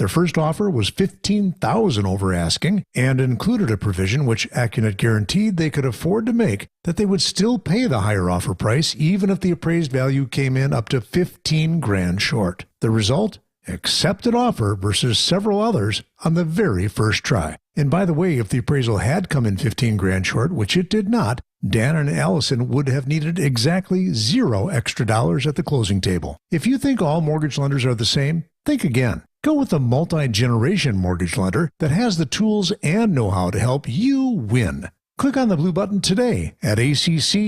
Their first offer was $15,000 over asking and included a provision which Accunet guaranteed they could afford to make, that they would still pay the higher offer price even if the appraised value came in up to $15,000 short. The result? Accepted offer versus several others on the very first try. And by the way, if the appraisal had come in $15,000 short, which it did not, Dan and Allison would have needed exactly $0 extra at the closing table. If you think all mortgage lenders are the same, think again. Go with a multi-generation mortgage lender that has the tools and know-how to help you win. Click on the blue button today at accunet.com.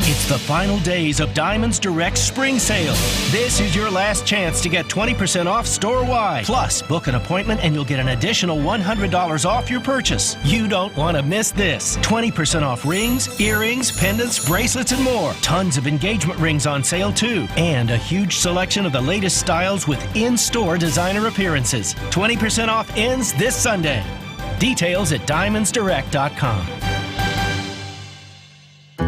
It's the final days of Diamonds Direct Spring Sale. This is your last chance to get 20% off store-wide. Plus, book an appointment and you'll get an additional $100 off your purchase. You don't want to miss this. 20% off rings, earrings, pendants, bracelets, and more. Tons of engagement rings on sale, too. And a huge selection of the latest styles with in-store designer appearances. 20% off ends this Sunday. Details at diamondsdirect.com.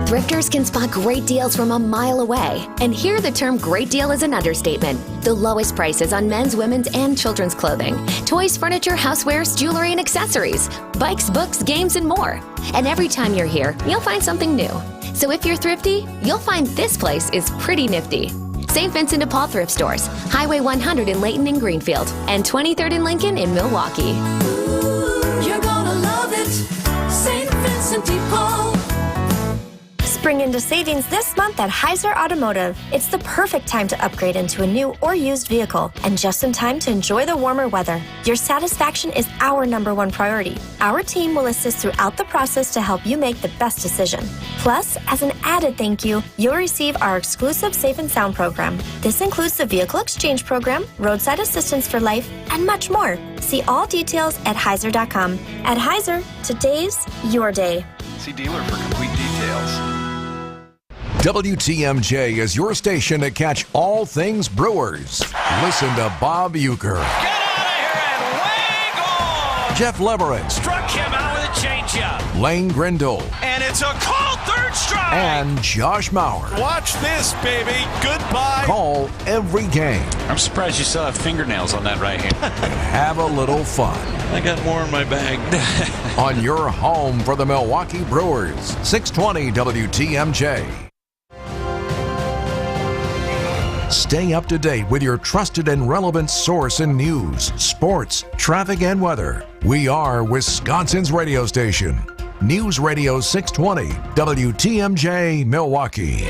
Thrifters can spot great deals from a mile away. And here the term great deal is an understatement. The lowest prices on men's, women's, and children's clothing, toys, furniture, housewares, jewelry, and accessories, bikes, books, games, and more. And every time you're here, you'll find something new. So if you're thrifty, you'll find this place is pretty nifty. St. Vincent de Paul Thrift Stores, Highway 100 in Layton and Greenfield, and 23rd and Lincoln in Milwaukee. Ooh, you're gonna love it, St. Vincent de Paul. Spring into savings this month at Heiser Automotive. It's the perfect time to upgrade into a new or used vehicle, and just in time to enjoy the warmer weather. Your satisfaction is our #1 priority. Our team will assist throughout the process to help you make the best decision. Plus, as an added thank you, you'll receive our exclusive Safe and Sound program. This includes the vehicle exchange program, roadside assistance for life, and much more. See all details at Heiser.com. At Heiser, today's your day. See dealer for complete details. WTMJ is your station to catch all things Brewers. Listen to Bob Uecker. Get out of here and way gone! Jeff Leverett. Struck him out with a changeup. Lane Grindle. And it's a called third strike! And Josh Mauer. Watch this, baby. Goodbye. Call every game. I'm surprised you still have fingernails on that right hand. And have a little fun. I got more in my bag. On your home for the Milwaukee Brewers. 620 WTMJ. Stay up to date with your trusted and relevant source in news, sports, traffic, and weather. We are Wisconsin's radio station. News Radio 620, WTMJ, Milwaukee.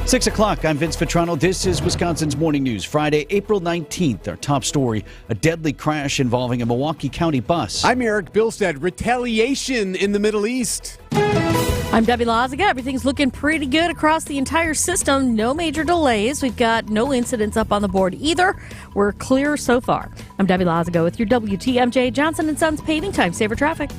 6 o'clock, I'm Vince Vitrano. This is Wisconsin's Morning News. Friday, April 19th. Our top story, a deadly crash involving a Milwaukee County bus. I'm Erik. Bilstad, retaliation in the Middle East. I'm Debbie Lazaga. Everything's looking pretty good across the entire system. No major delays. We've got no incidents up on the board either. We're clear so far. I'm Debbie Lazaga with your WTMJ Johnson & Sons paving time saver traffic.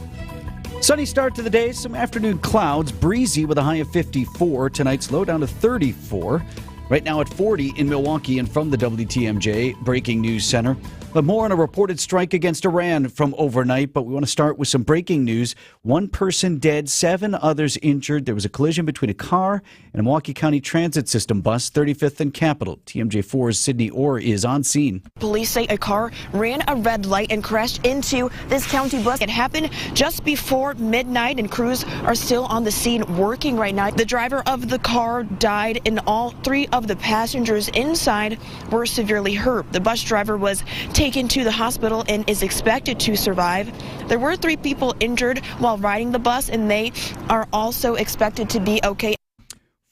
Sunny start to the day, some afternoon clouds, breezy with a high of 54. Tonight's low down to 34. Right now at 40 in Milwaukee, and from the WTMJ Breaking News Center. But more on a reported strike against Iran from overnight, but we want to start with some breaking news. 1 person dead, 7 others injured. There was a collision between a car and a Milwaukee County Transit System bus, 35th and Capitol. TMJ4's Sydney Orr is on scene. Police say a car ran a red light and crashed into this county bus. It happened just before midnight, and crews are still on the scene working right now. The driver of the car died, and all 3 of the passengers inside were severely hurt. The bus driver was taken to the hospital and is expected to survive. There were 3 people injured while riding the bus, and they are also expected to be okay.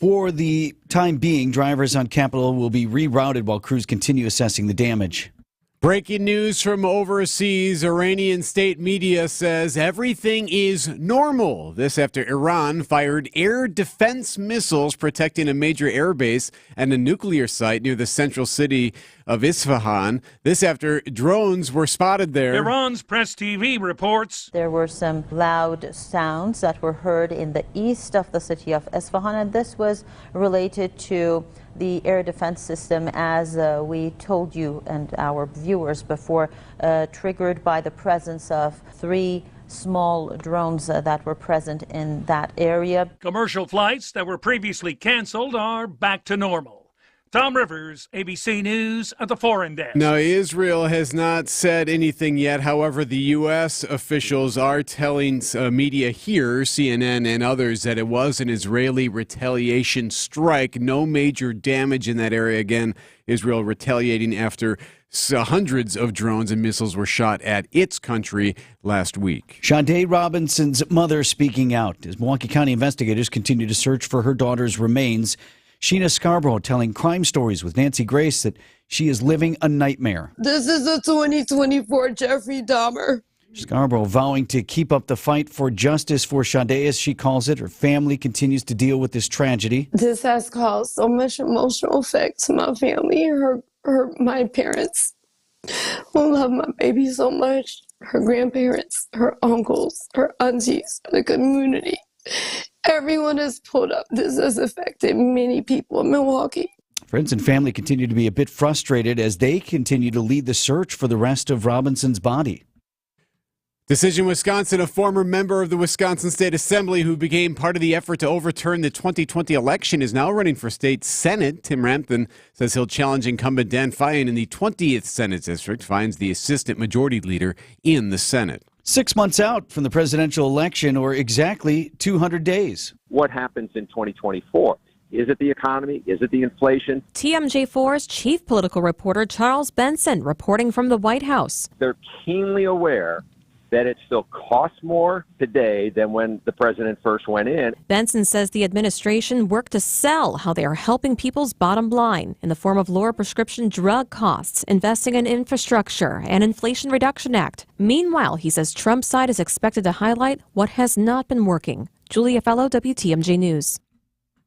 For the time being, drivers on Capitol will be rerouted while crews continue assessing the damage. Breaking news from overseas. Iranian state media says everything is normal. This after Iran fired air defense missiles protecting a major airbase and a nuclear site near the central city of Isfahan. This after drones were spotted there. Iran's Press TV reports there were some loud sounds that were heard in the east of the city of Isfahan, and this was related to the air defense system, as we told you and our viewers before, triggered by the presence of 3 small drones that were present in that area. Commercial flights that were previously canceled are back to normal. Tom Rivers, ABC News at the Foreign Desk. Now, Israel has not said anything yet. However, the U.S. officials are telling media here, CNN and others, that it was an Israeli retaliation strike. No major damage in that area. Again, Israel retaliating after hundreds of drones and missiles were shot at its country last week. Shondae Robinson's mother speaking out as Milwaukee County investigators continue to search for her daughter's remains. Sheena Scarborough telling Crime Stories with Nancy Grace that she is living a nightmare. This is a 2024 Jeffrey Dahmer. Scarborough vowing to keep up the fight for justice for Shondae, as she calls it. Her family continues to deal with this tragedy. This has caused so much emotional effect to my family, my parents who love my baby so much, her grandparents, her uncles, her aunties, the community. Everyone has pulled up. This has affected many people in Milwaukee. Friends and family continue to be a bit frustrated as they continue to lead the search for the rest of Robinson's body. Decision Wisconsin, a former member of the Wisconsin State Assembly who became part of the effort to overturn the 2020 election, is now running for state Senate. Tim Rampton says he'll challenge incumbent Dan Fine in the 20th Senate District. Fine's the assistant majority leader in the Senate. 6 months out from the presidential election, or exactly 200 days. What happens in 2024? Is it the economy? Is it the inflation? TMJ4's chief political reporter Charles Benson reporting from the White House. They're keenly aware that it still costs more today than when the president first went in. Benson says the administration worked to sell how they are helping people's bottom line in the form of lower prescription drug costs, investing in infrastructure, and Inflation Reduction Act. Meanwhile, he says Trump's side is expected to highlight what has not been working. Julia Fellow, WTMJ News.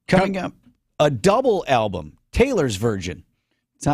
Coming up, a double album, Taylor's version.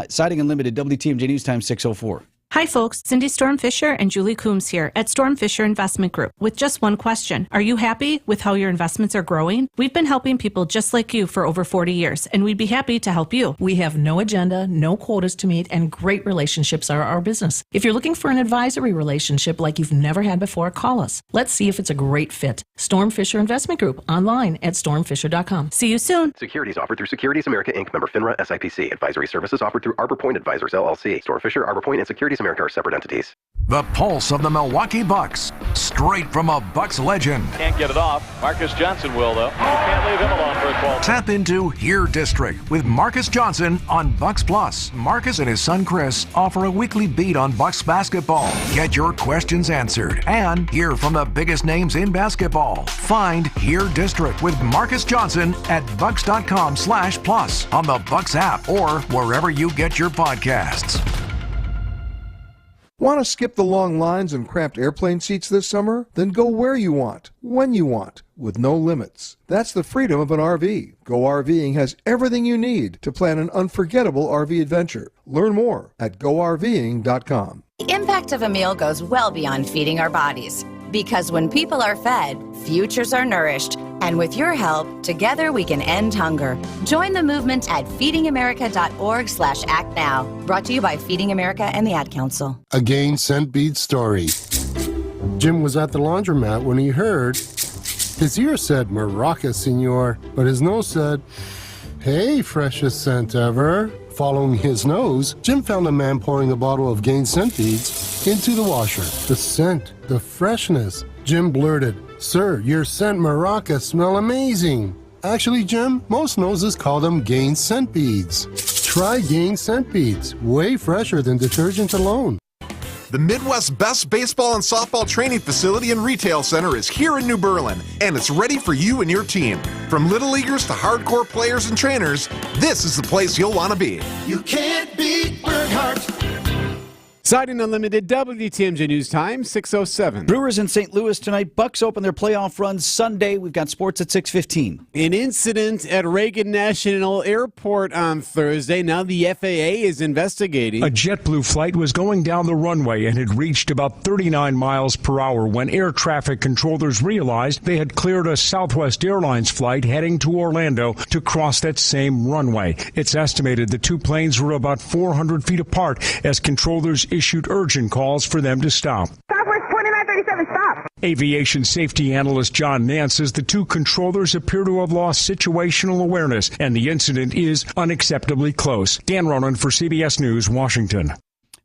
Siding Unlimited, WTMJ News Time 6:04. Hi folks, Cindy Storm Fisher and Julie Coombs here at Storm Fisher Investment Group with just one question. Are you happy with how your investments are growing? We've been helping people just like you for over 40 years, and we'd be happy to help you. We have no agenda, no quotas to meet, and great relationships are our business. If you're looking for an advisory relationship like you've never had before, call us. Let's see if it's a great fit. Storm Fisher Investment Group, online at stormfisher.com. See you soon. Securities offered through Securities America Inc., member FINRA SIPC. Advisory services offered through Arbor Point Advisors LLC. Storm Fisher, Arbor Point, and Securities America are separate entities. The pulse of the Milwaukee Bucks, straight from a Bucks legend. Can't get it off. Marcus Johnson will, though. Can't leave him alone for a 12. Tap into Here District with Marcus Johnson on Bucks Plus. Marcus and his son Chris offer a weekly beat on Bucks basketball. Get your questions answered and hear from the biggest names in basketball. Find Here District with Marcus Johnson at bucks.com/plus on the Bucks app or wherever you get your podcasts. Want to skip the long lines and cramped airplane seats this summer? Then go where you want, when you want, with no limits. That's the freedom of an RV. Go RVing has everything you need to plan an unforgettable RV adventure. Learn more at GoRVing.com. The impact of a meal goes well beyond feeding our bodies. Because when people are fed, futures are nourished. And with your help, together we can end hunger. Join the movement at feedingamerica.org/actnow. Brought to you by Feeding America and the Ad Council. A Gain Scent Beads story. Jim was at the laundromat when he heard his ear said Maraca, senor, but his nose said, hey, freshest scent ever. Following his nose, Jim found a man pouring a bottle of Gain Scent Beads into the washer. The scent, the freshness. Jim blurted, sir, your scent Maraca smell amazing. Actually, Jim, most noses call them Gain Scent Beads. Try Gain Scent Beads, way fresher than detergent alone. The Midwest's best baseball and softball training facility and retail center is here in New Berlin, and it's ready for you and your team. From little leaguers to hardcore players and trainers, this is the place you'll want to be. You can't beat Berghardt. Siding Unlimited, WTMJ News Time, 6:07. Brewers in St. Louis tonight. Bucks open their playoff run Sunday. We've got sports at 6:15. An incident at Reagan National Airport on Thursday. Now the FAA is investigating. A JetBlue flight was going down the runway and had reached about 39 miles per hour when air traffic controllers realized they had cleared a Southwest Airlines flight heading to Orlando to cross that same runway. It's estimated the two planes were about 400 feet apart as controllers issued urgent calls for them to stop. Southwest 2937, stop. Aviation safety analyst John Nance says the two controllers appear to have lost situational awareness, and the incident is unacceptably close. Dan Ronan for CBS News, Washington.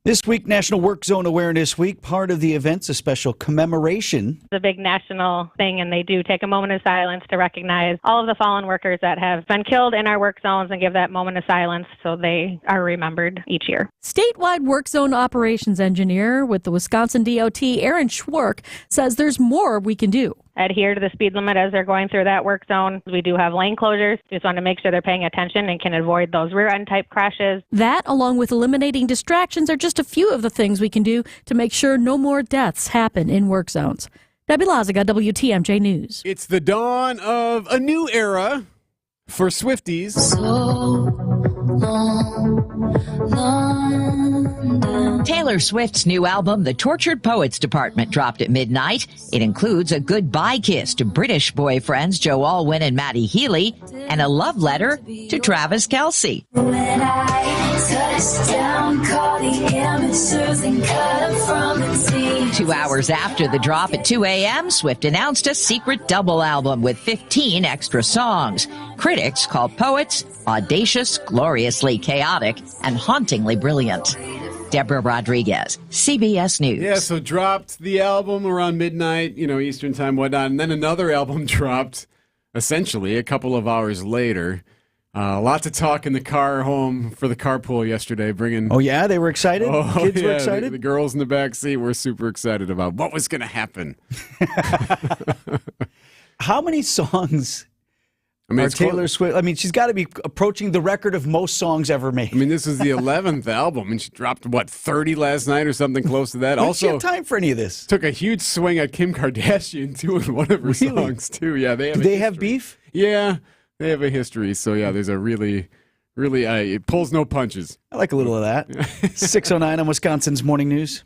This week, National Work Zone Awareness Week. Part of the event's a special commemoration. It's a big national thing, and they do take a moment of silence to recognize all of the fallen workers that have been killed in our work zones and give that moment of silence so they are remembered each year. Statewide Work Zone Operations Engineer with the Wisconsin DOT, Aaron Schwark, says there's more we can do. Adhere to the speed limit as they're going through that work zone. We do have lane closures. Just want to make sure they're paying attention and can avoid those rear-end type crashes. That, along with eliminating distractions, are just a few of the things we can do to make sure no more deaths happen in work zones. Debbie Lazaga, WTMJ News. It's the dawn of a new era for Swifties. Taylor Swift's new album, The Tortured Poets Department, dropped at midnight. It includes a goodbye kiss to British boyfriends Joe Alwyn and Matty Healy, and a love letter to Travis Kelce. 2 hours after the drop at 2 a.m., Swift announced a secret double album with 15 extra songs. Critics called Poets audacious, gloriously chaotic, and hauntingly brilliant. Deborah Rodriguez, CBS News. Yeah, so dropped the album around midnight, Eastern time, whatnot, and then another album dropped essentially a couple of hours later. A lot to talk in the car home for the carpool yesterday, bringing... Oh, yeah? They were excited? Kids were excited? The girls in the back seat were super excited about what was going to happen. How many songs... Taylor Swift, she's got to be approaching the record of most songs ever made. This is the 11th album, and she dropped, 30 last night or something close to that? When did she have time for any of this? Took a huge swing at Kim Kardashian, too, in one of her songs, too. Yeah, Do they have beef? Yeah, they have a history. So, yeah, there's a really, it pulls no punches. I like a little of that. 6:09 on Wisconsin's Morning News.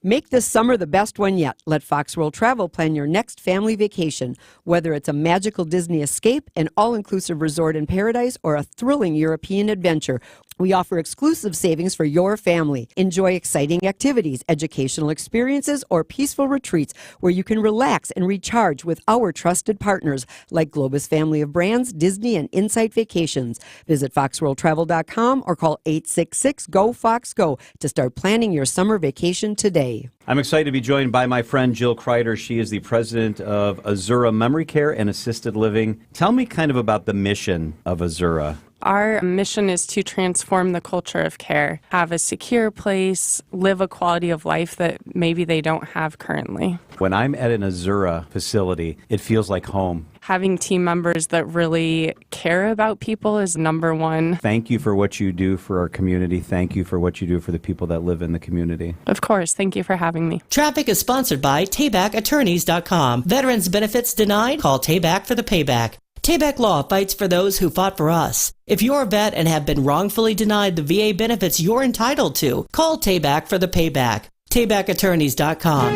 Make this summer the best one yet. Let Fox World Travel plan your next family vacation. Whether it's a magical Disney escape, an all-inclusive resort in paradise, or a thrilling European adventure, we offer exclusive savings for your family. Enjoy exciting activities, educational experiences, or peaceful retreats where you can relax and recharge with our trusted partners like Globus Family of Brands, Disney, and Insight Vacations. Visit foxworldtravel.com or call 866-GO-FOX-GO to start planning your summer vacation today. I'm excited to be joined by my friend Jill Kreider. She is the president of Azura Memory Care and Assisted Living. Tell me kind of about the mission of Azura. Our mission is to transform the culture of care, have a secure place, live a quality of life that maybe they don't have currently. When I'm at an Azura facility, it feels like home. Having team members that really care about people is number one. Thank you for what you do for our community. Thank you for what you do for the people that live in the community. Of course. Thank you for having me. Traffic is sponsored by TaybackAttorneys.com. Veterans benefits denied? Call Tayback for the payback. Tayback Law fights for those who fought for us. If you're a vet and have been wrongfully denied the VA benefits you're entitled to, call Tayback for the payback. TaybackAttorneys.com.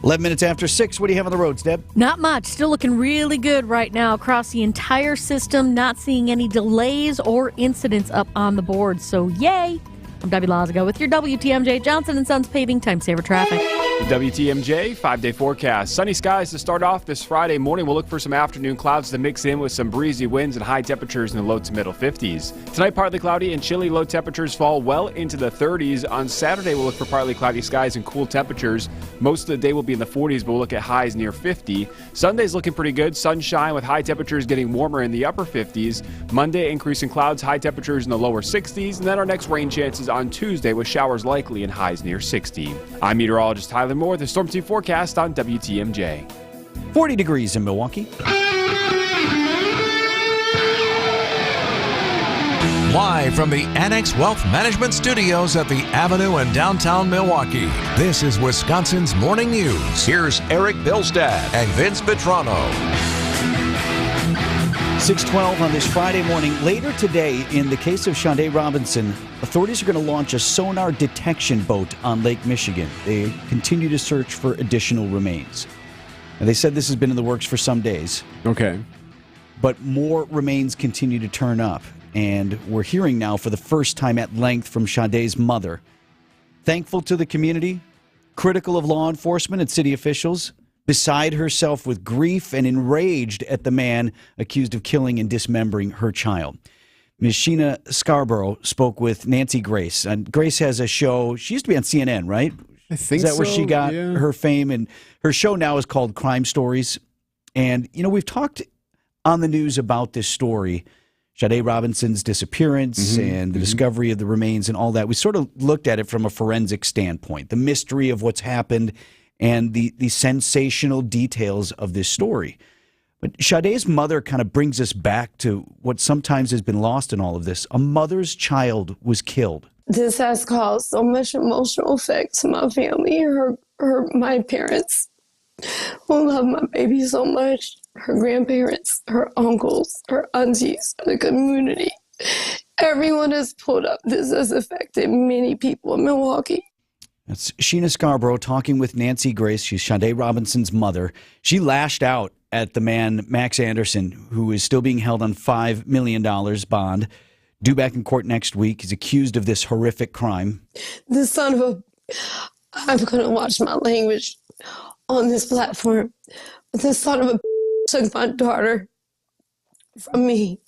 11 minutes after 6. What do you have on the roads, Deb? Not much. Still looking really good right now across the entire system. Not seeing any delays or incidents up on the board. So, yay! I'm Debbie Lazaga with your WTMJ Johnson & Sons Paving Time Saver Traffic. WTMJ 5-day forecast. Sunny skies to start off this Friday morning. We'll look for some afternoon clouds to mix in with some breezy winds and high temperatures in the low to middle 50s. Tonight, partly cloudy and chilly. Low temperatures fall well into the 30s. On Saturday, we'll look for partly cloudy skies and cool temperatures. Most of the day will be in the 40s, but we'll look at highs near 50. Sunday's looking pretty good. Sunshine with high temperatures getting warmer in the upper 50s. Monday, increasing clouds, high temperatures in the lower 60s. And then our next rain chances on Tuesday with showers likely and highs near 60. I'm meteorologist Tyler Moore, the Storm Team forecast on WTMJ. 40 degrees in Milwaukee. Live from the Annex Wealth Management Studios at the Avenue in downtown Milwaukee, this is Wisconsin's Morning News. Here's Erik, Bilstad, and Vince Vitrano. 6:12 on this Friday morning. Later today, in the case of Shondae Robinson, authorities are going to launch a sonar detection boat on Lake Michigan. They continue to search for additional remains. And they said this has been in the works for some days. Okay. But more remains continue to turn up. And we're hearing now for the first time at length from Shondae's mother. Thankful to the community, critical of law enforcement and city officials, beside herself with grief and enraged at the man accused of killing and dismembering her child. Ms. Sheena Scarborough spoke with Nancy Grace. And Grace has a show. She used to be on CNN, right? I think so. Is that where she got yeah. her fame? And her show now is called Crime Stories. And, we've talked on the news about this story, Sade Robinson's disappearance and the discovery of the remains and all that. We sort of looked at it from a forensic standpoint, the mystery of what's happened and the sensational details of this story. But Sade's mother kind of brings us back to what sometimes has been lost in all of this. A mother's child was killed. This has caused so much emotional effect to my family, my parents who love my baby so much, her grandparents, her uncles, her aunties, the community. Everyone has pulled up. This has affected many people in Milwaukee. That's Sheena Scarborough talking with Nancy Grace. She's Sade Robinson's mother. She lashed out at the man, Max Anderson, who is still being held on $5 million bond, due back in court next week. He's accused of this horrific crime. This son of a... I'm going to watch my language on this platform. But this son of a took my daughter from me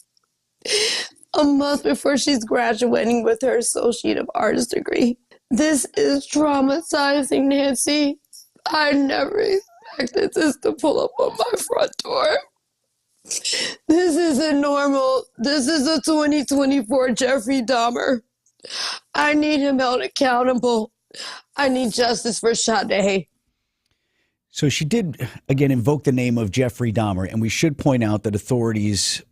a month before she's graduating with her Associate of Arts degree. This is traumatizing, Nancy. I never expected this to pull up on my front door. This isn't normal. This is a 2024 Jeffrey Dahmer. I need him held accountable. I need justice for Sade. So she did, again, invoke the name of Jeffrey Dahmer, and we should point out that authorities...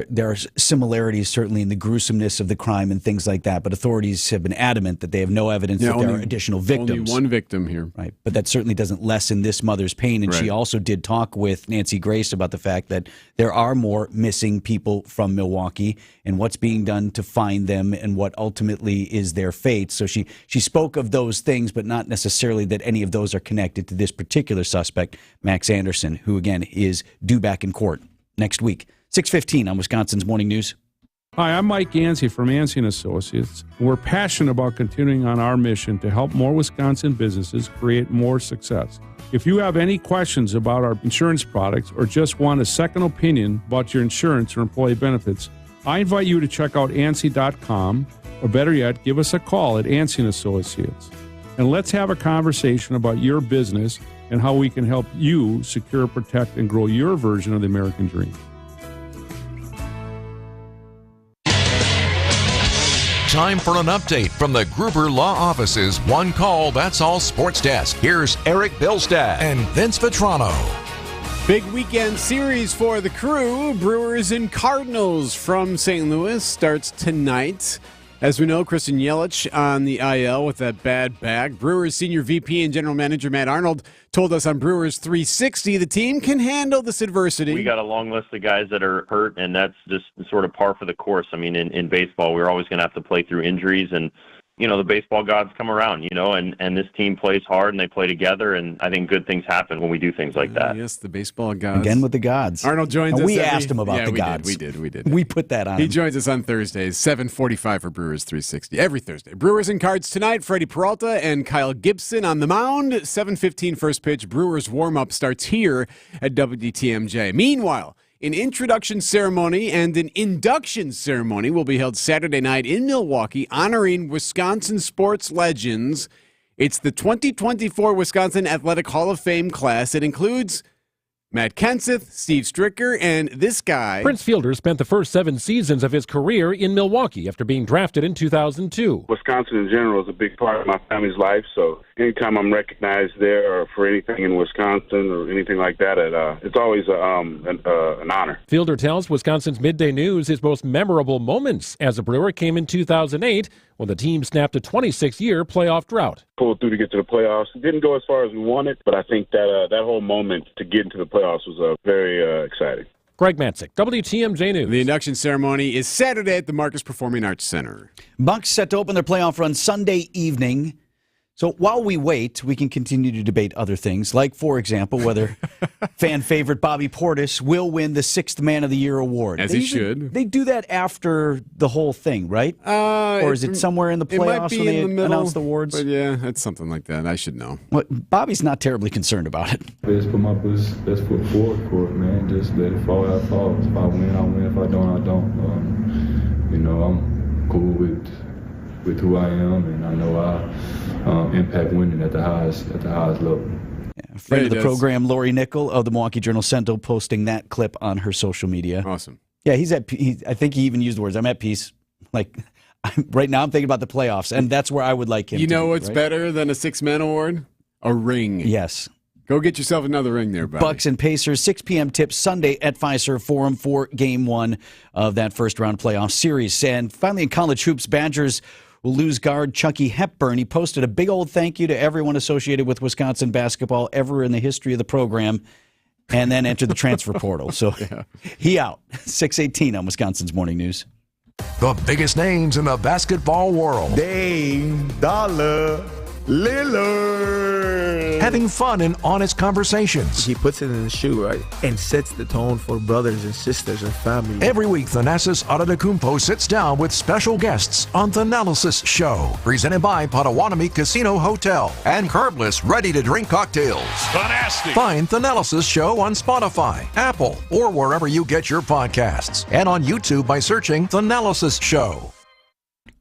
There are similarities, certainly, in the gruesomeness of the crime and things like that, but authorities have been adamant that they have no evidence that there are additional victims. Only one victim here. Right, but that certainly doesn't lessen this mother's pain, and Right. she also did talk with Nancy Grace about the fact that there are more missing people from Milwaukee and what's being done to find them and what ultimately is their fate. So she spoke of those things, but not necessarily that any of those are connected to this particular suspect, Max Anderson, who, again, is due back in court next week. 6:15 on Wisconsin's Morning News. Hi, I'm Mike Yancey from Yancey & Associates. We're passionate about continuing on our mission to help more Wisconsin businesses create more success. If you have any questions about our insurance products or just want a second opinion about your insurance or employee benefits, I invite you to check out ANSI.com, or better yet, give us a call at Yancey & Associates. And let's have a conversation about your business and how we can help you secure, protect, and grow your version of the American dream. Time for an update from the Gruber Law Office's One Call, That's All Sports Desk. Here's Erik Bilstad and Vince Vitrano. Big weekend series for the Crew. Brewers and Cardinals from St. Louis starts tonight. As we know, Kristen Yelich on the IL with that bad back. Brewers senior VP and general manager Matt Arnold told us on Brewers 360 the team can handle this adversity. We got a long list of guys that are hurt, and that's just sort of par for the course. I mean, in baseball, we're always going to have to play through injuries, and the baseball gods come around, and this team plays hard and they play together, and I think good things happen when we do things like that. Yes, the baseball gods. Again with the gods. Arnold joins us. We asked him about the gods. We did. We put that on He him. joins us on Thursdays, 7:45 for Brewers 360. Every Thursday. Brewers and Cards tonight. Freddie Peralta and Kyle Gibson on the mound. 7:15 first pitch. Brewers warm-up starts here at WTMJ. Meanwhile, an introduction ceremony and an induction ceremony will be held Saturday night in Milwaukee, honoring Wisconsin sports legends. It's the 2024 Wisconsin Athletic Hall of Fame class. It includes Matt Kenseth, Steve Stricker, and this guy. Prince Fielder spent the first 7 seasons of his career in Milwaukee after being drafted in 2002. Wisconsin in general is a big part of my family's life, so anytime I'm recognized there or for anything in Wisconsin or anything like that, it's always an honor. Fielder tells Wisconsin's Midday News his most memorable moments as a Brewer came in 2008 when the team snapped a 26-year playoff drought. Pulled through to get to the playoffs. It didn't go as far as we wanted, but I think that that whole moment to get into the playoffs was very exciting. Greg Matzik, WTMJ News. The induction ceremony is Saturday at the Marcus Performing Arts Center. Bucks set to open their playoff run Sunday evening. So while we wait, we can continue to debate other things, like, for example, whether fan favorite Bobby Portis will win the 6th Man of the Year award. As he should. They do that after the whole thing, right? Or is it somewhere in the playoffs when they announce the awards? But yeah, it's something like that. I should know. Well, Bobby's not terribly concerned about it. Just put my best foot forward for it, man. Just let it fall how it falls. If I win, I win. If I don't, I don't. I'm cool with who I am, and I know I impact winning at the highest level. Yeah, friend of the program, Lori Nickel of the Milwaukee Journal-Sentinel, posting that clip on her social media. Awesome. Yeah, I think he even used the words, I'm at peace. Like, right now I'm thinking about the playoffs, and that's where I would like him You to know be, what's right? better than a 6-man award? A ring. Yes. Go get yourself another ring there, buddy. Bucks and Pacers, 6 p.m. tip Sunday at Fiserv Forum for Game 1 of that first-round playoff series. And finally, in college hoops, Badgers will lose guard Chucky Hepburn. He posted a big old thank you to everyone associated with Wisconsin basketball ever in the history of the program, and then entered the transfer portal. So he out. 6:18 on Wisconsin's Morning News. The biggest names in the basketball world. Dame Dollar Lillard. Having fun and honest conversations. He puts it in the shoe, right? And sets the tone for brothers and sisters and family. Every week, Thanasis Adetokounmpo sits down with special guests on Thanalysis Show. Presented by Potawatomi Casino Hotel and curbless, ready-to-drink cocktails. Fantastic. Find Thanalysis Show on Spotify, Apple, or wherever you get your podcasts. And on YouTube by searching Thanalysis Show.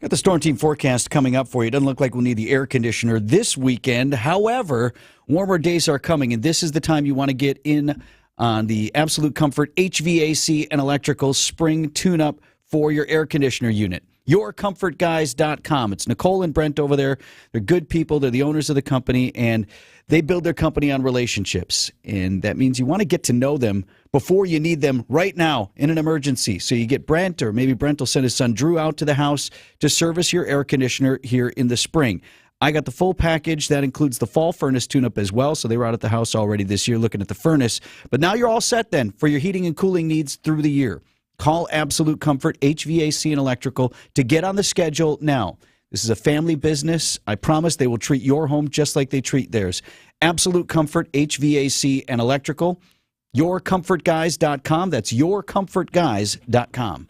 Got the Storm Team forecast coming up for you. It doesn't look like we'll need the air conditioner this weekend. However, warmer days are coming, and this is the time you want to get in on the Absolute Comfort HVAC and electrical spring tune-up for your air conditioner unit. YourComfortGuys.com. It's Nicole and Brent over there. They're good people. They're the owners of the company, and they build their company on relationships. And that means you want to get to know them before you need them right now in an emergency. So you get Brent, or maybe Brent will send his son Drew out to the house to service your air conditioner here in the spring. I got the full package. That includes the fall furnace tune-up as well. So they were out at the house already this year looking at the furnace. But now you're all set then for your heating and cooling needs through the year. Call Absolute Comfort HVAC and Electrical to get on the schedule now. This is a family business. I promise they will treat your home just like they treat theirs. Absolute Comfort HVAC and Electrical. YourComfortGuys.com. That's YourComfortGuys.com.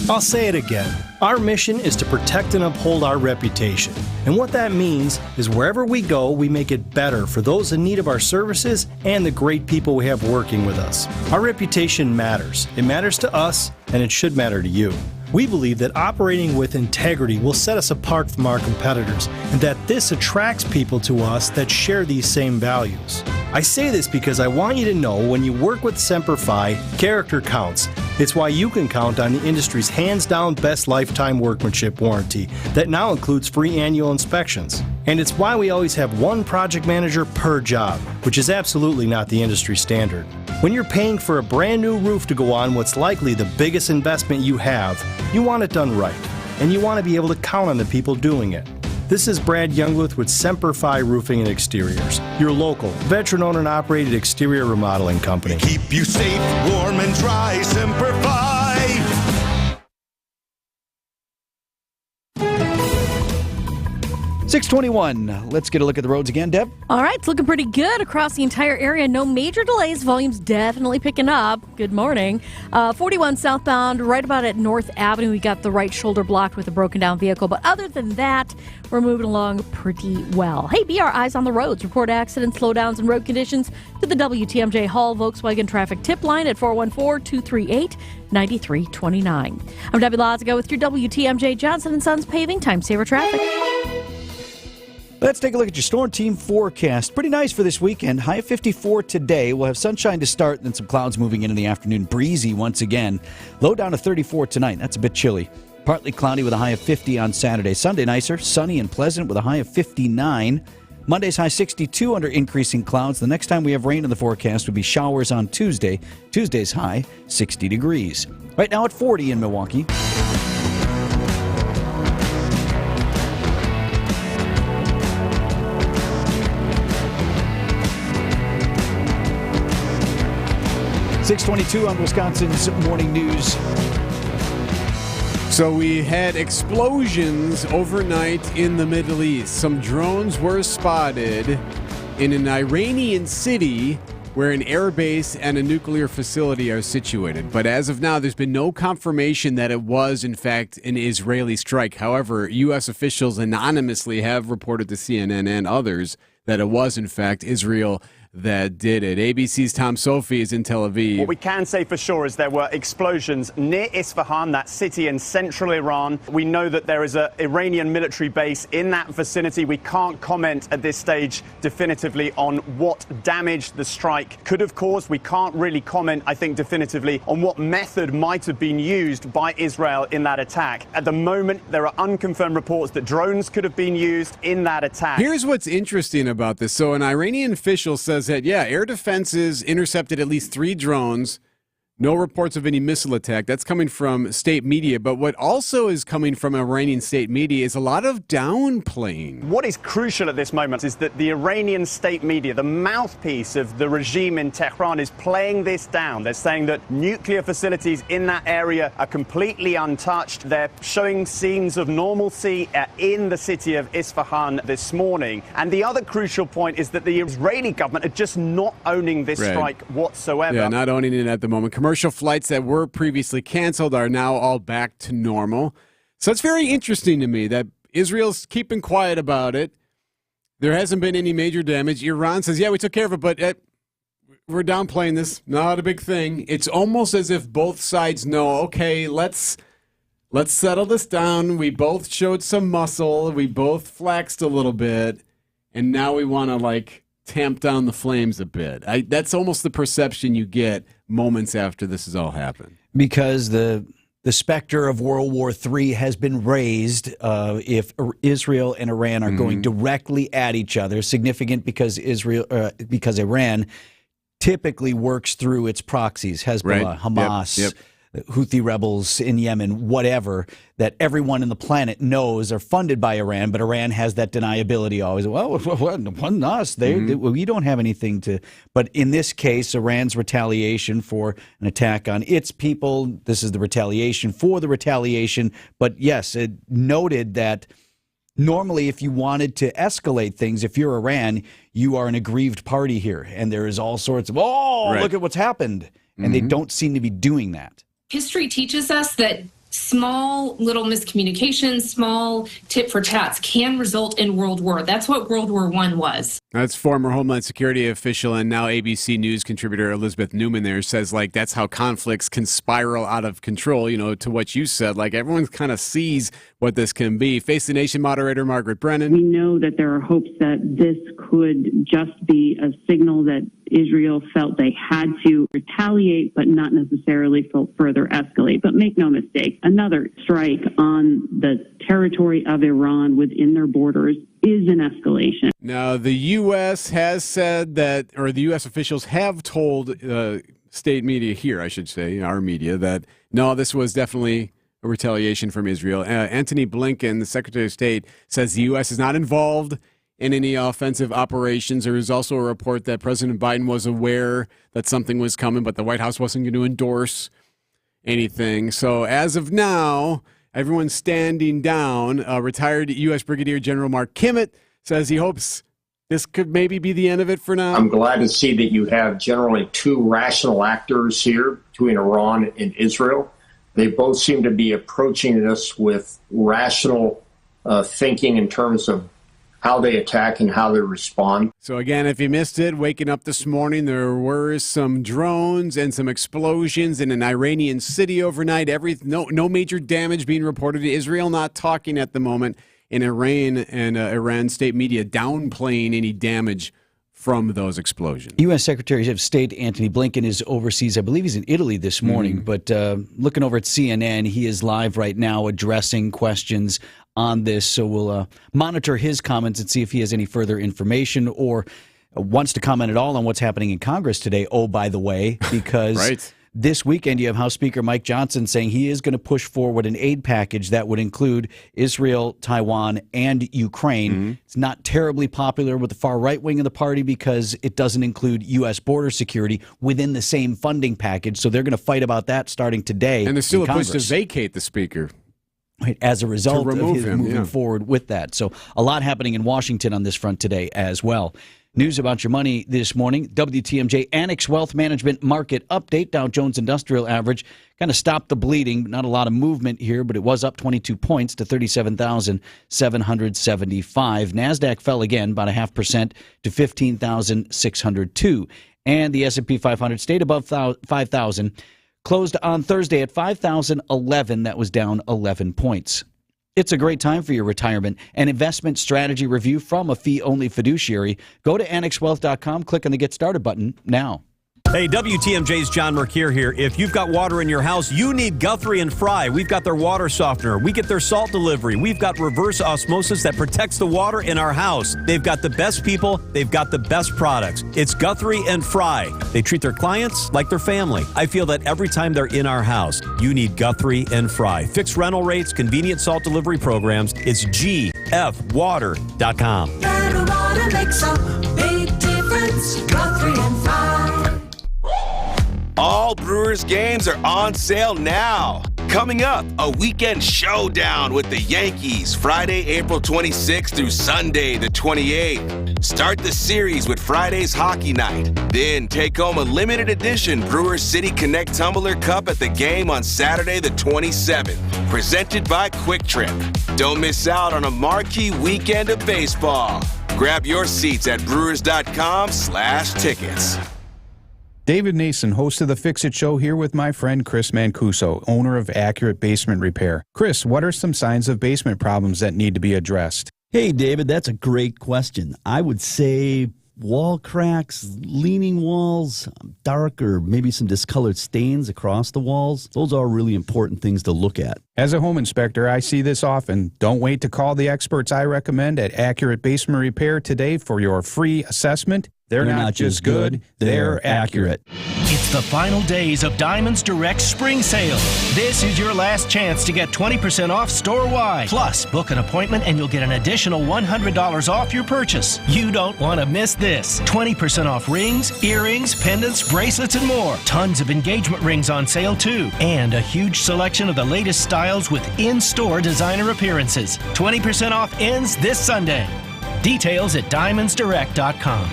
I'll say it again. Our mission is to protect and uphold our reputation. And what that means is wherever we go, we make it better for those in need of our services and the great people we have working with us. Our reputation matters. It matters to us, and it should matter to you. We believe that operating with integrity will set us apart from our competitors, and that this attracts people to us that share these same values. I say this because I want you to know when you work with Semper Fi, character counts. It's why you can count on the industry's hands-down best lifetime workmanship warranty that now includes free annual inspections. And it's why we always have one project manager per job, which is absolutely not the industry standard. When you're paying for a brand new roof to go on what's likely the biggest investment you have, you want it done right, and you want to be able to count on the people doing it. This is Brad Youngluth with Semper Fi Roofing and Exteriors, your local, veteran-owned and operated exterior remodeling company. Keep you safe, warm, and dry. Semper Fi. 6:21. Let's get a look at the roads again, Deb. All right, it's looking pretty good across the entire area. No major delays. Volume's definitely picking up. Good morning. 41 southbound, right about at North Avenue. We got the right shoulder blocked with a broken down vehicle. But other than that, we're moving along pretty well. Hey, be our eyes on the roads. Report accidents, slowdowns, and road conditions to the WTMJ Hall Volkswagen traffic tip line at 414-238-9329. I'm Debbie Lazago with your WTMJ Johnson & Sons Paving Time Saver Traffic. Let's take a look at your Storm Team forecast. Pretty nice for this weekend. High of 54 today. We'll have sunshine to start, then some clouds moving in the afternoon. Breezy once again. Low down to 34 tonight. That's a bit chilly. Partly cloudy with a high of 50 on Saturday. Sunday nicer, sunny and pleasant with a high of 59. Monday's high 62 under increasing clouds. The next time we have rain in the forecast would be showers on Tuesday. Tuesday's high 60 degrees. Right now at 40 in Milwaukee. .622 on Wisconsin's Morning News. So we had explosions overnight in the Middle East. Some drones were spotted in an Iranian city where an airbase and a nuclear facility are situated. But as of now, there's been no confirmation that it was, in fact, an Israeli strike. However, U.S. officials anonymously have reported to CNN and others that it was, in fact, Israel that did it. ABC's Tom Sophie is in Tel Aviv. What we can say for sure is there were explosions near Isfahan, that city in central Iran. We know that there is an Iranian military base in that vicinity. We can't comment at this stage definitively on what damage the strike could have caused. We can't really comment, I think, definitively on what method might have been used by Israel in that attack. At the moment, there are unconfirmed reports that drones could have been used in that attack. Here's what's interesting about this. So an Iranian official says that, air defenses intercepted at least 3 drones. No reports of any missile attack. That's coming from state media. But what also is coming from Iranian state media is a lot of downplaying. What is crucial at this moment is that the Iranian state media, the mouthpiece of the regime in Tehran, is playing this down. They're saying that nuclear facilities in that area are completely untouched. They're showing scenes of normalcy in the city of Isfahan this morning. And the other crucial point is that the Israeli government are just not owning this strike whatsoever. Yeah, not owning it at the moment. Commercial flights that were previously canceled are now all back to normal. So it's very interesting to me that Israel's keeping quiet about it. There hasn't been any major damage. Iran says, we took care of it, but we're downplaying this. Not a big thing. It's almost as if both sides know, okay, let's settle this down. We both showed some muscle. We both flaxed a little bit. And now we want to, tamp down the flames a bit. That's almost the perception you get moments after this has all happened. Because the specter of World War III has been raised if Israel and Iran are going directly at each other. Significant because Iran typically works through its proxies, Hezbollah, Hamas, Houthi rebels in Yemen, whatever, that everyone in the planet knows are funded by Iran, but Iran has that deniability always. Well, it wasn't us. We don't have anything to. But in this case, Iran's retaliation for an attack on its people, this is the retaliation for the retaliation. But yes, it noted that normally if you wanted to escalate things, if you're Iran, you are an aggrieved party here. And there is all sorts of, look at what's happened. And they don't seem to be doing that. History teaches us that small little miscommunications, small tit for tats can result in World War. That's what World War I was. That's former Homeland Security official and now ABC News contributor Elizabeth Newman there says, that's how conflicts can spiral out of control, to what you said. Everyone kind of sees what this can be. Face the Nation moderator Margaret Brennan. We know that there are hopes that this could just be a signal that Israel felt they had to retaliate, but not necessarily further escalate. But make no mistake, another strike on the territory of Iran within their borders is an escalation. Now, the U.S. has said that, or the U.S. officials have told state media here, I should say, our media, that no, this was definitely a retaliation from Israel. Antony Blinken, the Secretary of State, says the U.S. is not involved in any offensive operations. There is also a report that President Biden was aware that something was coming, but the White House wasn't going to endorse anything. So as of now, everyone's standing down. Retired U.S. Brigadier General Mark Kimmett says he hopes this could maybe be the end of it for now. I'm glad to see that you have generally 2 rational actors here between Iran and Israel. They both seem to be approaching this with rational thinking in terms of how they attack and how they respond. So again, if you missed it, waking up this morning, there were some drones and some explosions in an Iranian city overnight. No major damage being reported. Israel not talking at the moment. In Iran and Iran state media downplaying any damage from those explosions. U.S. Secretary of State Antony Blinken is overseas. I believe he's in Italy this morning, but looking over at CNN, he is live right now addressing questions on this. So we'll monitor his comments and see if he has any further information or wants to comment at all on what's happening in Congress today. Oh, by the way, because this weekend you have House Speaker Mike Johnson saying he is going to push forward an aid package that would include Israel, Taiwan, and Ukraine. It's not terribly popular with the far right wing of the party because it doesn't include U.S. border security within the same funding package. So they're going to fight about that starting today. And there's still a Congress. push to vacate the speaker. Right, as a result of his him, moving yeah. forward with that. So a lot happening in Washington on this front today as well. News about your money this morning. WTMJ Annex Wealth Management Market Update. Dow Jones Industrial Average kind of stopped the bleeding. Not a lot of movement here, but it was up 22 points to 37,775. NASDAQ fell again about 0.5% to 15,602. And the S&P 500 stayed above 5,000. Closed on Thursday at 5,011. That was down 11 points. It's a great time for your retirement and investment strategy review from a fee-only fiduciary. Go to annexwealth.com, click on the Get Started button now. Hey, WTMJ's John Mercure here. If you've got water in your house, you need Guthrie and Fry. We've got their water softener. We get their salt delivery. We've got reverse osmosis that protects the water in our house. They've got the best people. They've got the best products. It's Guthrie and Fry. They treat their clients like their family. I feel that every time they're in our house, you need Guthrie and Fry. Fixed rental rates, convenient salt delivery programs. It's gfwater.com. Better water makes a big difference. Guthrie and Fry. All Brewers games are on sale now. Coming up, a weekend showdown with the Yankees, Friday, April 26th through Sunday, the 28th. Start the series with Friday's hockey night. Then take home a limited edition Brewers City Connect Tumbler Cup at the game on Saturday, the 27th. Presented by Quick Trip. Don't miss out on a marquee weekend of baseball. Grab your seats at brewers.com/tickets. David Nason, host of the Fix-It Show, here with my friend Chris Mancuso, owner of Accurate Basement Repair. Chris, what are some signs of basement problems that need to be addressed? Hey, David, that's a great question. I would say wall cracks, leaning walls, dark or maybe some discolored stains across the walls. Those are really important things to look at. As a home inspector, I see this often. Don't wait to call the experts I recommend at Accurate Basement Repair today for your free assessment. They're not just good, they're accurate. It's the final days of Diamonds Direct Spring Sale. This is your last chance to get 20% off store-wide. Plus, book an appointment and you'll get an additional $100 off your purchase. You don't want to miss this. 20% off rings, earrings, pendants, bracelets, and more. Tons of engagement rings on sale, too. And a huge selection of the latest styles with in-store designer appearances. 20% off ends this Sunday. Details at diamondsdirect.com.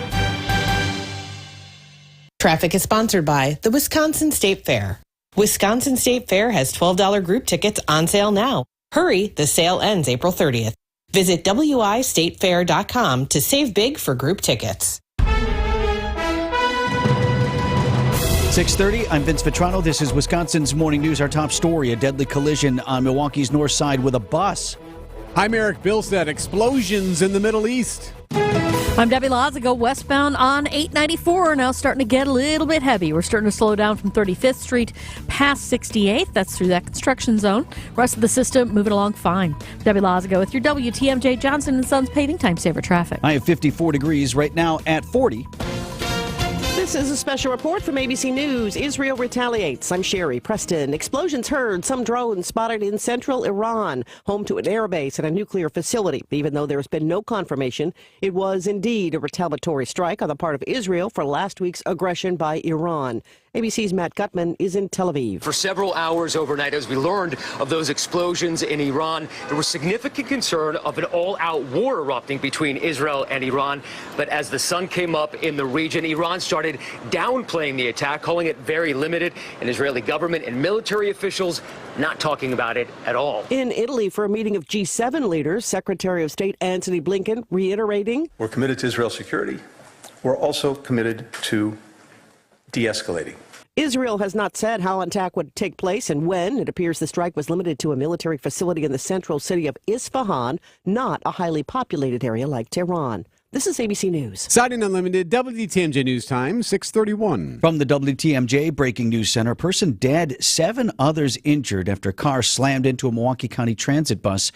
Traffic is sponsored by the Wisconsin State Fair. Wisconsin State Fair has $12 group tickets on sale now. Hurry, the sale ends April 30th. Visit wistatefair.com to save big for group tickets. 6:30, I'm Vince Vitrano. This is Wisconsin's Morning News. Our top story, a deadly collision on Milwaukee's north side with a bus. I'm Erik Bilstad. Explosions in the Middle East. I'm Debbie Lazago. Westbound on 894 now starting to get a little bit heavy. We're starting to slow down from 35th Street past 68th. That's through that construction zone. Rest of the system moving along fine. Debbie Lazago with your WTMJ Johnson & Sons paving time saver traffic. I have 54 degrees right now at 40. This is a special report from ABC News. Israel retaliates. I'm Sherry Preston. Explosions heard. Some drones spotted in central Iran, home to an airbase and a nuclear facility. Even though there has been no confirmation, it was indeed a retaliatory strike on the part of Israel for last week's aggression by Iran. ABC's Matt Gutman is in Tel Aviv. For several hours overnight, as we learned of those explosions in Iran, there was significant concern of an all-out war erupting between Israel and Iran. But as the sun came up in the region, Iran started downplaying the attack, calling it very limited, and Israeli government and military officials not talking about it at all. In Italy, for a meeting of G7 leaders, Secretary of State Antony Blinken reiterating, we're committed to Israel's security. We're also committed to de-escalating. Israel has not said how an attack would take place and when. It appears the strike was limited to a military facility in the central city of Isfahan, not a highly populated area like Tehran. This is ABC News. Siding Unlimited, WTMJ News Time, 6:31. From the WTMJ Breaking News Center, person dead, 7 others injured after a car slammed into a Milwaukee County Transit bus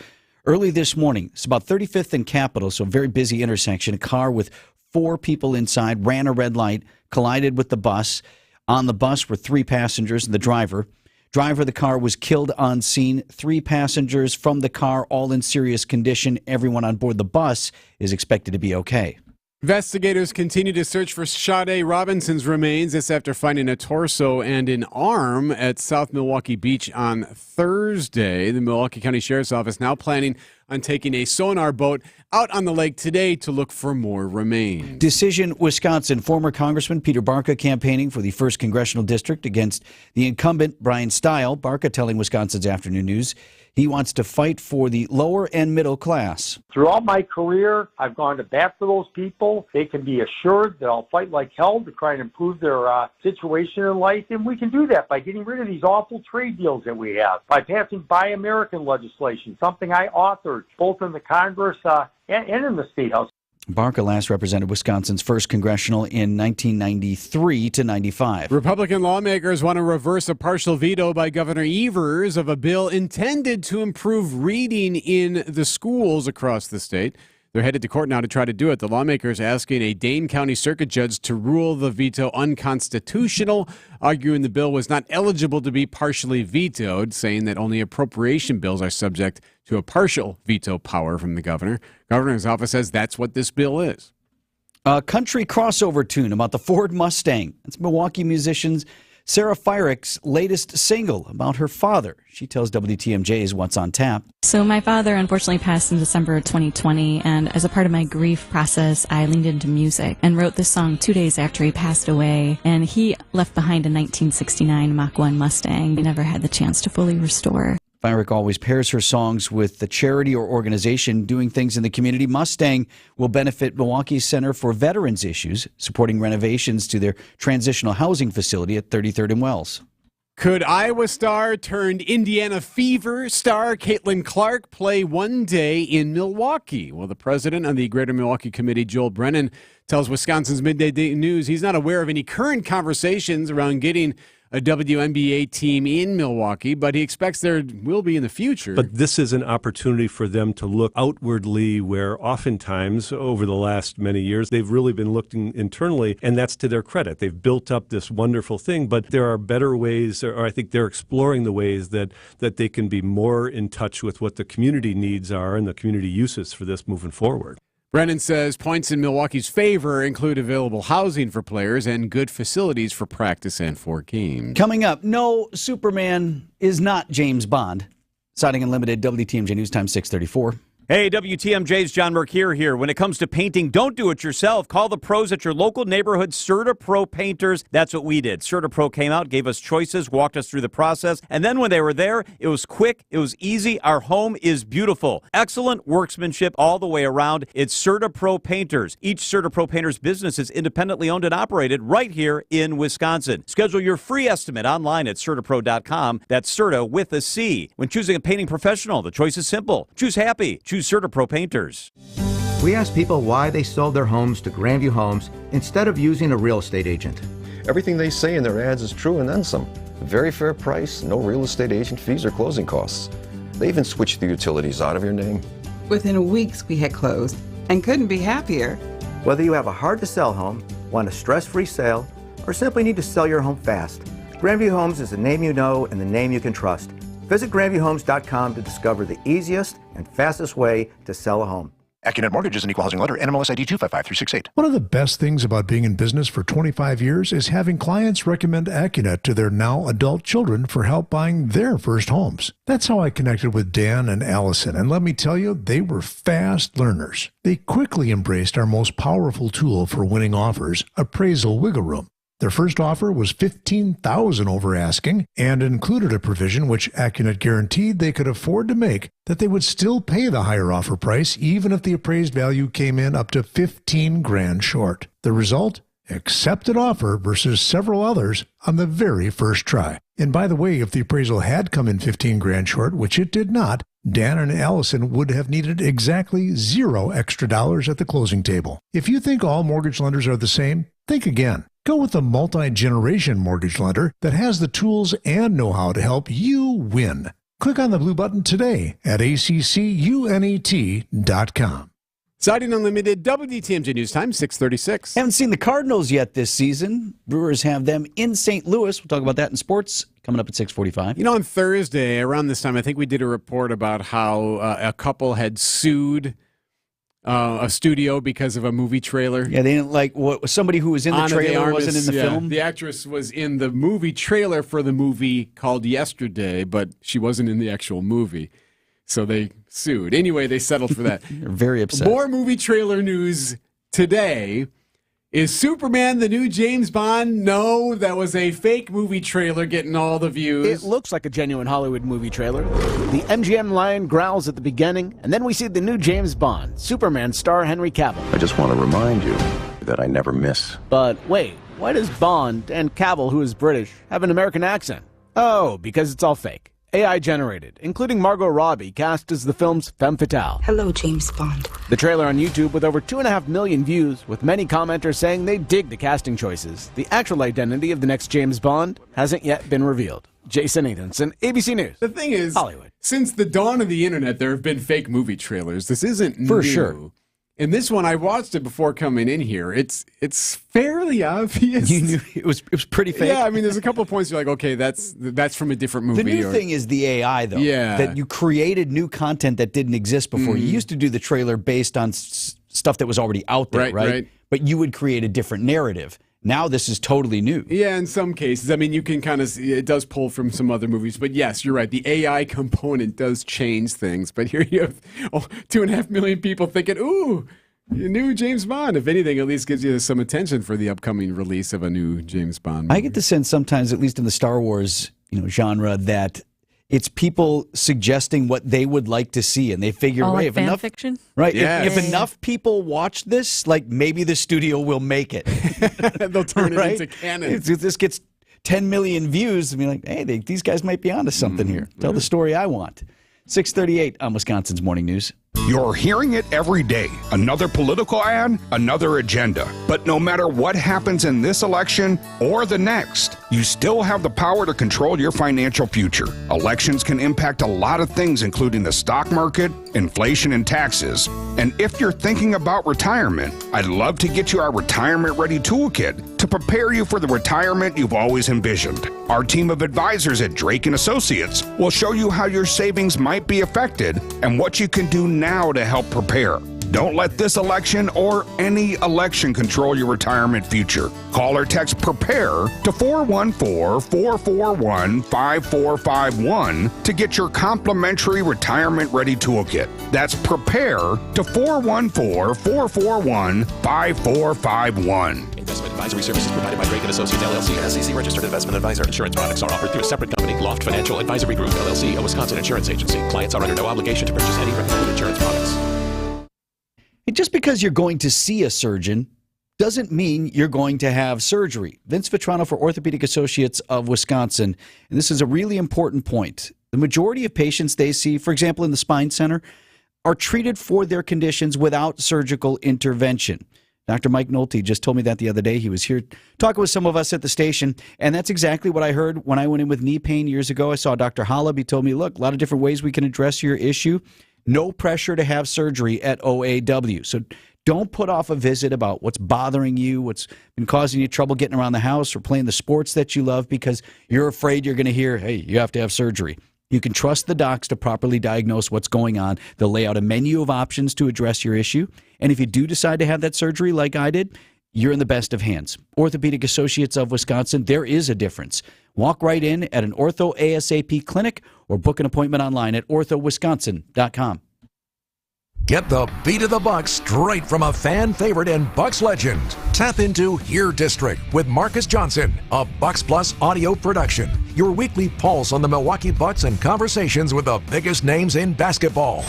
early this morning. It's about 35th and Capitol, so a very busy intersection. A car with 4 people inside ran a red light, collided with the bus. On the bus were 3 passengers and the driver. Driver of the car was killed on scene. 3 passengers from the car, all in serious condition. Everyone on board the bus is expected to be okay. Investigators continue to search for Sade Robinson's remains. This after finding a torso and an arm at South Milwaukee Beach on Thursday. The Milwaukee County Sheriff's Office now planning on taking a sonar boat out on the lake today to look for more remains. Decision, Wisconsin. Former Congressman Peter Barca campaigning for the 1st Congressional District against the incumbent Brian Stile. Barca telling Wisconsin's Afternoon News he wants to fight for the lower and middle class. Throughout my career, I've gone to bat for those people. They can be assured that I'll fight like hell to try and improve their situation in life. And we can do that by getting rid of these awful trade deals that we have, by passing Buy American legislation, something I authored both in the Congress and in the State House. Barca last represented Wisconsin's 1st Congressional in 1993 to 95. Republican lawmakers want to reverse a partial veto by Governor Evers of a bill intended to improve reading in the schools across the state. They're headed to court now to try to do it. The lawmakers asking a Dane County Circuit judge to rule the veto unconstitutional, arguing the bill was not eligible to be partially vetoed, saying that only appropriation bills are subject to a partial veto power from the governor. Governor's office says that's what this bill is. A country crossover tune about the Ford Mustang. It's Milwaukee musicians Sarah Fyrick's latest single about her father. She tells WTMJ's What's on Tap. So my father unfortunately passed in December of 2020, and as a part of my grief process, I leaned into music and wrote this song 2 days after he passed away. And he left behind a 1969 Mach 1 Mustang he never had the chance to fully restore. Fyrick always pairs her songs with the charity or organization doing things in the community. Mustang will benefit Milwaukee's Center for Veterans Issues, supporting renovations to their transitional housing facility at 33rd and Wells. Could Iowa star turned Indiana Fever star Caitlin Clark play one day in Milwaukee? Well, the president of the Greater Milwaukee Committee, Joel Brennan, tells Wisconsin's Midday News he's not aware of any current conversations around getting a WNBA team in Milwaukee, but he expects there will be in the future. But this is an opportunity for them to look outwardly, where oftentimes over the last many years they've really been looking internally, and that's to their credit. They've built up this wonderful thing, but there are better ways, or I think they're exploring the ways that they can be more in touch with what the community needs are and the community uses for this moving forward. Brennan says points in Milwaukee's favor include available housing for players and good facilities for practice and for games. Coming up, no, Superman is not James Bond. Siding Unlimited, WTMJ News Time 634. Hey, WTMJ's John Mercure here. When it comes to painting, don't do it yourself. Call the pros at your local neighborhood CertaPro painters. That's what we did. CertaPro came out, gave us choices, walked us through the process, and then when they were there, it was quick, it was easy. Our home is beautiful. Excellent workmanship all the way around. It's CertaPro painters. Each CertaPro painter's business is independently owned and operated right here in Wisconsin. Schedule your free estimate online at CertaPro.com. That's Certa with a C. When choosing a painting professional, the choice is simple. Choose happy. Choose CertaPro painters. We asked people why they sold their homes to Grandview Homes instead of using a real estate agent. Everything they say in their ads is true and then some. Very fair price, no real estate agent fees or closing costs. They even switched the utilities out of your name. Within weeks, we had closed and couldn't be happier. Whether you have a hard-to-sell home, want a stress-free sale, or simply need to sell your home fast, Grandview Homes is the name you know and the name you can trust. Visit GrandviewHomes.com to discover the easiest and fastest way to sell a home. AccuNet Mortgage is an equal housing lender. NMLS ID 255368. One of the best things about being in business for 25 years is having clients recommend AccuNet to their now adult children for help buying their first homes. That's how I connected with Dan and Allison, and let me tell you, they were fast learners. They quickly embraced our most powerful tool for winning offers, Appraisal Wiggle Room. Their first offer was $15,000 over asking and included a provision which AccuNet guaranteed they could afford to make, that they would still pay the higher offer price even if the appraised value came in up to $15,000 short. The result? Accepted offer versus several others on the very first try. And by the way, if the appraisal had come in $15,000 short, which it did not, Dan and Allison would have needed exactly $0 extra at the closing table. If you think all mortgage lenders are the same, think again. Go with a multi-generation mortgage lender that has the tools and know-how to help you win. Click on the blue button today at accunet.com. Siding Unlimited, WTMJ News Time, 636. Haven't seen the Cardinals yet this season. Brewers have them in St. Louis. We'll talk about that in sports coming up at 6:45. You know, on Thursday, around this time, I think we did a report about how a couple had sued a studio because of a movie trailer. Yeah, they didn't like what somebody who was in the Ana de trailer Armas, wasn't in the film. The actress was in the movie trailer for the movie called Yesterday, but she wasn't in the actual movie. So they sued. Anyway, they settled for that. They're very upset. More movie trailer news today. Is Superman the new James Bond? No, that was a fake movie trailer getting all the views. It looks like a genuine Hollywood movie trailer. The MGM lion growls at the beginning, and then we see the new James Bond, Superman star Henry Cavill. I just want to remind you that I never miss. But wait, why does Bond and Cavill, who is British, have an American accent? Oh, because it's all fake. AI generated, including Margot Robbie, cast as the film's femme fatale. Hello, James Bond. The trailer on YouTube with over 2.5 million views, with many commenters saying they dig the casting choices. The actual identity of the next James Bond hasn't yet been revealed. Jason Nathanson, ABC News. The thing is, Hollywood. Since the dawn of the internet, there have been fake movie trailers. This isn't new. For sure. And this one, I watched it before coming in here. It's fairly obvious. You knew it was pretty fake. Yeah, I mean, there's a couple of points you're like, okay, that's from a different movie. The new thing is the AI, though. Yeah. That you created new content that didn't exist before. You used to do the trailer based on stuff that was already out there, right? But you would create a different narrative. Now this is totally new. Yeah, in some cases. I mean, you can kind of see it does pull from some other movies. But yes, you're right. The AI component does change things. But here you have 2.5 million people thinking, ooh, a new James Bond. If anything, at least gives you some attention for the upcoming release of a new James Bond movie. I get the sense sometimes, at least in the Star Wars genre, that it's people suggesting what they would like to see, and they figure, like if fan enough fiction? Right. Yes. If enough people watch this, like maybe the studio will make it. They'll turn it into canon. If this gets 10 million views, and be like, hey, these guys might be onto something here. Tell the story I want. 6:38 on Wisconsin's Morning News. You're hearing it every day. Another political ad, another agenda. But no matter what happens in this election or the next, you still have the power to control your financial future. Elections can impact a lot of things, including the stock market, inflation, and taxes. And if you're thinking about retirement, I'd love to get you our Retirement Ready Toolkit to prepare you for the retirement you've always envisioned. Our team of advisors at Drake & Associates will show you how your savings might be affected and what you can do now to help prepare. Don't let this election or any election control your retirement future. Call or text PREPARE to 414-441-5451 to get your complimentary Retirement Ready Toolkit. That's PREPARE to 414-441-5451. Investment advisory services provided by Drake & Associates, LLC, an SEC registered investment advisor. Insurance products are offered through a separate company, Loft Financial Advisory Group, LLC, a Wisconsin insurance agency. Clients are under no obligation to purchase any recommended insurance products. Just because you're going to see a surgeon doesn't mean you're going to have surgery. Vince Vitrano for Orthopedic Associates of Wisconsin, and this is a really important point. The majority of patients they see, for example, in the spine center, are treated for their conditions without surgical intervention. Dr. Mike Nolte just told me that the other day. He was here talking with some of us at the station, and that's exactly what I heard when I went in with knee pain years ago. I saw Dr. Hollab. He told me, look, a lot of different ways we can address your issue. No pressure to have surgery at OAW. So don't put off a visit about what's bothering you, what's been causing you trouble getting around the house or playing the sports that you love because you're afraid you're going to hear, hey, you have to have surgery. You can trust the docs to properly diagnose what's going on. They'll lay out a menu of options to address your issue. And if you do decide to have that surgery like I did, you're in the best of hands. Orthopedic Associates of Wisconsin, there is a difference. Walk right in at an Ortho ASAP clinic or book an appointment online at orthowisconsin.com. Get the beat of the Bucks straight from a fan favorite and Bucks legend. Tap into Here District with Marcus Johnson, a Bucks Plus audio production. Your weekly pulse on the Milwaukee Bucks and conversations with the biggest names in basketball.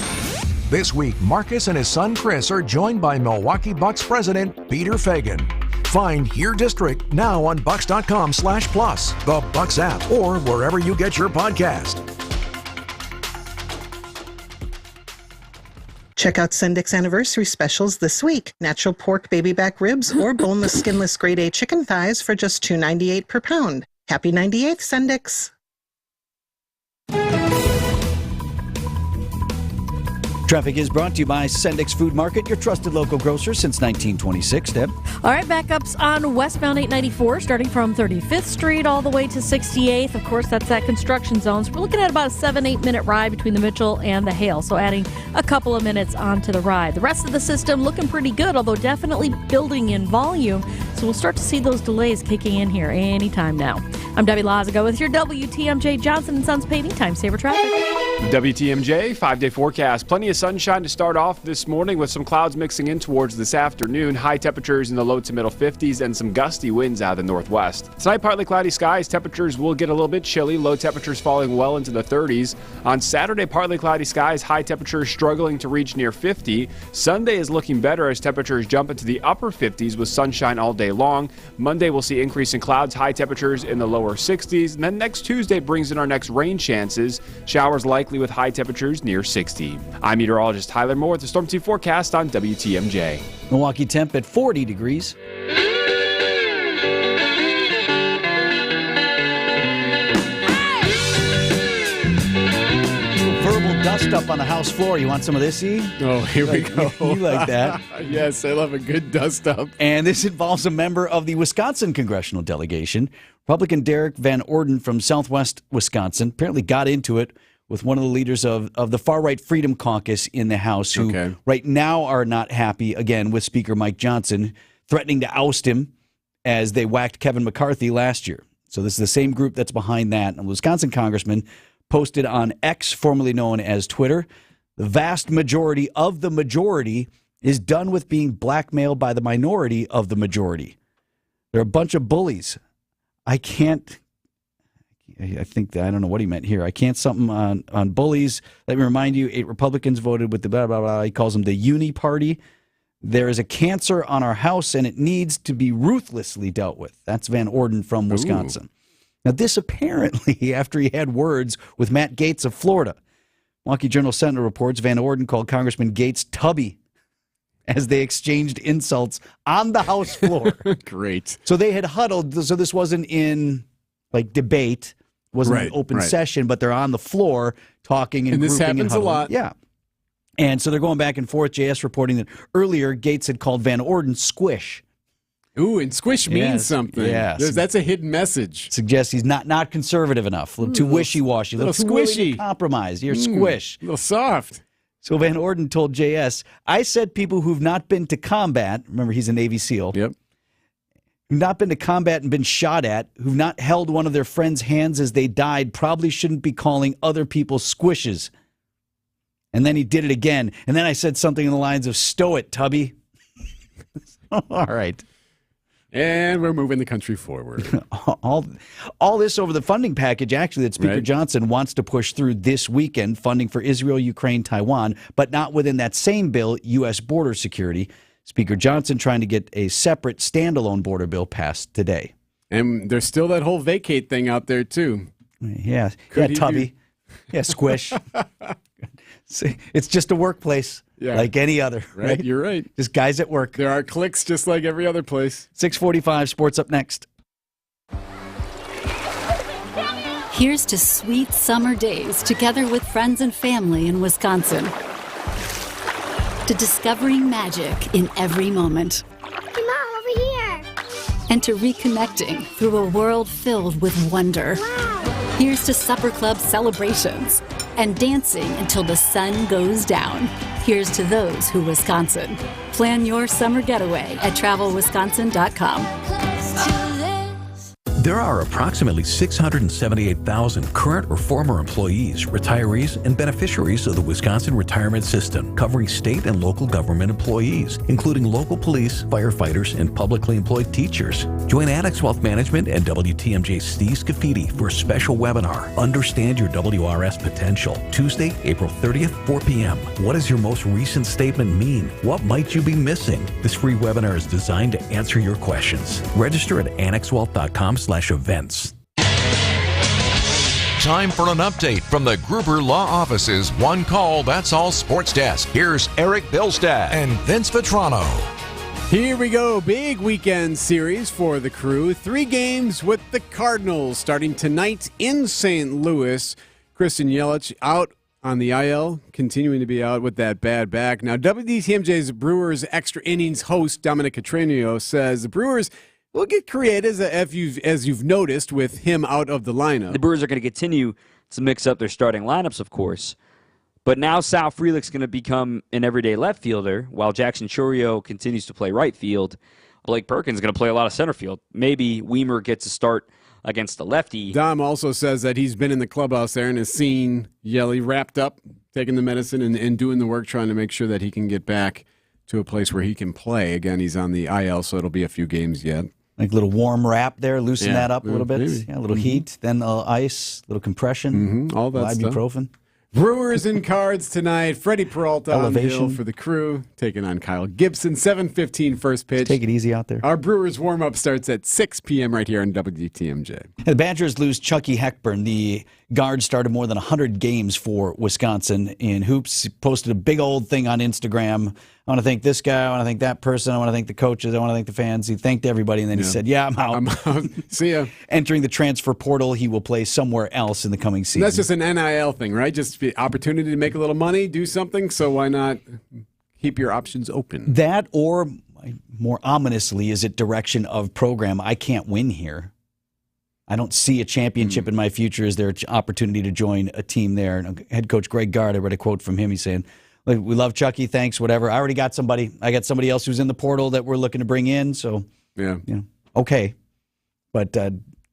This week, Marcus and his son Chris are joined by Milwaukee Bucks president Peter Fagan. Find Here District now on Bucks.com/plus, the Bucks app, or wherever you get your podcast. Check out Sendik's anniversary specials this week. Natural pork baby back ribs or boneless skinless grade A chicken thighs for just $2.98 per pound. Happy 98th, Sendik's. Traffic is brought to you by Sendix Food Market, your trusted local grocer since 1926. Deb? All right, backups on westbound 894, starting from 35th Street all the way to 68th. Of course, that's that construction zone. So we're looking at about a 7-8 minute ride between the Mitchell and the Hale. So adding a couple of minutes onto the ride. The rest of the system looking pretty good, although definitely building in volume. So we'll start to see those delays kicking in here anytime now. I'm Debbie Lazago with your WTMJ Johnson & Sons Paving Time Saver Traffic. WTMJ 5-day forecast. Plenty of sunshine to start off this morning with some clouds mixing in towards this afternoon. High temperatures in the low to middle 50s and some gusty winds out of the northwest. Tonight, partly cloudy skies. Temperatures will get a little bit chilly. Low temperatures falling well into the 30s. On Saturday, partly cloudy skies. High temperatures struggling to reach near 50. Sunday is looking better as temperatures jump into the upper 50s with sunshine all day long. Monday, we'll see increasing clouds. High temperatures in the lower 60s. And then next Tuesday brings in our next rain chances. Showers likely with high temperatures near 60. I'm meteorologist Tyler Moore with the Storm Team forecast on WTMJ. Milwaukee temp at 40 degrees. Verbal dust up on the House floor. You want some of this, E? Oh, here we go. You like that? Yes, I love a good dust up. And this involves a member of the Wisconsin congressional delegation. Republican Derek Van Orden from Southwest Wisconsin apparently got into it with one of the leaders of the far-right Freedom Caucus in the House, who right now are not happy, again, with Speaker Mike Johnson, threatening to oust him as they whacked Kevin McCarthy last year. So this is the same group that's behind that. And a Wisconsin congressman posted on X, formerly known as Twitter, the vast majority of the majority is done with being blackmailed by the minority of the majority. They're a bunch of bullies. I think that I don't know what he meant here. I can't something on bullies. Let me remind you, 8 Republicans voted with the blah, blah, blah. He calls them the Uni Party. There is a cancer on our House, and it needs to be ruthlessly dealt with. That's Van Orden from Wisconsin. Ooh. Now, this apparently after he had words with Matt Gaetz of Florida. Milwaukee Journal-Sentinel reports Van Orden called Congressman Gaetz tubby as they exchanged insults on the House floor. Great. So they had huddled. So this wasn't in debate. Wasn't an open session, but they're on the floor talking and this grouping happens and a lot. Yeah. And so they're going back and forth. JS reporting that earlier Gaetz had called Van Orden squish. Ooh, and squish means something. Yes. That's a hidden message. Suggests he's not conservative enough, a little too wishy-washy, a little too squishy. To compromise. You're squish. A little soft. So Van Orden told JS, I said people who've not been to combat, remember he's a Navy SEAL, who've not been to combat and been shot at, who've not held one of their friends' hands as they died, probably shouldn't be calling other people squishes. And then he did it again. And then I said something in the lines of, stow it, Tubby. All right. And we're moving the country forward. all this over the funding package, actually, that Speaker Johnson wants to push through this weekend, funding for Israel, Ukraine, Taiwan, but not within that same bill, U.S. border security. Speaker Johnson trying to get a separate standalone border bill passed today. And there's still that whole vacate thing out there, too. Yeah, Tubby. Yeah, squish. See, it's just a workplace like any other. Right? You're right. Just guys at work. There are cliques just like every other place. 6:45, sports up next. Here's to sweet summer days together with friends and family in Wisconsin. To discovering magic in every moment. Hey, Mom, over here. And to reconnecting through a world filled with wonder. Wow. Here's to supper club celebrations and dancing until the sun goes down. Here's to those who Wisconsin. Plan your summer getaway at travelwisconsin.com. There are approximately 678,000 current or former employees, retirees, and beneficiaries of the Wisconsin retirement system, covering state and local government employees, including local police, firefighters, and publicly employed teachers. Join Annex Wealth Management and WTMJ's Steve Scafidi for a special webinar, Understand Your WRS Potential, Tuesday, April 30th, 4 p.m. What does your most recent statement mean? What might you be missing? This free webinar is designed to answer your questions. Register at annexwealth.com/events. Time for an update from the Gruber Law Office's One Call, That's All Sports Desk. Here's Erik Bilstad and Vince Vitrano. Here we go. Big weekend series for the Crew. 3 games with the Cardinals starting tonight in St. Louis. Kristen Yelich out on the IL, continuing to be out with that bad back. Now, WTMJ's Brewers Extra Innings host, Dominic Catranio, says the Brewers will get creative, as you've noticed, with him out of the lineup. The Brewers are going to continue to mix up their starting lineups, of course. But now Sal Frelick's going to become an everyday left fielder, while Jackson Chourio continues to play right field. Blake Perkins is going to play a lot of center field. Maybe Weimer gets a start against the lefty. Dom also says that he's been in the clubhouse there and has seen Yelly wrapped up, taking the medicine and doing the work, trying to make sure that he can get back to a place where he can play. Again, he's on the IL, so it'll be a few games yet. Like a little warm wrap there, loosen that up a little bit. Maybe. Yeah, a little heat, then ice, a little compression, all that ibuprofen. Stuff. Brewers and Cards tonight. Freddie Peralta on the hill for the Crew, taking on Kyle Gibson. 7:15 first pitch. Take it easy out there. Our Brewers warm-up starts at 6 p.m. right here on WTMJ. The Badgers lose Chucky Heckburn. The guard started more than 100 games for Wisconsin in hoops. He posted a big old thing on Instagram. I want to thank this guy. I want to thank that person. I want to thank the coaches. I want to thank the fans. He thanked everybody, and then he said, I'm out. See ya. Entering the transfer portal, he will play somewhere else in the coming season. That's just an NIL thing, right? Just the opportunity to make a little money, do something, so why not keep your options open? That, or more ominously, is it direction of program, I can't win here. I don't see a championship in my future. Is there an opportunity to join a team there? And head coach Greg Gard, I read a quote from him. He's saying, "Look, we love Chucky, thanks, whatever. I already got somebody. I got somebody else who's in the portal that we're looking to bring in, so, okay." But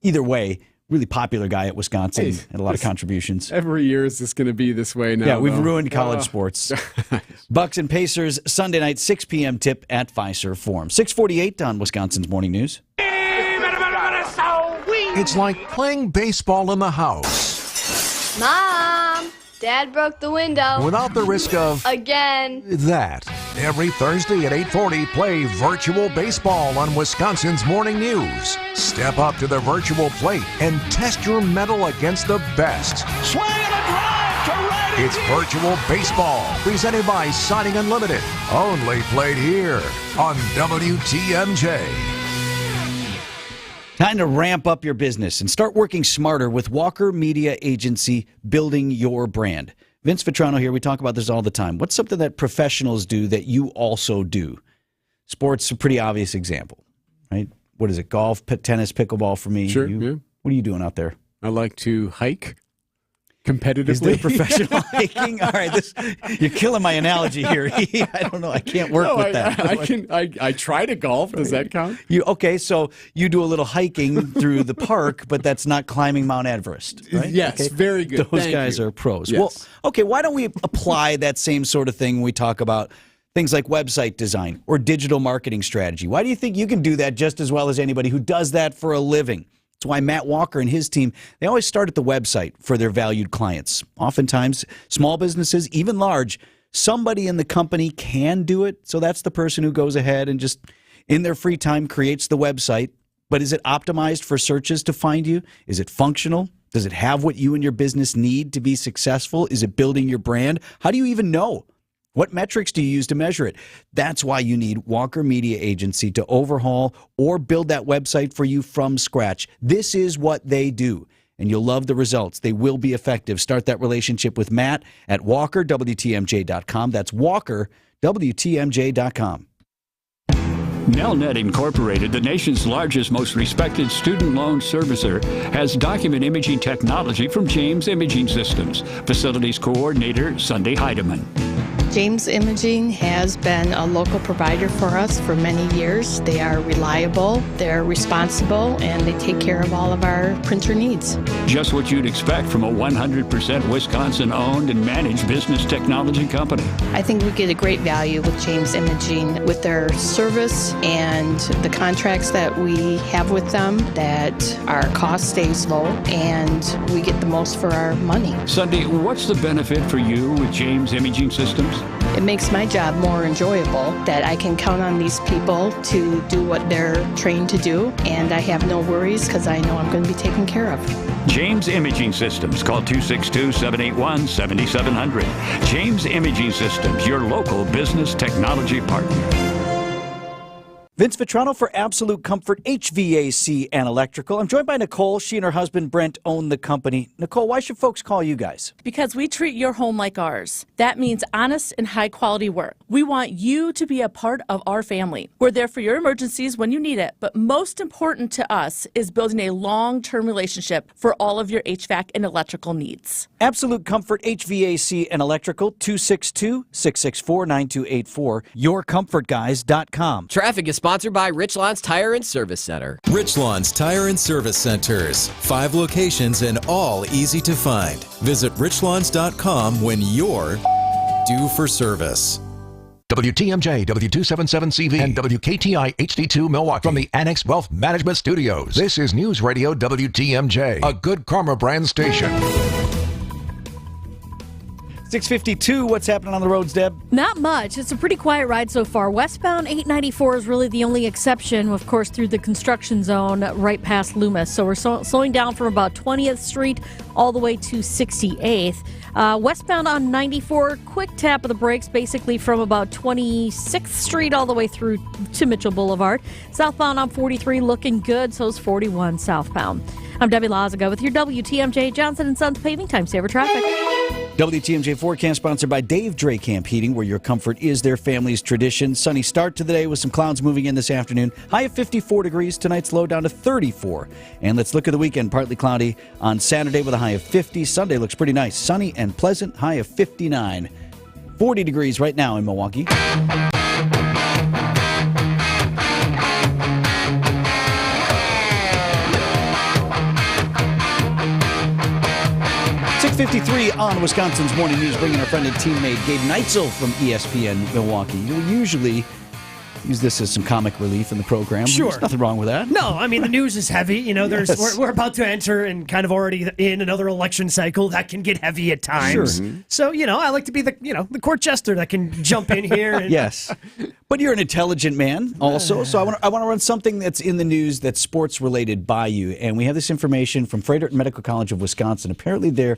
either way, really popular guy at Wisconsin, had a lot of contributions. Every year is this going to be this way now? Yeah, we've ruined college sports. Bucks and Pacers, Sunday night, 6 p.m. tip at Fiserv Forum. 6:48 on Wisconsin's Morning News. It's like playing baseball in the house. Mom, Dad broke the window. Without the risk of... Again. That. Every Thursday at 8:40, play virtual baseball on Wisconsin's Morning News. Step up to the virtual plate and test your mettle against the best. Swing and a drive to right. It's virtual baseball, presented by Siding Unlimited. Only played here on WTMJ. Time to ramp up your business and start working smarter with Walker Media Agency, building your brand. Vince Vitrano here. We talk about this all the time. What's something that professionals do that you also do? Sports, a pretty obvious example, right? What is it? Golf, tennis, pickleball for me. Sure. What are you doing out there? I like to hike competitively. Is there professional hiking? All right, you're killing my analogy here. I don't know. I can't work with that. I try to golf. Does that count? So you do a little hiking through the park, but that's not climbing Mount Everest, right? Yes, very good. Those guys are pros. Yes. Well, okay, why don't we apply that same sort of thing when we talk about things like website design or digital marketing strategy? Why do you think you can do that just as well as anybody who does that for a living? That's why Matt Walker and his team, they always start at the website for their valued clients. Oftentimes, small businesses, even large, somebody in the company can do it. So that's the person who goes ahead and just, in their free time, creates the website. But is it optimized for searches to find you? Is it functional? Does it have what you and your business need to be successful? Is it building your brand? How do you even know? What metrics do you use to measure it? That's why you need Walker Media Agency to overhaul or build that website for you from scratch. This is what they do, and you'll love the results. They will be effective. Start that relationship with Matt at WalkerWTMJ.com. That's WalkerWTMJ.com. Nelnet Incorporated, the nation's largest, most respected student loan servicer, has document imaging technology from James Imaging Systems. Facilities Coordinator, Sunday Heidemann. James Imaging has been a local provider for us for many years. They are reliable, they're responsible, and they take care of all of our printer needs. Just what you'd expect from a 100% Wisconsin-owned and managed business technology company. I think we get a great value with James Imaging with their service and the contracts that we have with them, that our cost stays low and we get the most for our money. Sunday, what's the benefit for you with James Imaging Systems? It makes my job more enjoyable, that I can count on these people to do what they're trained to do, and I have no worries because I know I'm going to be taken care of. James Imaging Systems. Call 262-781-7700. James Imaging Systems, your local business technology partner. Vince Vitrano for Absolute Comfort HVAC and Electrical. I'm joined by Nicole. She and her husband Brent own the company. Nicole, why should folks call you guys? Because we treat your home like ours. That means honest and high quality work. We want you to be a part of our family. We're there for your emergencies when you need it, but most important to us is building a long-term relationship for all of your HVAC and electrical needs. Absolute Comfort HVAC and Electrical, 262-664-9284, yourcomfortguys.com. Traffic is sponsored by Richlands Tire and Service Center. Richlands Tire and Service Centers. 5 locations and all easy to find. Visit richlands.com when you're due for service. WTMJ, W277CV, and WKTI HD2 Milwaukee from the Annex Wealth Management Studios. This is News Radio WTMJ, a Good Karma brand station. 652, what's happening on the roads, Deb? Not much. It's a pretty quiet ride so far. Westbound 894 is really the only exception, of course, through the construction zone right past Loomis. So we're slowing down from about 20th Street all the way to 68th. Westbound on 94, quick tap of the brakes, basically from about 26th Street all the way through to Mitchell Boulevard. Southbound on 43, looking good, so is 41 southbound. I'm Debbie Lazaga with your WTMJ Johnson & Sons Paving Time Saver Traffic. WTMJ forecast sponsored by Dave Dre Camp Heating, where your comfort is their family's tradition. Sunny start to the day with some clouds moving in this afternoon. High of 54 degrees. Tonight's low down to 34. And let's look at the weekend. Partly cloudy on Saturday with a high of 50. Sunday looks pretty nice. Sunny and pleasant. High of 59. 40 degrees right now in Milwaukee. 6:53 on Wisconsin's Morning News, bringing our friend and teammate Gabe Neitzel from ESPN Milwaukee. You usually use this as some comic relief in the program. Sure. There's nothing wrong with that. No, I mean, the news is heavy. You know, Yes. we're about to enter and kind of already in another election cycle that can get heavy at times. Sure. So, you know, I like to be the court jester that can jump in here. And, Yes. But you're an intelligent man also, so I want to run something that's in the news that's sports related by you. And we have this information from Frederick Medical College of Wisconsin. Apparently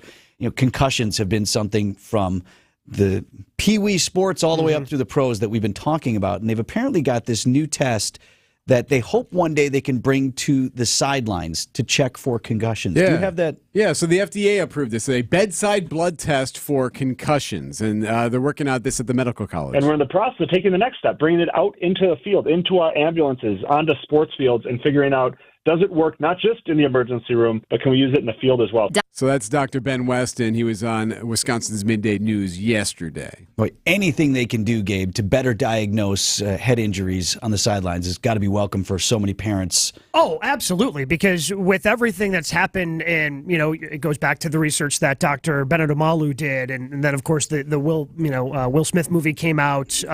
concussions have been something from the pee-wee sports all the way up through the pros that we've been talking about. And they've apparently got this new test that they hope one day they can bring to the sidelines to check for concussions. Yeah. Do you have that? Yeah, so the FDA approved this, a bedside blood test for concussions, and they're working out this at the medical college. And we're in the process of taking the next step, bringing it out into the field, into our ambulances, onto sports fields, and figuring out, does it work not just in the emergency room, but can we use it in the field as well? So that's Dr. Ben Weston. He was on Wisconsin's Midday News yesterday. Boy, anything they can do, Gabe, to better diagnose head injuries on the sidelines has got to be welcome for so many parents. Oh, absolutely, because with everything that's happened, and, you know, it goes back to the research that Dr. Bennett Omalu did, and then, of course, the Will Smith movie came out,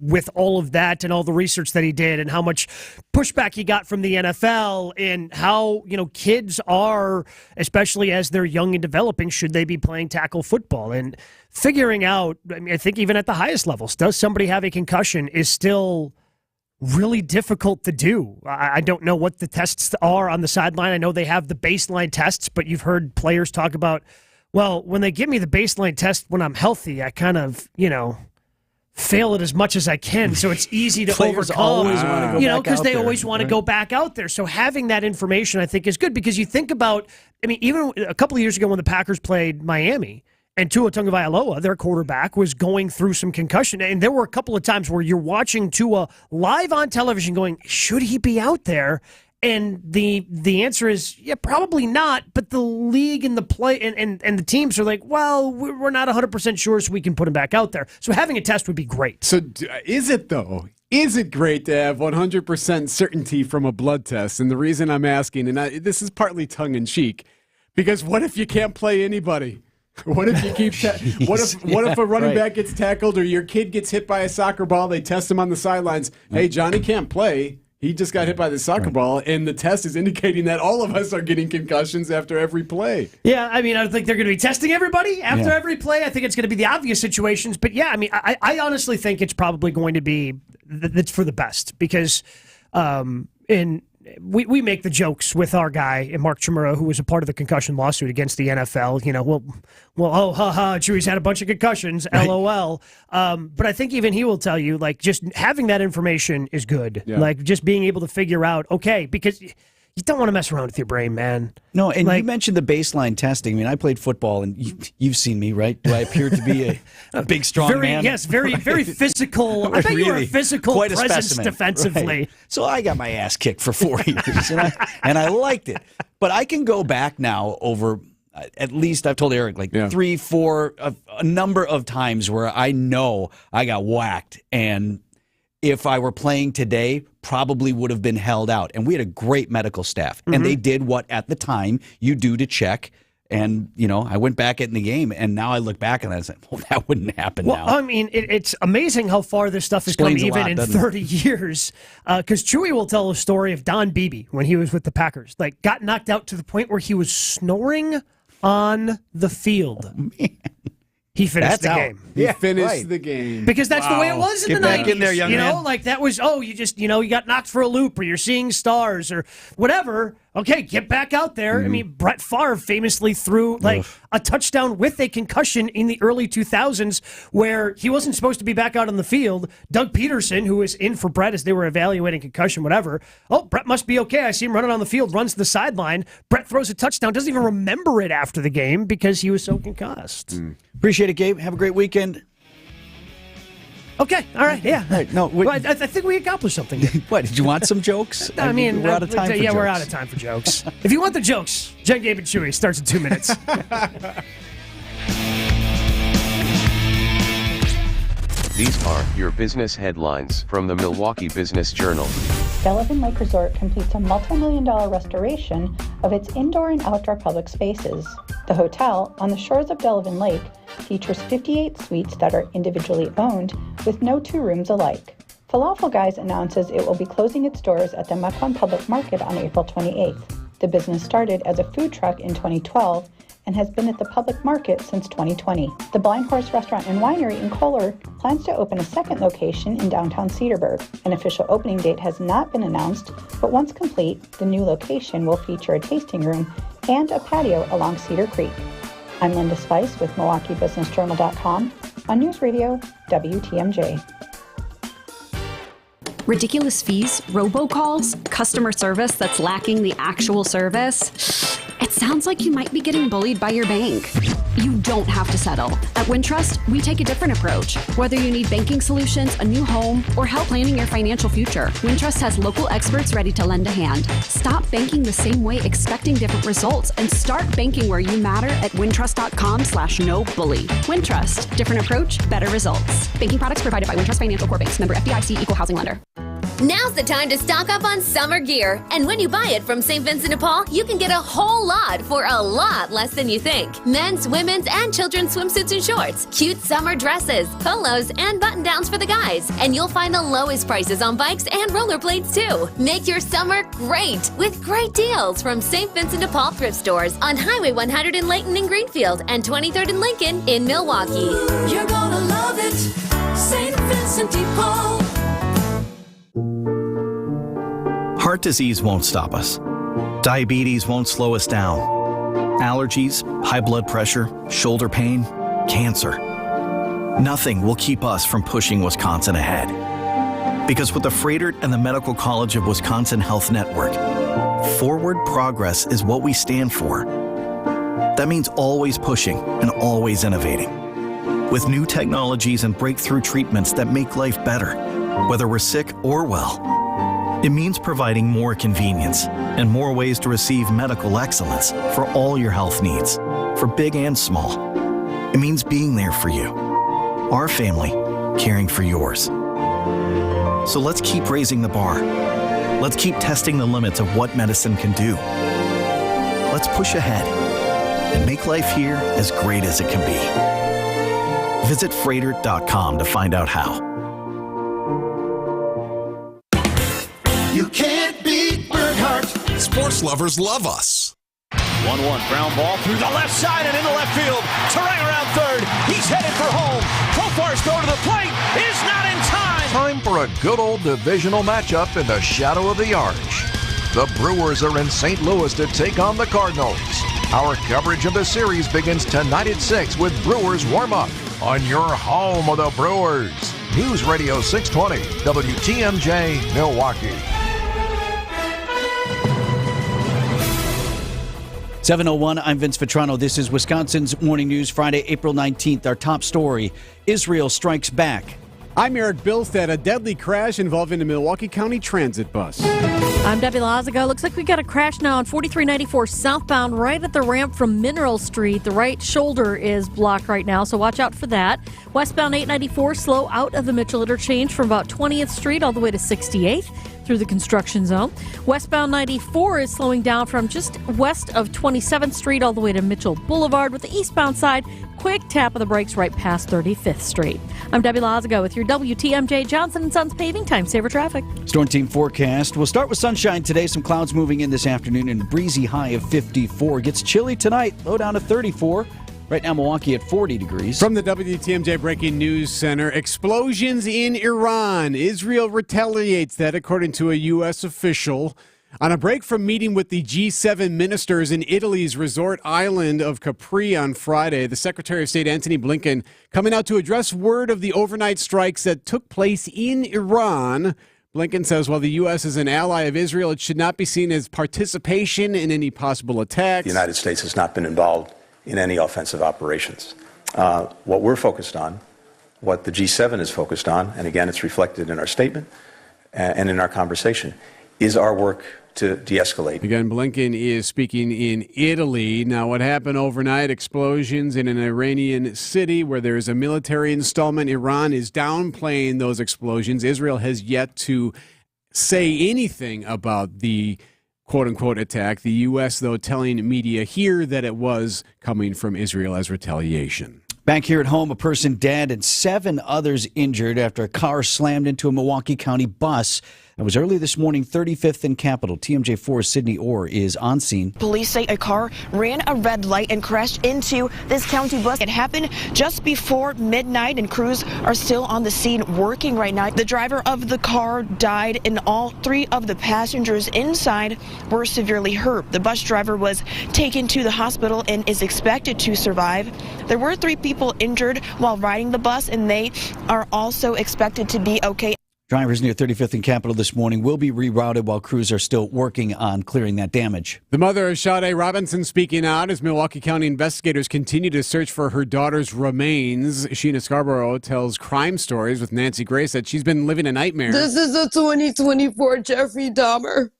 with all of that and all the research that he did and how much pushback he got from the NFL and how, kids are, especially as they're young and developing, should they be playing tackle football? And figuring out, I think even at the highest levels, does somebody have a concussion is still really difficult to do. I don't know what the tests are on the sideline. I know they have the baseline tests, but you've heard players talk about, well, when they give me the baseline test when I'm healthy, I kind of, fail it as much as I can, so it's easy to Players overcome. always want to go back because out they there, always want to right? go back out there. So having that information, I think, is good because you think about, even a couple of years ago when the Packers played Miami and Tua Tagovailoa, their quarterback, was going through some concussion, and there were a couple of times where you're watching Tua live on television, going, should he be out there? And the answer is, yeah, probably not. But the league and the play and the teams are like, well, we're not 100% sure, so we can put him back out there. So having a test would be great. So is it, though? Is it great to have 100% certainty from a blood test? And the reason I'm asking, and this is partly tongue-in-cheek, because what if you can't play anybody? What if you keep what if a running back gets tackled or your kid gets hit by a soccer ball, they test him on the sidelines, hey, Johnny can't play. He just got hit by the soccer ball, and the test is indicating that all of us are getting concussions after every play. Yeah, I don't think they're going to be testing everybody after every play. I think it's going to be the obvious situations. But, yeah, I honestly think it's probably going to be that's for the best because in we make the jokes with our guy, Mark Chimura, who was a part of the concussion lawsuit against the NFL. Chewy's had a bunch of concussions, right. LOL. But I think even he will tell you, like, just having that information is good. Yeah. Like, just being able to figure out, okay, because you don't want to mess around with your brain, man. No, and you mentioned the baseline testing. I mean, I played football, and you've seen me, right? Do I appear to be a big, strong man? Yes, very physical. I bet you were a physical quite a presence specimen, defensively. Right. So I got my ass kicked for 4 years, and I liked it. But I can go back now over, at least I've told Erik, 3, 4, a number of times where I know I got whacked, and if I were playing today, probably would have been held out. And we had a great medical staff. Mm-hmm. And they did what, at the time, you do to check. And, I went back in the game, and now I look back and I said, well, that wouldn't happen now. Well, I mean, it's amazing how far this stuff has come even in 30 years. Because Chewy will tell a story of Don Beebe when he was with the Packers. Like, got knocked out to the point where he was snoring on the field. Oh, man. He finished the game. He finished the game. Because that's the way it was in the 90s. Get back in there, young man. Like that was, you got knocked for a loop or you're seeing stars or whatever. Okay, get back out there. I mean, Brett Favre famously threw a touchdown with a concussion in the early 2000s where he wasn't supposed to be back out on the field. Doug Peterson, who was in for Brett as they were evaluating concussion, whatever. Oh, Brett must be okay. I see him running on the field, runs to the sideline. Brett throws a touchdown, doesn't even remember it after the game because he was so concussed. Appreciate it, Gabe. Have a great weekend. Okay, all right, yeah. All right, no, I think we accomplished something. What, did you want some jokes? I mean, we're out of time for jokes. Yeah, we're out of time for jokes. If you want the jokes, Jen, Gabe, and Chewy starts in 2 minutes. These are your business headlines from the Milwaukee Business Journal. Delavan Lake Resort completes a multi-million-dollar restoration of its indoor and outdoor public spaces. The hotel, on the shores of Delavan Lake, features 58 suites that are individually owned, with no two rooms alike. Falafel Guys announces it will be closing its doors at the Mequon Public Market on April 28th. The business started as a food truck in 2012 and has been at the public market since 2020. The Blind Horse Restaurant and Winery in Kohler plans to open a second location in downtown Cedarburg. An official opening date has not been announced, but once complete, the new location will feature a tasting room and a patio along Cedar Creek. I'm Linda Spice with MilwaukeeBusinessJournal.com on News Radio WTMJ. Ridiculous fees, robocalls, customer service that's lacking the actual service. It sounds like you might be getting bullied by your bank. You don't have to settle. At Wintrust, we take a different approach. Whether you need banking solutions, a new home, or help planning your financial future, Wintrust has local experts ready to lend a hand. Stop banking the same way expecting different results and start banking where you matter at wintrust.com/no-bully. Wintrust, different approach, better results. Banking products provided by Wintrust Financial Corp. Bank, member FDIC, equal housing lender. Now's the time to stock up on summer gear. And when you buy it from St. Vincent de Paul, you can get a whole lot for a lot less than you think. Men's, women's, and children's swimsuits and shorts, cute summer dresses, polos, and button-downs for the guys. And you'll find the lowest prices on bikes and rollerblades, too. Make your summer great with great deals from St. Vincent de Paul thrift stores on Highway 100 in Layton and Greenfield and 23rd and Lincoln in Milwaukee. You're gonna love it, St. Vincent de Paul. Heart disease won't stop us. Diabetes won't slow us down. Allergies, high blood pressure, shoulder pain, cancer. Nothing will keep us from pushing Wisconsin ahead. Because with the Freighter and the Medical College of Wisconsin Health Network, forward progress is what we stand for. That means always pushing and always innovating. With new technologies and breakthrough treatments that make life better, whether we're sick or well. It means providing more convenience and more ways to receive medical excellence for all your health needs, for big and small. It means being there for you, our family, caring for yours. So let's keep raising the bar. Let's keep testing the limits of what medicine can do. Let's push ahead and make life here as great as it can be. Visit Freighter.com to find out how. You can't beat Bernhardt. Sports lovers love us. 1-1, ground ball through the left side and into left field. Terang around third. He's headed for home. Profar's throw to the plate is not in time. Time for a good old divisional matchup in the shadow of the Arch. The Brewers are in St. Louis to take on the Cardinals. Our coverage of the series begins tonight at 6 with Brewers warm-up on your home of the Brewers. News Radio 620, WTMJ, Milwaukee. 7:01, I'm Vince Vitrano. This is Wisconsin's Morning News, Friday, April 19th. Our top story, Israel strikes back. I'm Erik Bilstad. A deadly crash involving a Milwaukee County Transit bus. I'm Debbie Lazago. Looks like we got a crash now on 4394 southbound right at the ramp from Mineral Street. The right shoulder is blocked right now, so watch out for that. Westbound 894 slow out of the Mitchell interchange from about 20th Street all the way to 68th through the construction zone. Westbound 94 is slowing down from just west of 27th Street all the way to Mitchell Boulevard, with the eastbound side quick tap of the brakes right past 35th Street. I'm Debbie Lazago with your WTMJ Johnson & Sons paving time saver traffic. Storm team forecast. We'll start with sunshine today. Some clouds moving in this afternoon and a breezy high of 54. Gets chilly tonight. Low down to 34. Right now, Milwaukee at 40 degrees. From the WTMJ Breaking News Center, explosions in Iran. Israel retaliates that, according to a U.S. official. On a break from meeting with the G7 ministers in Italy's resort island of Capri on Friday, the Secretary of State Antony Blinken coming out to address word of the overnight strikes that took place in Iran. Blinken says while the U.S. is an ally of Israel, it should not be seen as participation in any possible attacks. The United States has not been involved in any offensive operations. What we're focused on, what the G7 is focused on, and again, it's reflected in our statement and in our conversation, is our work to de-escalate. Again, Blinken is speaking in Italy. Now, what happened overnight, explosions in an Iranian city where there is a military installment. Iran is downplaying those explosions. Israel has yet to say anything about the quote-unquote attack. The U.S., though, telling media here that it was coming from Israel as retaliation. Back here at home, a person dead and 7 others injured after a car slammed into a Milwaukee County bus. It was early this morning, 35th and Capitol. TMJ4's Sydney Orr is on scene. Police say a car ran a red light and crashed into this county bus. It happened just before midnight, and crews are still on the scene working right now. The driver of the car died, and all 3 of the passengers inside were severely hurt. The bus driver was taken to the hospital and is expected to survive. There were 3 people injured while riding the bus, and they are also expected to be okay. Drivers near 35th and Capitol this morning will be rerouted while crews are still working on clearing that damage. The mother of Sade Robinson speaking out as Milwaukee County investigators continue to search for her daughter's remains. Sheena Scarborough tells Crime Stories with Nancy Grace that she's been living a nightmare. This is a 2024 Jeffrey Dahmer.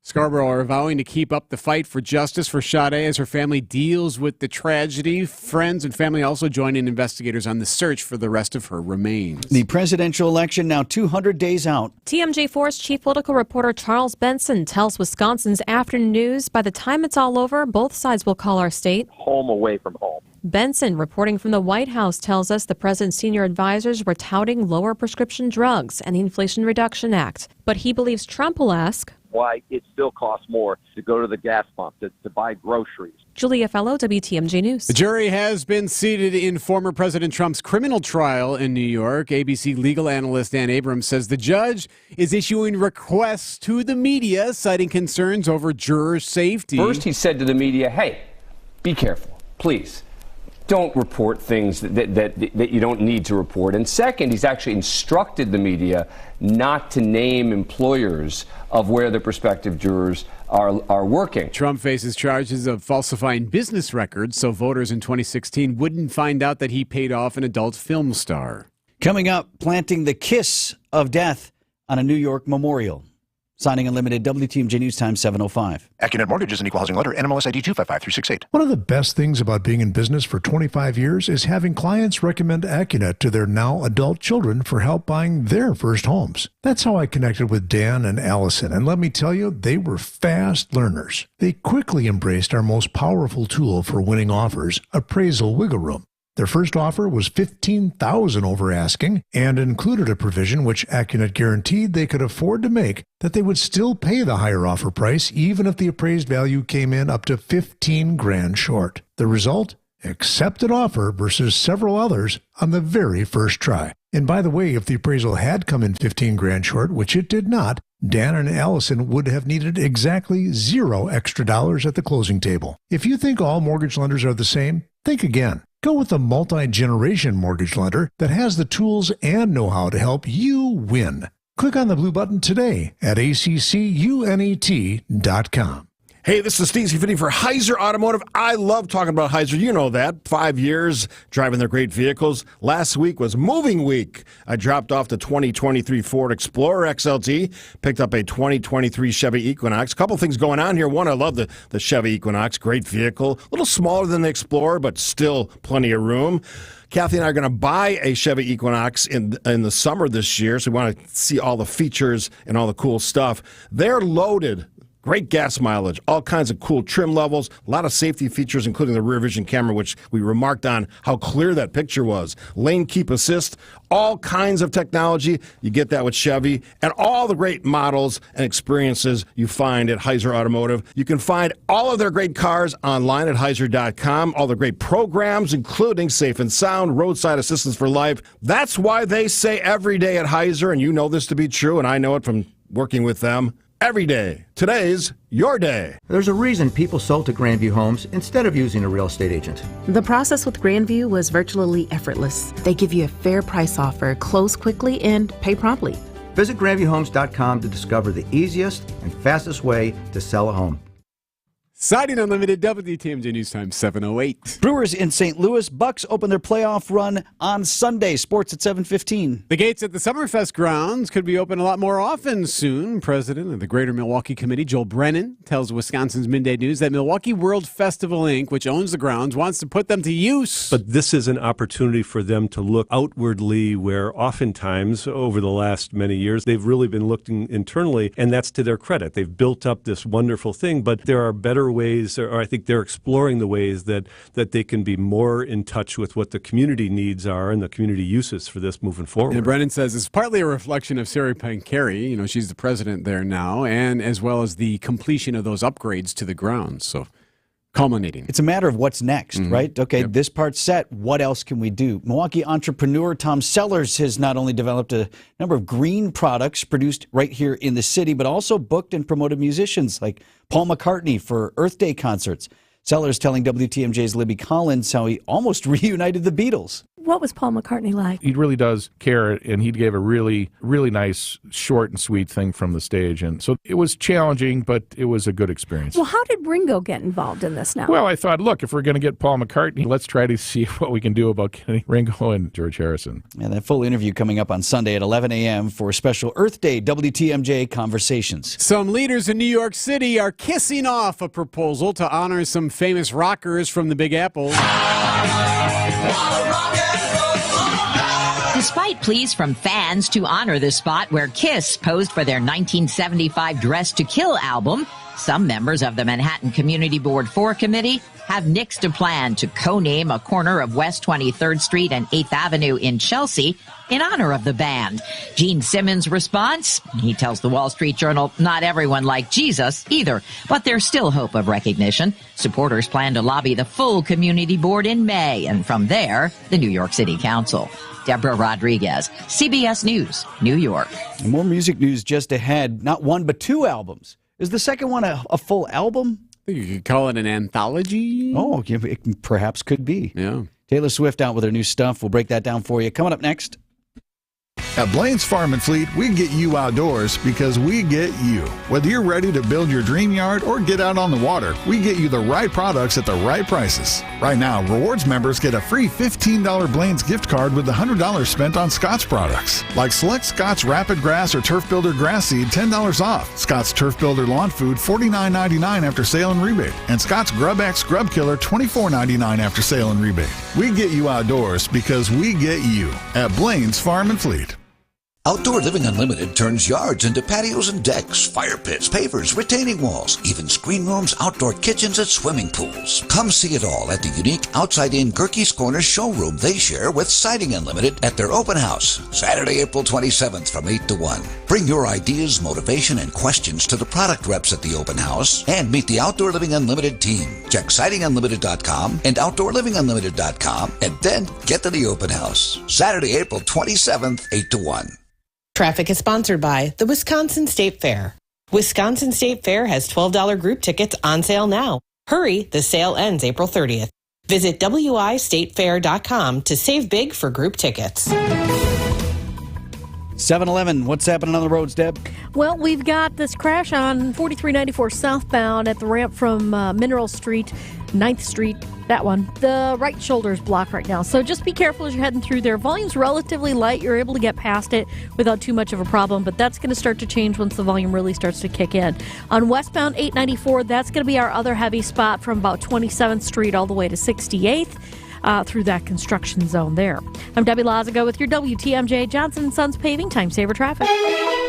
Scarborough are vowing to keep up the fight for justice for Sade as her family deals with the tragedy. Friends and family also joining investigators on the search for the rest of her remains. The presidential election now 200 days out. TMJ4's chief political reporter Charles Benson tells Wisconsin's Afternoon News by the time it's all over, both sides will call our state home away from home. Benson, reporting from the White House, tells us the president's senior advisors were touting lower prescription drugs and the Inflation Reduction Act. But he believes Trump will ask why it still costs more to go to the gas pump, to buy groceries. Julia Fellow, WTMJ News. The jury has been seated in former President Trump's criminal trial in New York. ABC legal analyst Dan Abrams says the judge is issuing requests to the media, citing concerns over juror safety. First, he said to the media, hey, be careful, please. Don't report things that you don't need to report. And second, he's actually instructed the media not to name employers of where the prospective jurors are working. Trump faces charges of falsifying business records so voters in 2016 wouldn't find out that he paid off an adult film star. Coming up, planting the kiss of death on a New York memorial. Signing Unlimited, WTMJ News Time 7:05. AccuNet Mortgage is an equal housing lender. NMLS ID 255368. One of the best things about being in business for 25 years is having clients recommend AccuNet to their now adult children for help buying their first homes. That's how I connected with Dan and Allison, and let me tell you, they were fast learners. They quickly embraced our most powerful tool for winning offers, Appraisal Wiggle Room. Their first offer was $15,000 over asking and included a provision which AccuNet guaranteed they could afford to make, that they would still pay the higher offer price even if the appraised value came in up to $15,000 short. The result? Accepted offer versus several others on the very first try. And by the way, if the appraisal had come in $15,000 short, which it did not, Dan and Allison would have needed exactly $0 extra at the closing table. If you think all mortgage lenders are the same, think again. Go with a multi-generation mortgage lender that has the tools and know-how to help you win. Click on the blue button today at accunet.com. Hey, this is Steve Fitty for Heiser Automotive. I love talking about Heiser. You know that. 5 years driving their great vehicles. Last week was moving week. I dropped off the 2023 Ford Explorer XLT, picked up a 2023 Chevy Equinox. A couple things going on here. One, I love the Chevy Equinox. Great vehicle. A little smaller than the Explorer, but still plenty of room. Kathy and I are going to buy a Chevy Equinox in the summer this year, so we want to see all the features and all the cool stuff. They're loaded. Great gas mileage, all kinds of cool trim levels, a lot of safety features, including the rear vision camera, which we remarked on how clear that picture was. Lane keep assist, all kinds of technology. You get that with Chevy, and all the great models and experiences you find at Heiser Automotive. You can find all of their great cars online at Heiser.com, all the great programs, including Safe and Sound, Roadside Assistance for Life. That's why they say every day at Heiser, and you know this to be true, and I know it from working with them. Every day. Today's your day. There's a reason people sold to Grandview Homes instead of using a real estate agent. The process with Grandview was virtually effortless. They give you a fair price offer, close quickly, and pay promptly. Visit GrandviewHomes.com to discover the easiest and fastest way to sell a home. Siding Unlimited, WTMJ News Time 7:08. Brewers in St. Louis. Bucks open their playoff run on Sunday. Sports at 7:15. The gates at the Summerfest grounds could be open a lot more often soon. President of the Greater Milwaukee Committee, Joel Brennan, tells Wisconsin's Midday News that Milwaukee World Festival, Inc., which owns the grounds, wants to put them to use. But this is an opportunity for them to look outwardly, where oftentimes over the last many years, they've really been looking internally, and that's to their credit. They've built up this wonderful thing, but there are better ways, or I think they're exploring the ways that they can be more in touch with what the community needs are and the community uses for this moving forward. And Brennan says it's partly a reflection of Sari Pankari, you know, she's the president there now, and as well as the completion of those upgrades to the grounds. So culminating. It's a matter of what's next, right? Okay, this part's set. What else can we do? Milwaukee entrepreneur Tom Sellers has not only developed a number of green products produced right here in the city, but also booked and promoted musicians like Paul McCartney for Earth Day concerts. Sellers telling WTMJ's Libby Collins how he almost reunited the Beatles. What was Paul McCartney like? He really does care, and he gave a really, really nice, short and sweet thing from the stage. And so it was challenging, but it was a good experience. Well, how did Ringo get involved in this now? Well, I thought, look, if we're going to get Paul McCartney, let's try to see what we can do about getting Ringo and George Harrison. And that full interview coming up on Sunday at 11 a.m. for a special Earth Day WTMJ Conversations. Some leaders in New York City are kissing off a proposal to honor some famous rockers from the Big Apple. Despite pleas from fans to honor the spot where Kiss posed for their 1975 Dress to Kill album, some members of the Manhattan Community Board 4 Committee have nixed a plan to co-name a corner of West 23rd Street and 8th Avenue in Chelsea in honor of the band. Gene Simmons' response? He tells the Wall Street Journal not everyone liked Jesus either, but there's still hope of recognition. Supporters plan to lobby the full community board in May, and from there, the New York City Council. Deborah Rodriguez, CBS News, New York. And more music news just ahead. Not one, but two albums. Is the second one a full album? I think you could call it an anthology. Oh, it perhaps could be. Yeah. Taylor Swift out with her new stuff. We'll break that down for you. Coming up next. At Blaine's Farm and Fleet, we get you outdoors because we get you. Whether you're ready to build your dream yard or get out on the water, we get you the right products at the right prices. Right now, Rewards members get a free $15 Blaine's gift card with $100 spent on Scotts products. Like select Scotts Rapid Grass or Turf Builder Grass Seed, $10 off. Scotts Turf Builder Lawn Food, $49.99 after sale and rebate. And Scotts Grub X Grub Killer, $24.99 after sale and rebate. We get you outdoors because we get you at Blaine's Farm and Fleet. Outdoor Living Unlimited turns yards into patios and decks, fire pits, pavers, retaining walls, even screen rooms, outdoor kitchens, and swimming pools. Come see it all at the unique outside-in Gerke's Corners showroom they share with Siding Unlimited at their open house, Saturday, April 27th from 8 to 1. Bring your ideas, motivation, and questions to the product reps at the open house and meet the Outdoor Living Unlimited team. Check SidingUnlimited.com and OutdoorLivingUnlimited.com and then get to the open house, Saturday, April 27th, 8 to 1. Traffic is sponsored by the Wisconsin State Fair. Wisconsin State Fair has $12 group tickets on sale now. Hurry, the sale ends April 30th. Visit wistatefair.com to save big for group tickets. 7-Eleven, what's happening on the roads, Deb? Well, we've got this crash on 4394 southbound at the ramp from Mineral Street, 9th Street, that one. The right shoulder is blocked right now, so just be careful as you're heading through there. Volume's relatively light. You're able to get past it without too much of a problem, but that's going to start to change once the volume really starts to kick in. On westbound 894, that's going to be our other heavy spot from about 27th Street all the way to 68th. Through that construction zone there. I'm Debbie Lazago with your WTMJ Johnson & Sons Paving Time Saver Traffic.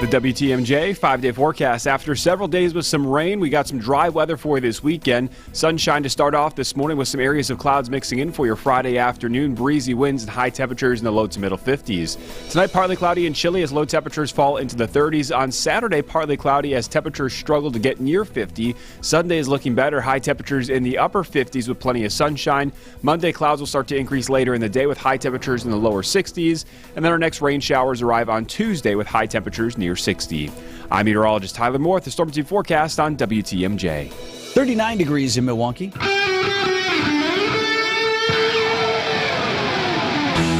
The WTMJ 5-day forecast. After several days with some rain, we got some dry weather for you this weekend. Sunshine to start off this morning with some areas of clouds mixing in for your Friday afternoon. Breezy winds and high temperatures in the low to middle 50s. Tonight, partly cloudy and chilly as low temperatures fall into the 30s. On Saturday, partly cloudy as temperatures struggle to get near 50. Sunday is looking better. High temperatures in the upper 50s with plenty of sunshine. Monday, clouds will start to increase later in the day with high temperatures in the lower 60s. And then our next rain showers arrive on Tuesday with high temperatures near 60. I'm meteorologist Tyler Moore with the Storm Team forecast on WTMJ. 39 degrees in Milwaukee.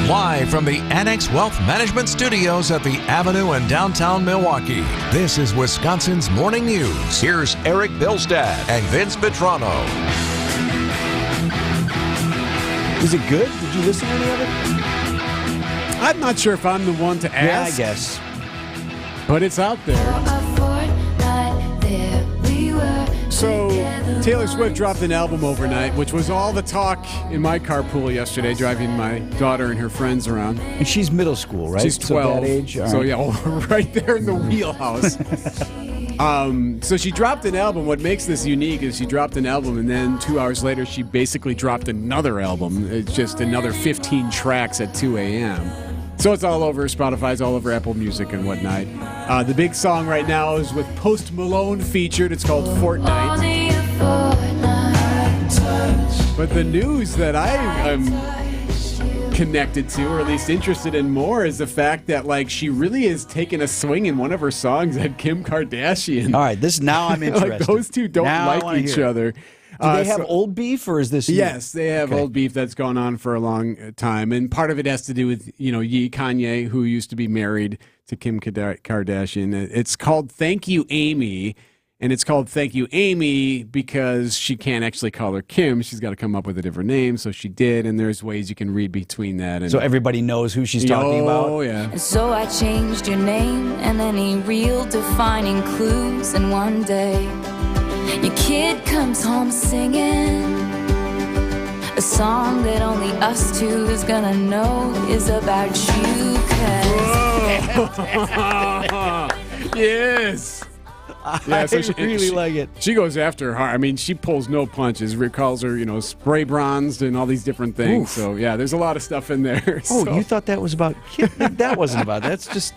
Live from the Annex Wealth Management Studios at the Avenue in downtown Milwaukee, this is Wisconsin's Morning News. Here's Erik Bilstad and Vince Vitrano. Is it good? Did you listen to any of it? I'm not sure if I'm the one to ask. Yeah, I guess. But it's out there. So, Taylor Swift dropped an album overnight, which was all the talk in my carpool yesterday, driving my daughter and her friends around. And she's middle school, right? She's 12. So that age? So, yeah, right there in the wheelhouse. So she dropped an album. What makes this unique is she dropped an album, and then 2 hours later, she basically dropped another album. It's just another 15 tracks at 2 a.m. So it's all over Spotify, it's all over Apple Music and whatnot. The big song right now is with Post Malone featured. It's called Fortnite. But the news that I am connected to, or at least interested in more, is the fact that like she really is taking a swing in one of her songs at Kim Kardashian. All right, now I'm interested. Like those two don't like each other. Do they have old beef, or is this new? Yes, they have old beef that's gone on for a long time, and part of it has to do with Kanye, who used to be married to Kim Kardashian. It's called Thank You Amy, and it's called Thank You Amy because she can't actually call her Kim. She's got to come up with a different name, so she did, and there's ways you can read between that. And so everybody knows who she's talking about? Oh, yeah. And so I changed your name and any real defining clues, and one day your kid comes home singing a song that only us two is gonna know is about you, 'cause yes. Yeah, so I really like it. She goes after her. I mean, she pulls no punches. Rick calls her, spray bronzed and all these different things. Oof. So, yeah, there's a lot of stuff in there. Oh, so. you thought that was about Kim? That wasn't about. That's just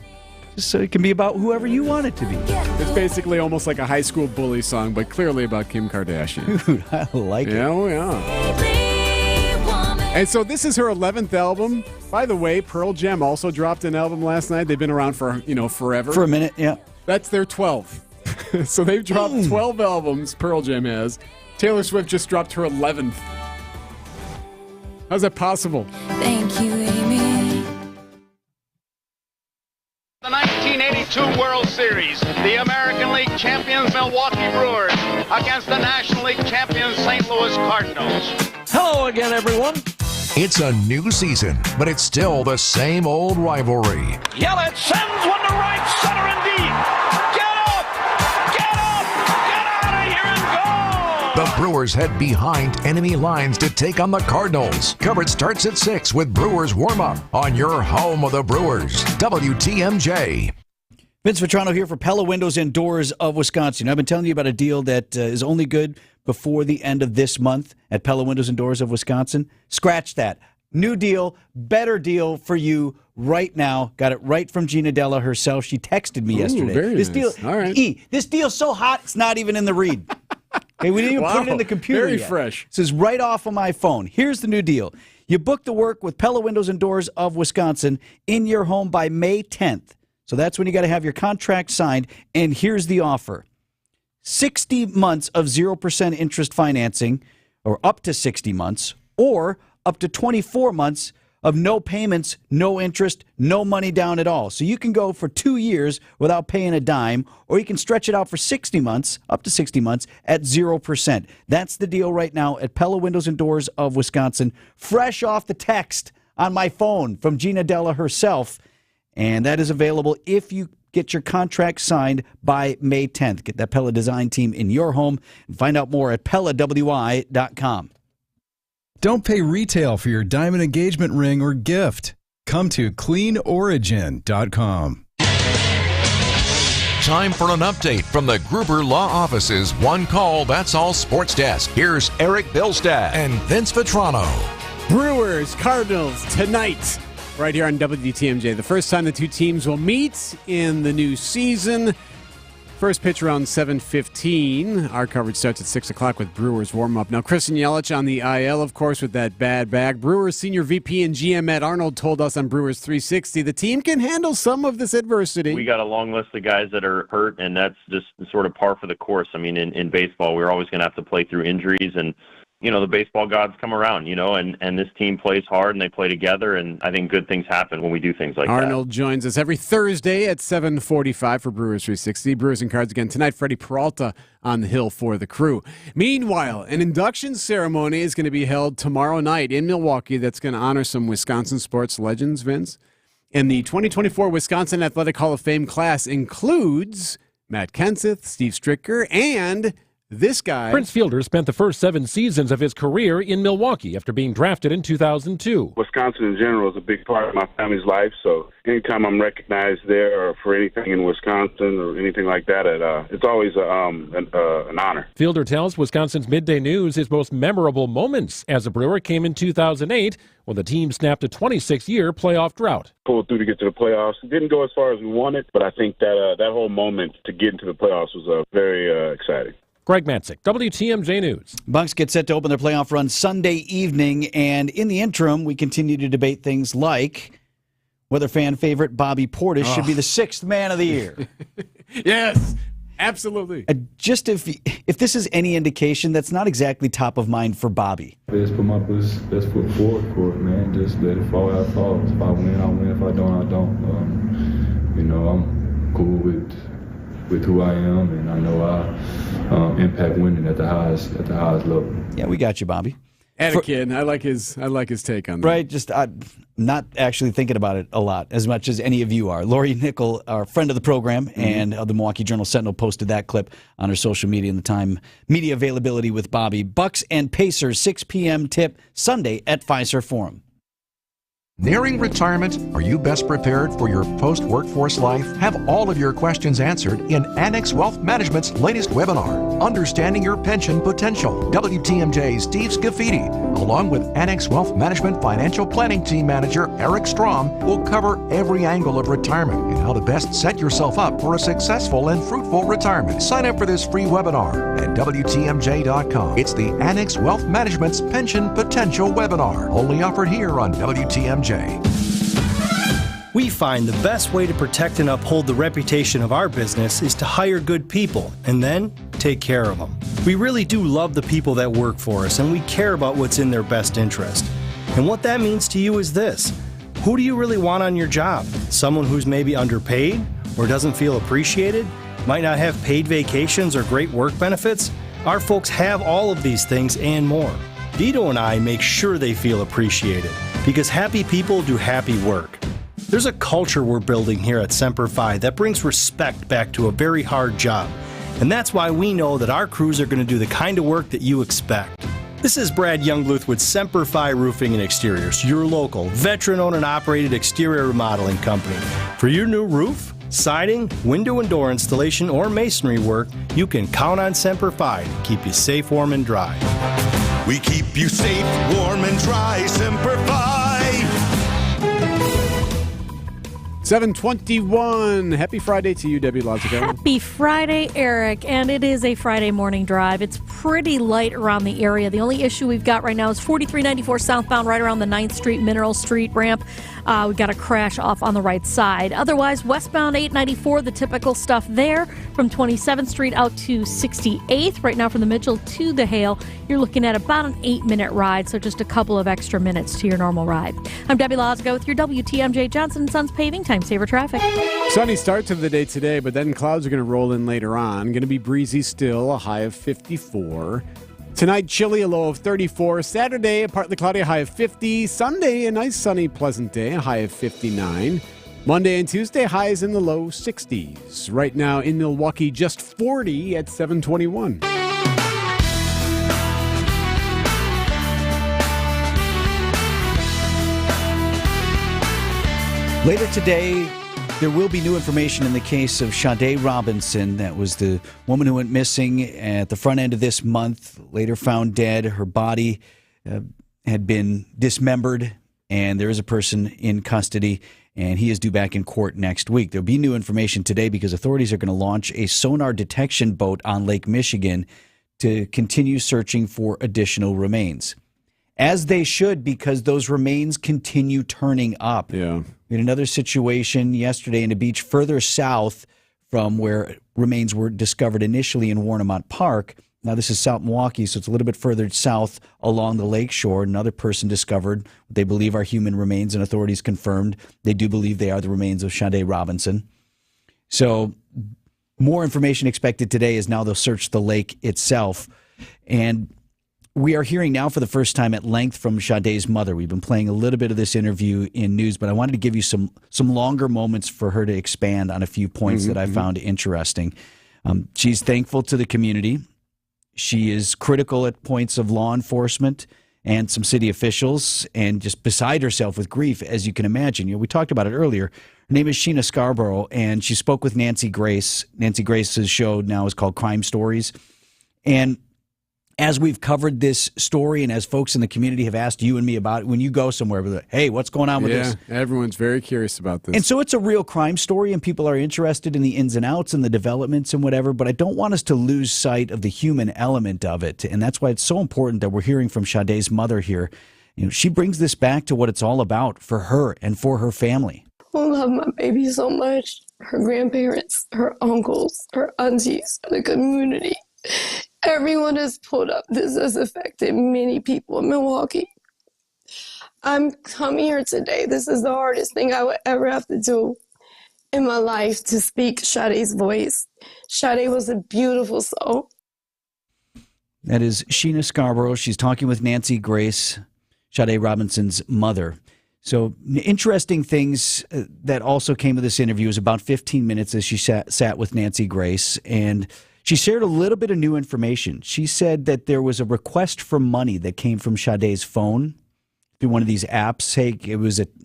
so it can be about whoever you want it to be. It's basically almost like a high school bully song, but clearly about Kim Kardashian. Dude, I like it. Yeah, oh, yeah. And so this is her 11th album. By the way, Pearl Jam also dropped an album last night. They've been around for, forever. For a minute, yeah. That's their 12th. So they've dropped 12 albums, Pearl Jam has. Taylor Swift just dropped her 11th. How's that possible? Thank you, Amy. The 1982 World Series, the American League champions Milwaukee Brewers against the National League champions St. Louis Cardinals. Hello again, everyone. It's a new season, but it's still the same old rivalry. Yelich sends one to right center and deep. Get out of here and go! The Brewers head behind enemy lines to take on the Cardinals. Coverage starts at 6 with Brewers warm-up on your home of the Brewers, WTMJ. Vince Vitrano here for Pella Windows and Doors of Wisconsin. I've been telling you about a deal that is only good before the end of this month at Pella Windows and Doors of Wisconsin. Scratch that. New deal, better deal for you right now. Got it right from Gina Della herself. She texted me yesterday. Very this nice. deal, all right. This deal's so hot, it's not even in the read. Okay, we didn't even put it in the computer Very yet. fresh. This is right off of my phone. Here's the new deal. You book the work with Pella Windows and Doors of Wisconsin in your home by May 10th. So that's when you got to have your contract signed. And here's the offer. 60 months of 0% interest financing, or up to 60 months, or up to 24 months of no payments, no interest, no money down at all. So you can go for 2 years without paying a dime, or you can stretch it out for 60 months, up to 60 months, at 0%. That's the deal right now at Pella Windows and Doors of Wisconsin. Fresh off the text on my phone from Gina Della herself. And that is available if you get your contract signed by May 10th. Get that Pella design team in your home and find out more at PellaWI.com. Don't pay retail for your diamond engagement ring or gift. Come to CleanOrigin.com. Time for an update from the Gruber Law Office's One Call, That's All Sports Desk. Here's Erik Bilstad and Vince Vitrano. Brewers, Cardinals, tonight, right here on WTMJ. The first time the two teams will meet in the new season. First pitch around 7:15. Our coverage starts at 6 o'clock with Brewers warm-up. Now, Kristen Yelich on the IL, of course, with that bad back. Brewers senior VP and GM Matt Arnold told us on Brewers 360 the team can handle some of this adversity. We got a long list of guys that are hurt, and that's just sort of par for the course. I mean, in baseball, we're always going to have to play through injuries, and the baseball gods come around, and this team plays hard and they play together, and I think good things happen when we do things like that. Arnold joins us every Thursday at 7:45 for Brewers 360. Brewers and Cards again tonight. Freddie Peralta on the hill for the Crew. Meanwhile, an induction ceremony is going to be held tomorrow night in Milwaukee that's going to honor some Wisconsin sports legends, Vince. And the 2024 Wisconsin Athletic Hall of Fame class includes Matt Kenseth, Steve Stricker, and this guy. Prince Fielder spent the first 7 seasons of his career in Milwaukee after being drafted in 2002. Wisconsin in general is a big part of my family's life, so anytime I'm recognized there or for anything in Wisconsin or anything like that, it's always an honor. Fielder tells Wisconsin's Midday News his most memorable moments as a Brewer came in 2008 when the team snapped a 26-year playoff drought. Pulled through to get to the playoffs. It didn't go as far as we wanted, but I think that whole moment to get into the playoffs was very exciting. Greg Matzik, WTMJ News. Bucks get set to open their playoff run Sunday evening, and in the interim, we continue to debate things like whether fan favorite Bobby Portis should be the 6th man of the year. Yes, absolutely. Just if this is any indication, that's not exactly top of mind for Bobby. Just put my best foot forward for it, man. Just let it fall how it falls. If I win, I win. If I don't, I don't. I'm cool with who I am, and I know I impact winning at the highest level. Yeah, we got you, Bobby. Anakin, I like his take on that. Right, just not actually thinking about it a lot, as much as any of you are. Lori Nickel, our friend of the program, and the Milwaukee Journal-Sentinel posted that clip on her social media in the time. Media availability with Bobby. Bucks and Pacers, 6 p.m. tip, Sunday at Fiserv Forum. Nearing retirement? Are you best prepared for your post-workforce life? Have all of your questions answered in Annex Wealth Management's latest webinar, Understanding Your Pension Potential. WTMJ's Steve Scafidi, along with Annex Wealth Management Financial Planning Team Manager Erik Strom, will cover every angle of retirement and how to best set yourself up for a successful and fruitful retirement. Sign up for this free webinar at WTMJ.com. It's the Annex Wealth Management's Pension Potential webinar, only offered here on WTMJ. We find the best way to protect and uphold the reputation of our business is to hire good people and then take care of them. We really do love the people that work for us, and we care about what's in their best interest. And what that means to you is this: who do you really want on your job? Someone who's maybe underpaid or doesn't feel appreciated, might not have paid vacations or great work benefits? Our folks have all of these things and more. Vito and I make sure they feel appreciated, because happy people do happy work. There's a culture we're building here at Semper Fi that brings respect back to a very hard job. And that's why we know that our crews are going to do the kind of work that you expect. This is Brad Youngluth with Semper Fi Roofing and Exteriors, your local, veteran-owned and operated exterior remodeling company. For your new roof, siding, window and door installation, or masonry work, you can count on Semper Fi to keep you safe, warm, and dry. We keep you safe, warm, and dry, Semper Fi. 7:21. Happy Friday to you, Debbie Lazico. Happy Friday, Erik. And it is a Friday morning drive. It's pretty light around the area. The only issue we've got right now is 4394 southbound right around the 9th Street, Mineral Street ramp. We got a crash off on the right side. Otherwise, westbound 894, the typical stuff there from 27th Street out to 68th. Right now from the Mitchell to the Hale, you're looking at about an 8-minute ride, so just a couple of extra minutes to your normal ride. I'm Debbie Lazago with your WTMJ Johnson & Sons Paving Time Saver Traffic. Sunny start to the day today, but then clouds are going to roll in later on. Going to be breezy still, a high of 54. Tonight, chilly, a low of 34. Saturday, a partly cloudy, a high of 50. Sunday, a nice sunny, pleasant day, a high of 59. Monday and Tuesday, highs in the low 60s. Right now in Milwaukee, just 40 at 7:21. Later today, there will be new information in the case of Sade Robinson. That was the woman who went missing at the front end of this month, later found dead. Her body had been dismembered, and there is a person in custody, and he is due back in court next week. There'll be new information today because authorities are going to launch a sonar detection boat on Lake Michigan to continue searching for additional remains. As they should, because those remains continue turning up. Yeah. We had another situation yesterday in a beach further south from where remains were discovered initially in Warnemont Park. Now, this is South Milwaukee, so it's a little bit further south along the lakeshore. Another person discovered what they believe are human remains, and authorities confirmed they do believe they are the remains of Sade Robinson. So more information expected today as now they'll search the lake itself. And we are hearing now for the first time at length from Sade's mother. We've been playing a little bit of this interview in news, but I wanted to give you some longer moments for her to expand on a few points that I found interesting. She's thankful to the community. She is critical at points of law enforcement and some city officials, and just beside herself with grief, as you can imagine. You know, we talked about it earlier. Her name is Sheena Scarborough, and she spoke with Nancy Grace. Nancy Grace's show now is called Crime Stories. And as we've covered this story and as folks in the community have asked you and me about it, when you go somewhere, we're like, hey, what's going on with this? Everyone's very curious about this. And so it's a real crime story, and people are interested in the ins and outs and the developments and whatever, but I don't want us to lose sight of the human element of it. And that's why it's so important that we're hearing from Sade's mother here. You know, she brings this back to what it's all about for her and for her family. I love my baby so much. Her grandparents, her uncles, her aunties, the community. Everyone has pulled up. This has affected many people in Milwaukee. I'm coming here today. This is the hardest thing I would ever have to do in my life, to speak Sade's voice. Sade was a beautiful soul. That is Sheena Scarborough. She's talking with Nancy Grace, Sade Robinson's mother. So interesting things that also came with this interview is about 15 minutes as she sat with Nancy Grace, and she shared a little bit of new information. She said that there was a request for money that came from Sade's phone through one of these apps. Hey,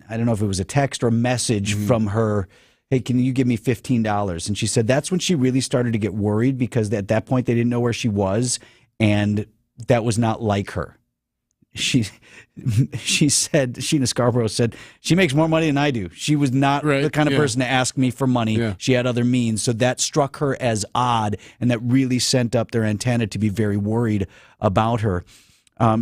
I don't know if it was a text or a message from her. Hey, can you give me $15? And she said that's when she really started to get worried, because at that point they didn't know where she was, and that was not like her. She said, Sheena Scarborough said, she makes more money than I do. She was not the kind of person to ask me for money. Yeah. She had other means. So that struck her as odd, and that really sent up their antenna to be very worried about her.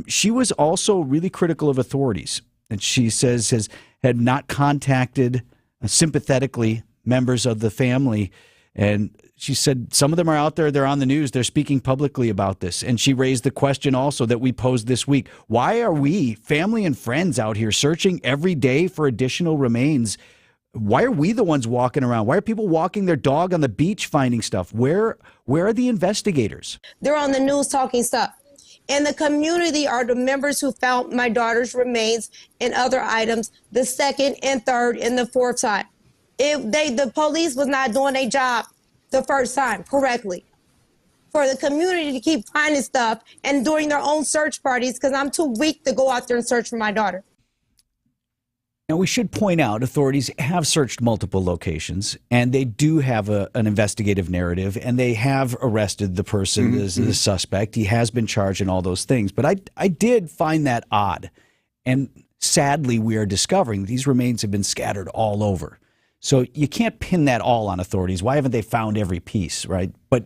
She was also really critical of authorities, and she says had not contacted sympathetically members of the family. And she said some of them are out there, they're on the news, they're speaking publicly about this. And she raised the question also that we posed this week. Why are we, family and friends, out here searching every day for additional remains? Why are we the ones walking around? Why are people walking their dog on the beach finding stuff? Where are the investigators? They're on the news talking stuff. And the community are the members who found my daughter's remains and other items the second and third and the fourth time. The police was not doing their job the first time correctly. For the community to keep finding stuff and doing their own search parties, because I'm too weak to go out there and search for my daughter. Now, we should point out authorities have searched multiple locations, and they do have an investigative narrative, and they have arrested the person as the suspect. He has been charged and all those things. But I did find that odd. And sadly, we are discovering these remains have been scattered all over. So you can't pin that all on authorities. Why haven't they found every piece, right? But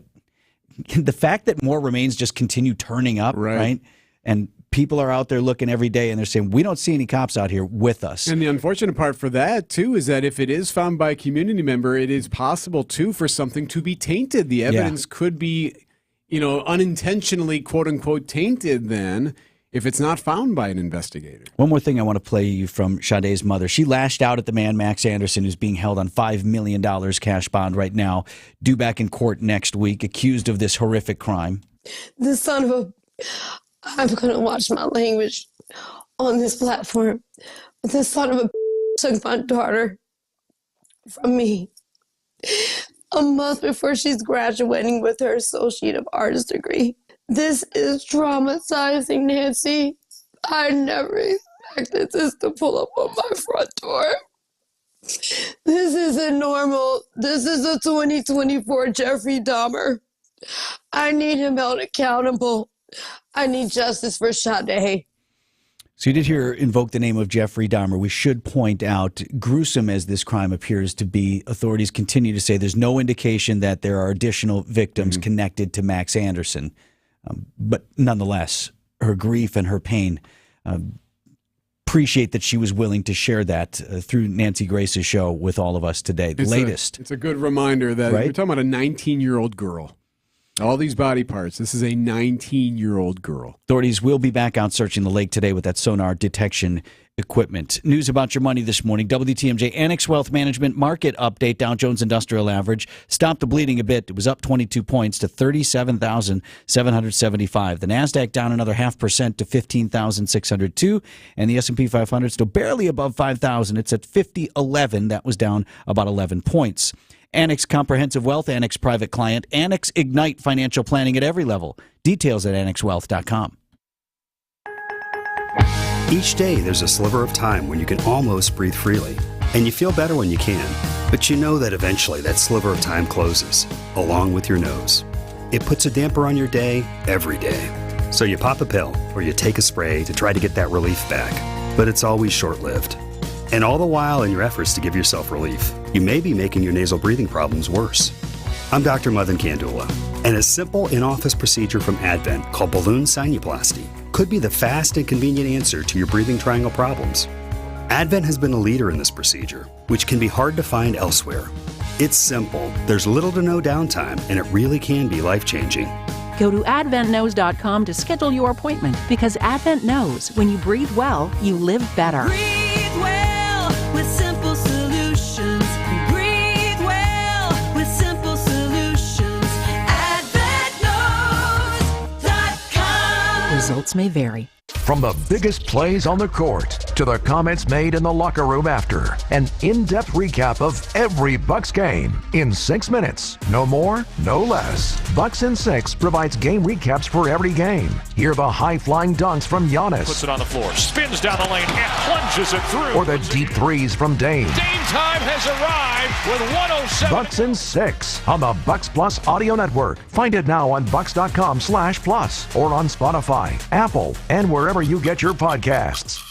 the fact that more remains just continue turning up, right? And people are out there looking every day, and they're saying, we don't see any cops out here with us. And the unfortunate part for that, too, is that if it is found by a community member, it is possible, too, for something to be tainted. The evidence could be, unintentionally, quote-unquote, tainted then if it's not found by an investigator. One more thing I want to play you from Sade's mother. She lashed out at the man, Max Anderson, who's being held on $5 million cash bond right now, due back in court next week, accused of this horrific crime. This son of a... I'm going to watch my language on this platform. But this son of a took my daughter from me a month before she's graduating with her Associate of Arts degree. This is traumatizing, Nancy. I never expected this to pull up on my front door. This isn't normal. This is a 2024 Jeffrey Dahmer. I need him held accountable. I need justice for Sade. So you did hear invoke the name of Jeffrey Dahmer. We should point out, gruesome as this crime appears to be, authorities continue to say there's no indication that there are additional victims connected to Max Anderson. But nonetheless, her grief and her pain, appreciate that she was willing to share that through Nancy Grace's show with all of us today. The latest. It's a good reminder that we're talking about a 19-year-old girl. All these body parts. This is a 19-year-old girl. Authorities will be back out searching the lake today with that sonar detection equipment. News about your money this morning. WTMJ Annex Wealth Management market update. Dow Jones Industrial Average stopped the bleeding a bit. It was up 22 points to 37,775. The NASDAQ down another 0.5% to 15,602. And the S&P 500 still barely above 5,000. It's at 5011. That was down about 11 points. Annex Comprehensive Wealth, Annex Private Client, Annex Ignite Financial Planning at every level. Details at annexwealth.com. Each day there's a sliver of time when you can almost breathe freely, and you feel better when you can. But you know that eventually that sliver of time closes, along with your nose. It puts a damper on your day every day. So you pop a pill or you take a spray to try to get that relief back. But it's always short-lived. And all the while in your efforts to give yourself relief, you may be making your nasal breathing problems worse. I'm Dr. Madan Kandula, and a simple in-office procedure from Advent called balloon sinuplasty could be the fast and convenient answer to your breathing triangle problems. Advent has been a leader in this procedure, which can be hard to find elsewhere. It's simple, there's little to no downtime, and it really can be life-changing. Go to adventknows.com to schedule your appointment, because Advent knows when you breathe well, you live better. Breathe well with simple solutions. Breathe well with simple solutions. AdventKnows.com. Results may vary. From the biggest plays on the court to the comments made in the locker room after, an in-depth recap of every Bucks game in 6 minutes. No more, no less. Bucks in 6 provides game recaps for every game. Hear the high-flying dunks from Giannis. Puts it on the floor, spins down the lane, and plunges it through. Or the deep threes from Dame. Dame time has arrived with 107. Bucks in 6 on the Bucks Plus Audio Network. Find it now on bucks.com/plus or on Spotify, Apple, and wherever you get your podcasts.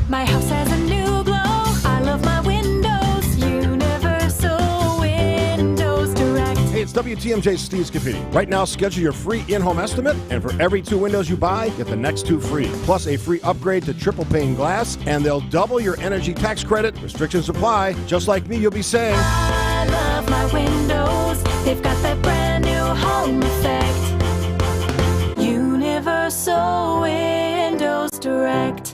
My house has a new glow. I love my windows. Universal Windows Direct. Hey, it's WTMJ Steve Scafidi. Right now, schedule your free in-home estimate, and for every 2 windows you buy, get the next 2 free. Plus a free upgrade to triple pane glass, and they'll double your energy tax credit. Restrictions apply. Just like me, you'll be saying, I love my windows. They've got that brand new home effect. Universal Windows Direct.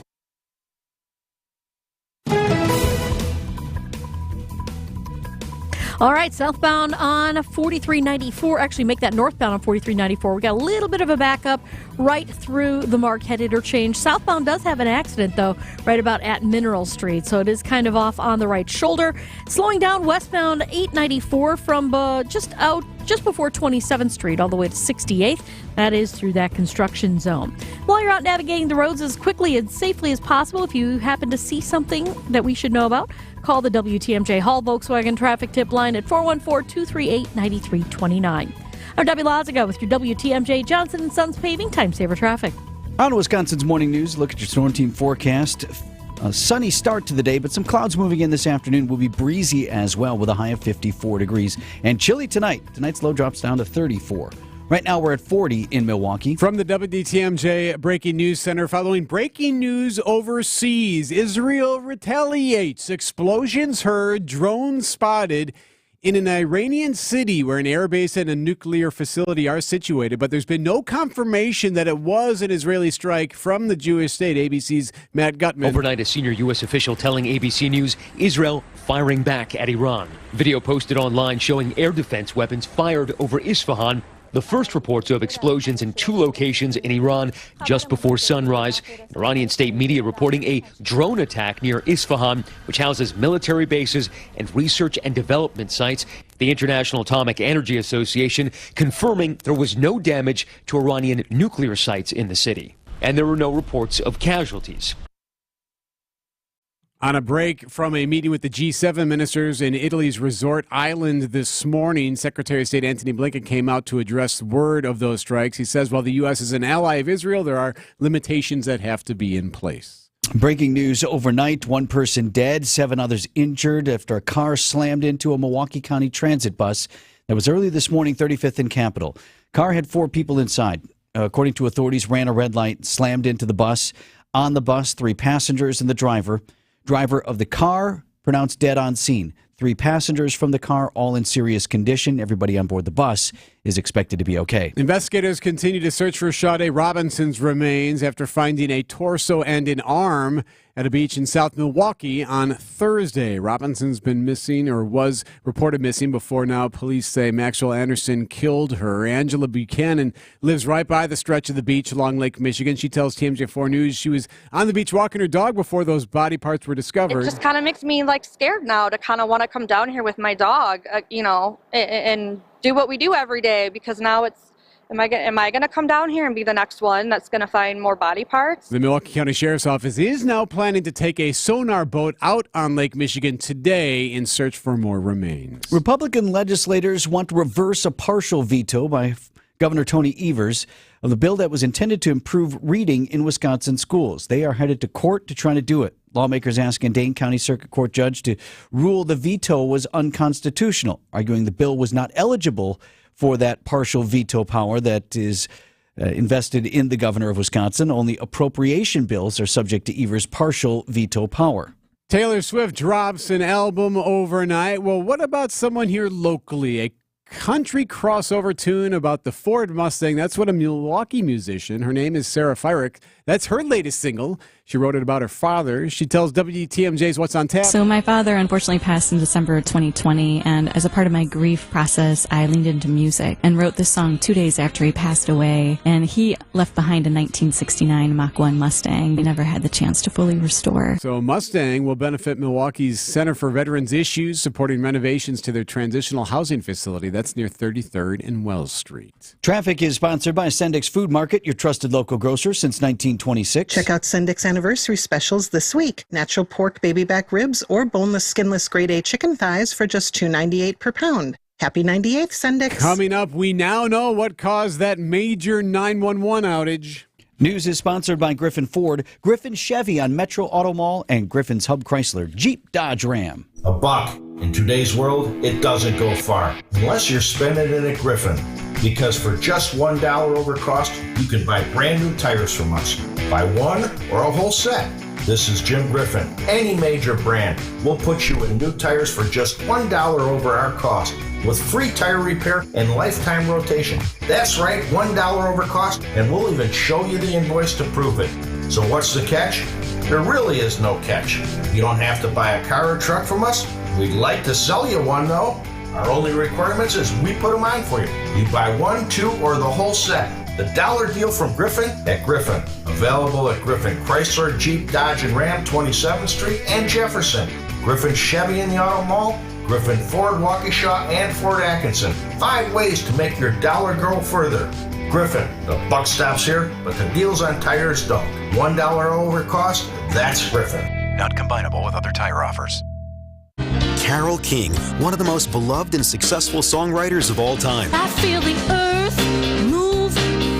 All right, southbound on 4394. Actually, make that northbound on 4394. We got a little bit of a backup right through the Marquette interchange. Southbound does have an accident, though, right about at Mineral Street, so it is kind of off on the right shoulder. Slowing down westbound 894 from just before 27th Street all the way to 68th. That is through that construction zone. While you're out navigating the roads as quickly and safely as possible, if you happen to see something that we should know about, call the WTMJ Hall Volkswagen traffic tip line at 414-238-9329. I'm Debbie Lazaga with your WTMJ Johnson & Sons Paving Time Saver Traffic. On to Wisconsin's morning news. Look at your storm team forecast. A sunny start to the day, but some clouds moving in this afternoon. Will be breezy as well with a high of 54 degrees. And chilly tonight. Tonight's low drops down to 34. Right now we're at 40 in Milwaukee. From the WTMJ Breaking News Center, following breaking news overseas, Israel retaliates. Explosions heard, drones spotted in an Iranian city where an airbase and a nuclear facility are situated, but there's been no confirmation that it was an Israeli strike from the Jewish state. ABC's Matt Gutman. Overnight, a senior U.S. official telling ABC News Israel firing back at Iran. Video posted online showing air defense weapons fired over Isfahan. The first reports of explosions in 2 locations in Iran just before sunrise. Iranian state media reporting a drone attack near Isfahan, which houses military bases and research and development sites. The International Atomic Energy Association confirming there was no damage to Iranian nuclear sites in the city. And there were no reports of casualties. On a break from a meeting with the G7 ministers in Italy's resort island this morning, Secretary of State Antony Blinken came out to address word of those strikes. He says while the U.S. is an ally of Israel, there are limitations that have to be in place. Breaking news overnight, 1 person dead, 7 others injured after a car slammed into a Milwaukee County Transit bus that was early this morning, 35th and Capitol. Car had 4 people inside. According to authorities, ran a red light, slammed into the bus. On the bus, 3 passengers and the driver. Driver of the car pronounced dead on scene. 3 passengers from the car, all in serious condition. Everybody on board the bus is expected to be okay. Investigators continue to search for Sade Robinson's remains after finding a torso and an arm at a beach in South Milwaukee on Thursday. Robinson's been missing, or was reported missing before now. Police say Maxwell Anderson killed her. Angela Buchanan lives right by the stretch of the beach along Lake Michigan. She tells TMJ4 News she was on the beach walking her dog before those body parts were discovered. It just kind of makes me scared now to kind of want to come down here with my dog, and do what we do every day, because now it's, am I going to come down here and be the next one that's going to find more body parts? The Milwaukee County Sheriff's Office is now planning to take a sonar boat out on Lake Michigan today in search for more remains. Republican legislators want to reverse a partial veto by Governor Tony Evers of the bill that was intended to improve reading in Wisconsin schools. They are headed to court to try to do it. Lawmakers asking a Dane County Circuit Court judge to rule the veto was unconstitutional, arguing the bill was not eligible for that partial veto power that is invested in the governor of Wisconsin. Only appropriation bills are subject to Evers' partial veto power. Taylor Swift drops an album overnight. Well, what about someone here locally? A country crossover tune about the Ford Mustang. That's what a Milwaukee musician, her name is Sarah Fyrick, that's her latest single. She wrote it about her father. She tells WTMJ's What's on Tap. So my father unfortunately passed in December of 2020, and as a part of my grief process, I leaned into music and wrote this song 2 days after he passed away. And he left behind a 1969 Mach 1 Mustang we never had the chance to fully restore. So Mustang will benefit Milwaukee's Center for Veterans Issues, supporting renovations to their transitional housing facility. That's near 33rd and Wells Street. Traffic is sponsored by Sendik's Food Market, your trusted local grocer since 1926. Check out Sendik's anniversary specials this week. Natural pork baby back ribs or boneless skinless grade A chicken thighs for just $2.98 per pound. Happy 98th, Sendik's. Coming up, we now know what caused that major 911 outage. News is sponsored by Griffin Ford, Griffin Chevy on Metro Auto Mall, and Griffin's Hub Chrysler, Jeep, Dodge, Ram. A buck. In today's world, it doesn't go far, unless you're spending it at Griffin. Because for just $1 over cost, you can buy brand new tires from us. Buy one or a whole set. This is Jim Griffin. Any major brand, we'll put you in new tires for just $1 over our cost, with free tire repair and lifetime rotation. That's right, $1 over cost, and we'll even show you the invoice to prove it. So what's the catch? There really is no catch. You don't have to buy a car or truck from us. We'd like to sell you one, though. Our only requirements is we put them on for you. You buy one, two, or the whole set. The dollar deal from Griffin at Griffin. Available at Griffin Chrysler, Jeep, Dodge, and Ram, 27th Street and Jefferson. Griffin Chevy in the Auto Mall. Griffin Ford, Waukesha, and Fort Atkinson. 5 ways to make your dollar grow further. Griffin, the buck stops here, but the deals on tires don't. $1 over cost, that's Griffin. Not combinable with other tire offers. Carole King, one of the most beloved and successful songwriters of all time. I feel the earth move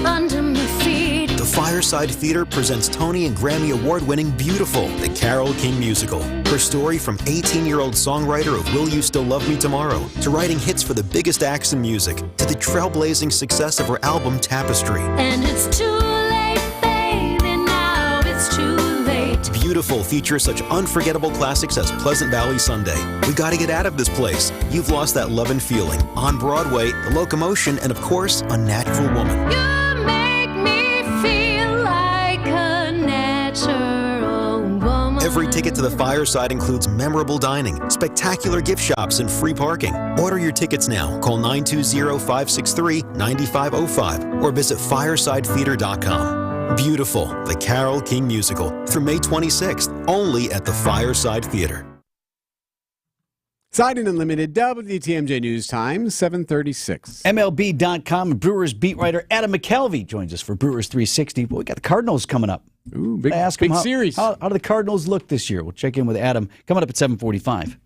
under my feet. The 5 Fireside Theater presents Tony and Grammy Award-winning Beautiful, the Carole King musical. Her story from 18-year-old songwriter of Will You Still Love Me Tomorrow to writing hits for the biggest acts in music to the trailblazing success of her album Tapestry. And it's too late, baby, now it's too late. Beautiful features such unforgettable classics as Pleasant Valley Sunday, We Gotta Get Out of This Place, You've Lost That Lovin' Feeling, On Broadway, The Locomotion, and of course, Unnatural Woman. You make me feel like a natural woman. Every ticket to the Fireside includes memorable dining, spectacular gift shops, and free parking. Order your tickets now. Call 920-563-9505 or visit firesidetheater.com. Beautiful, the Carole King musical, through May 26th, only at the Fireside Theater. Siding Unlimited, WTMJ News Time, 7:36. MLB.com Brewers beat writer Adam McKelvey joins us for Brewers 360. Well, we got the Cardinals coming up. Ooh, big series. How do the Cardinals look this year? We'll check in with Adam coming up at 7:45.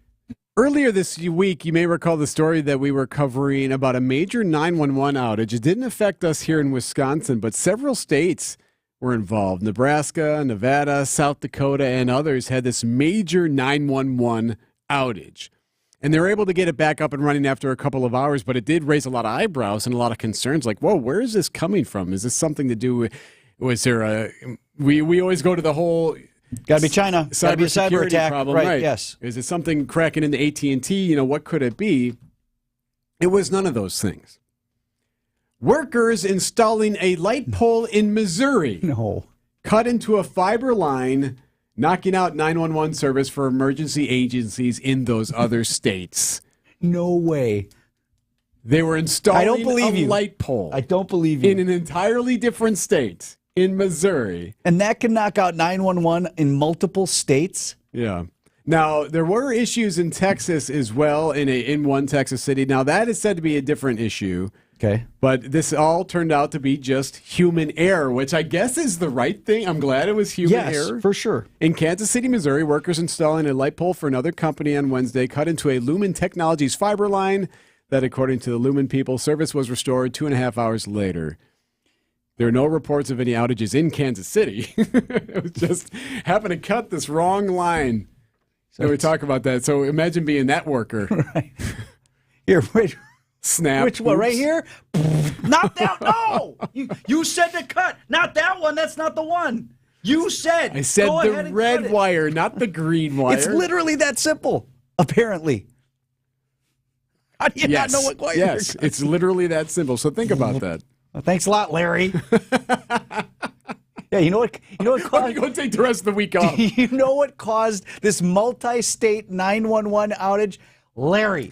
Earlier this week, you may recall the story that we were covering about a major 911 outage. It didn't affect us here in Wisconsin, but several states were involved. Nebraska, Nevada, South Dakota, and others had this major 911 outage. And they were able to get it back up and running after a couple of hours, but it did raise a lot of eyebrows and a lot of concerns. Like, whoa, where is this coming from? Is this something to do with, was there a, we always go to the whole... Got to be China. Got to be a cyber attack. Problem, right, yes. Is it something cracking into AT&T? You know, what could it be? It was none of those things. Workers installing a light pole in Missouri cut into a fiber line, knocking out 911 service for emergency agencies in those other states. No way. They were installing I don't believe a you. light pole. I don't believe you. In an entirely different state, in Missouri. And that can knock out 911 in multiple states? Yeah. Now, there were issues in Texas as well, in one Texas city. Now, that is said to be a different issue. Okay. But this all turned out to be just human error, which I guess is the right thing. I'm glad it was human error. Yes, for sure. In Kansas City, Missouri, workers installing a light pole for another company on Wednesday cut into a Lumen Technologies fiber line that, according to the Lumen people, service was restored 2.5 hours later. There are no reports of any outages in Kansas City. It was just happened to cut this wrong line. So we talk about that. So imagine being that worker. Right. Here, wait. Snap. Which one? Right here? Not that. No! You said to cut. Not that one. That's not the one. You said. I said go the red wire, not the green wire. It's literally that simple, apparently. How do you not know what wire? Yes, it's literally that simple. So think about that. Well, thanks a lot, Larry. Yeah, you know what caused, I'm going to take the rest of the week off. You know what caused this multi-state 911 outage? Larry.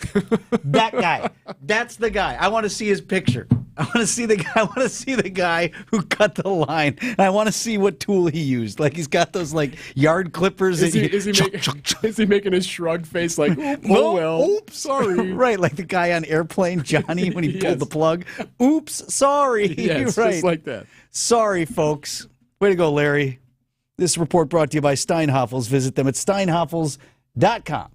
That guy. That's the guy. I want to see his picture. I want to see the guy. I want to see the guy who cut the line. I want to see what tool he used. Like he's got those like yard clippers. Is he making a shrug face like, oops, sorry. Right, like the guy on Airplane Johnny when he pulled the plug. Oops, sorry. Yes, right. just like that. Sorry, folks. Way to go, Larry. This report brought to you by Steinhoffels. Visit them at steinhoffels.com.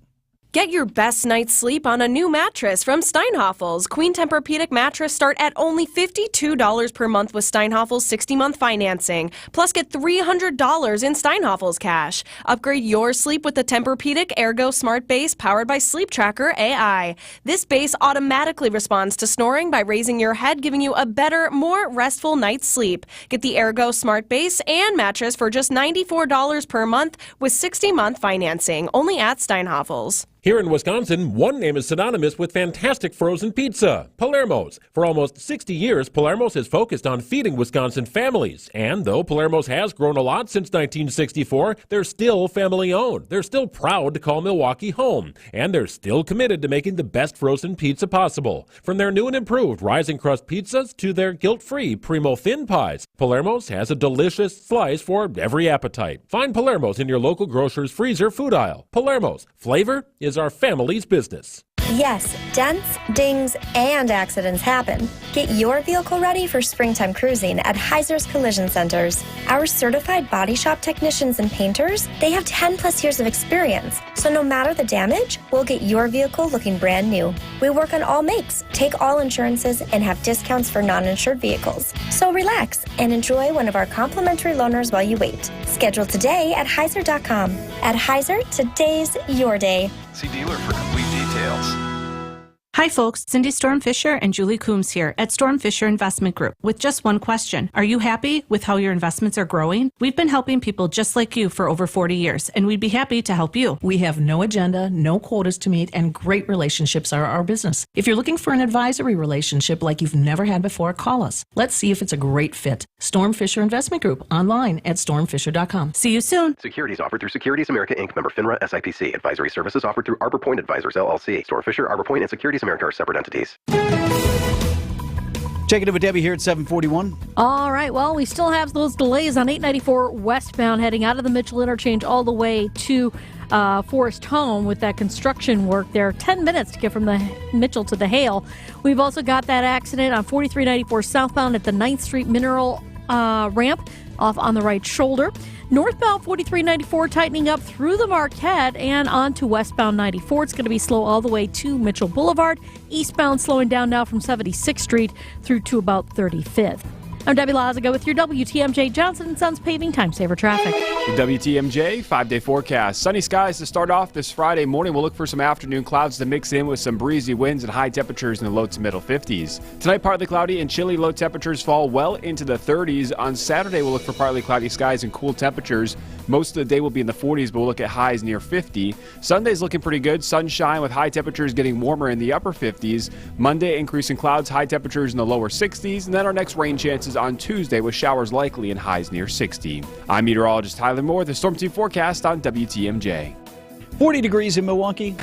Get your best night's sleep on a new mattress from Steinhoffels. Queen Tempur-Pedic mattress start at only $52 per month with Steinhoffels 60-month financing. Plus, get $300 in Steinhoffels cash. Upgrade your sleep with the Tempur-Pedic Ergo Smart Base powered by Sleep Tracker AI. This base automatically responds to snoring by raising your head, giving you a better, more restful night's sleep. Get the Ergo Smart Base and mattress for just $94 per month with 60-month financing. Only at Steinhoffels. Here in Wisconsin, one name is synonymous with fantastic frozen pizza, Palermo's. For almost 60 years, Palermo's has focused on feeding Wisconsin families. And though Palermo's has grown a lot since 1964, they're still family-owned. They're still proud to call Milwaukee home. And they're still committed to making the best frozen pizza possible. From their new and improved rising crust pizzas to their guilt-free Primo thin pies, Palermo's has a delicious slice for every appetite. Find Palermo's in your local grocer's freezer food aisle. Palermo's, flavor is our family's business. Yes, dents, dings, and accidents happen. Get your vehicle ready for springtime cruising at Heiser's Collision Centers. Our certified body shop technicians and painters, they have 10 plus years of experience. So no matter the damage, we'll get your vehicle looking brand new. We work on all makes, take all insurances, and have discounts for non-insured vehicles. So relax and enjoy one of our complimentary loaners while you wait. Schedule today at Heiser.com. At Heiser, today's your day. See dealer for complete details. Hi folks, Cindy Storm Fisher and Julie Coombs here at Storm Fisher Investment Group with just one question. Are you happy with how your investments are growing? We've been helping people just like you for over 40 years, and we'd be happy to help you. We have no agenda, no quotas to meet, and great relationships are our business. If you're looking for an advisory relationship like you've never had before, call us. Let's see if it's a great fit. Storm Fisher Investment Group, online at stormfisher.com. See you soon. Securities offered through Securities America Inc., member FINRA SIPC. Advisory services offered through Arbor Point Advisors LLC. Storm Fisher, Arbor Point, and Securities America are separate entities. Checking in with Debbie here at 741. All right, well, we still have those delays on 894 westbound heading out of the Mitchell interchange all the way to Forest Home with that construction work there. 10 minutes to get from the Mitchell to the Hale. We've also got that accident on 4394 southbound at the 9th Street Mineral ramp off on the right shoulder. Northbound 4394 tightening up through the Marquette and on to westbound 94. It's going to be slow all the way to Mitchell Boulevard. Eastbound slowing down now from 76th Street through to about 35th. I'm Debbie Lazaga with your WTMJ Johnson & Sons Paving Time Saver Traffic. The WTMJ 5-day forecast. Sunny skies to start off this Friday morning. We'll look for some afternoon clouds to mix in with some breezy winds and high temperatures in the low to middle 50s. Tonight, partly cloudy and chilly. Low temperatures fall well into the 30s. On Saturday, we'll look for partly cloudy skies and cool temperatures. Most of the day will be in the 40s, but we'll look at highs near 50. Sunday's looking pretty good. Sunshine with high temperatures getting warmer in the upper 50s. Monday, increasing clouds, high temperatures in the lower 60s. And then our next rain chances on Tuesday with showers likely and highs near 60. I'm meteorologist Tyler Moore with the Storm Team forecast on WTMJ. 40 degrees in Milwaukee.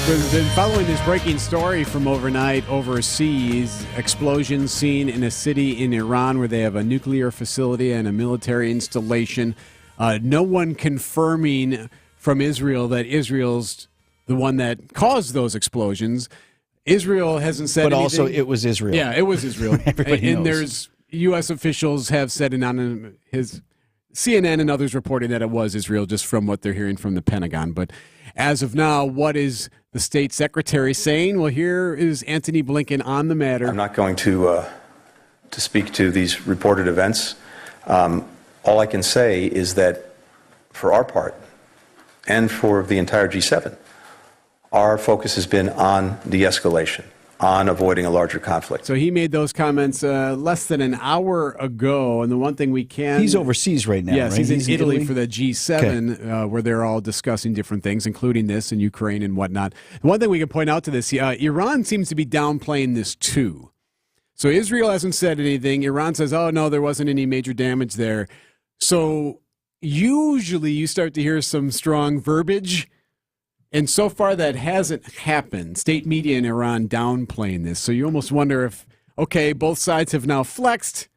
We've been following this breaking story from overnight overseas. Explosions seen in a city in Iran where they have a nuclear facility and a military installation. No one confirming from Israel that Israel's the one that caused those explosions. Israel hasn't said anything. But also it was Israel. Yeah, it was Israel. Everybody knows. There's U.S. officials have said, and on his CNN and others reporting that it was Israel just from what they're hearing from the Pentagon. But as of now, what is the state secretary saying? Well, here is Antony Blinken on the matter. I'm not going to speak to these reported events. All I can say is that for our part and for the entire G7, our focus has been on de-escalation, on avoiding a larger conflict. So he made those comments less than an hour ago, and the one thing we can... He's overseas right now, yes, right? He's in Italy for the G7, where they're all discussing different things, including this and Ukraine and whatnot. The one thing we can point out to this, Iran seems to be downplaying this too. So Israel hasn't said anything. Iran says, oh, no, there wasn't any major damage there. So usually you start to hear some strong verbiage. And so far that hasn't happened. State media in Iran downplaying this. So you almost wonder if, okay, both sides have now flexed.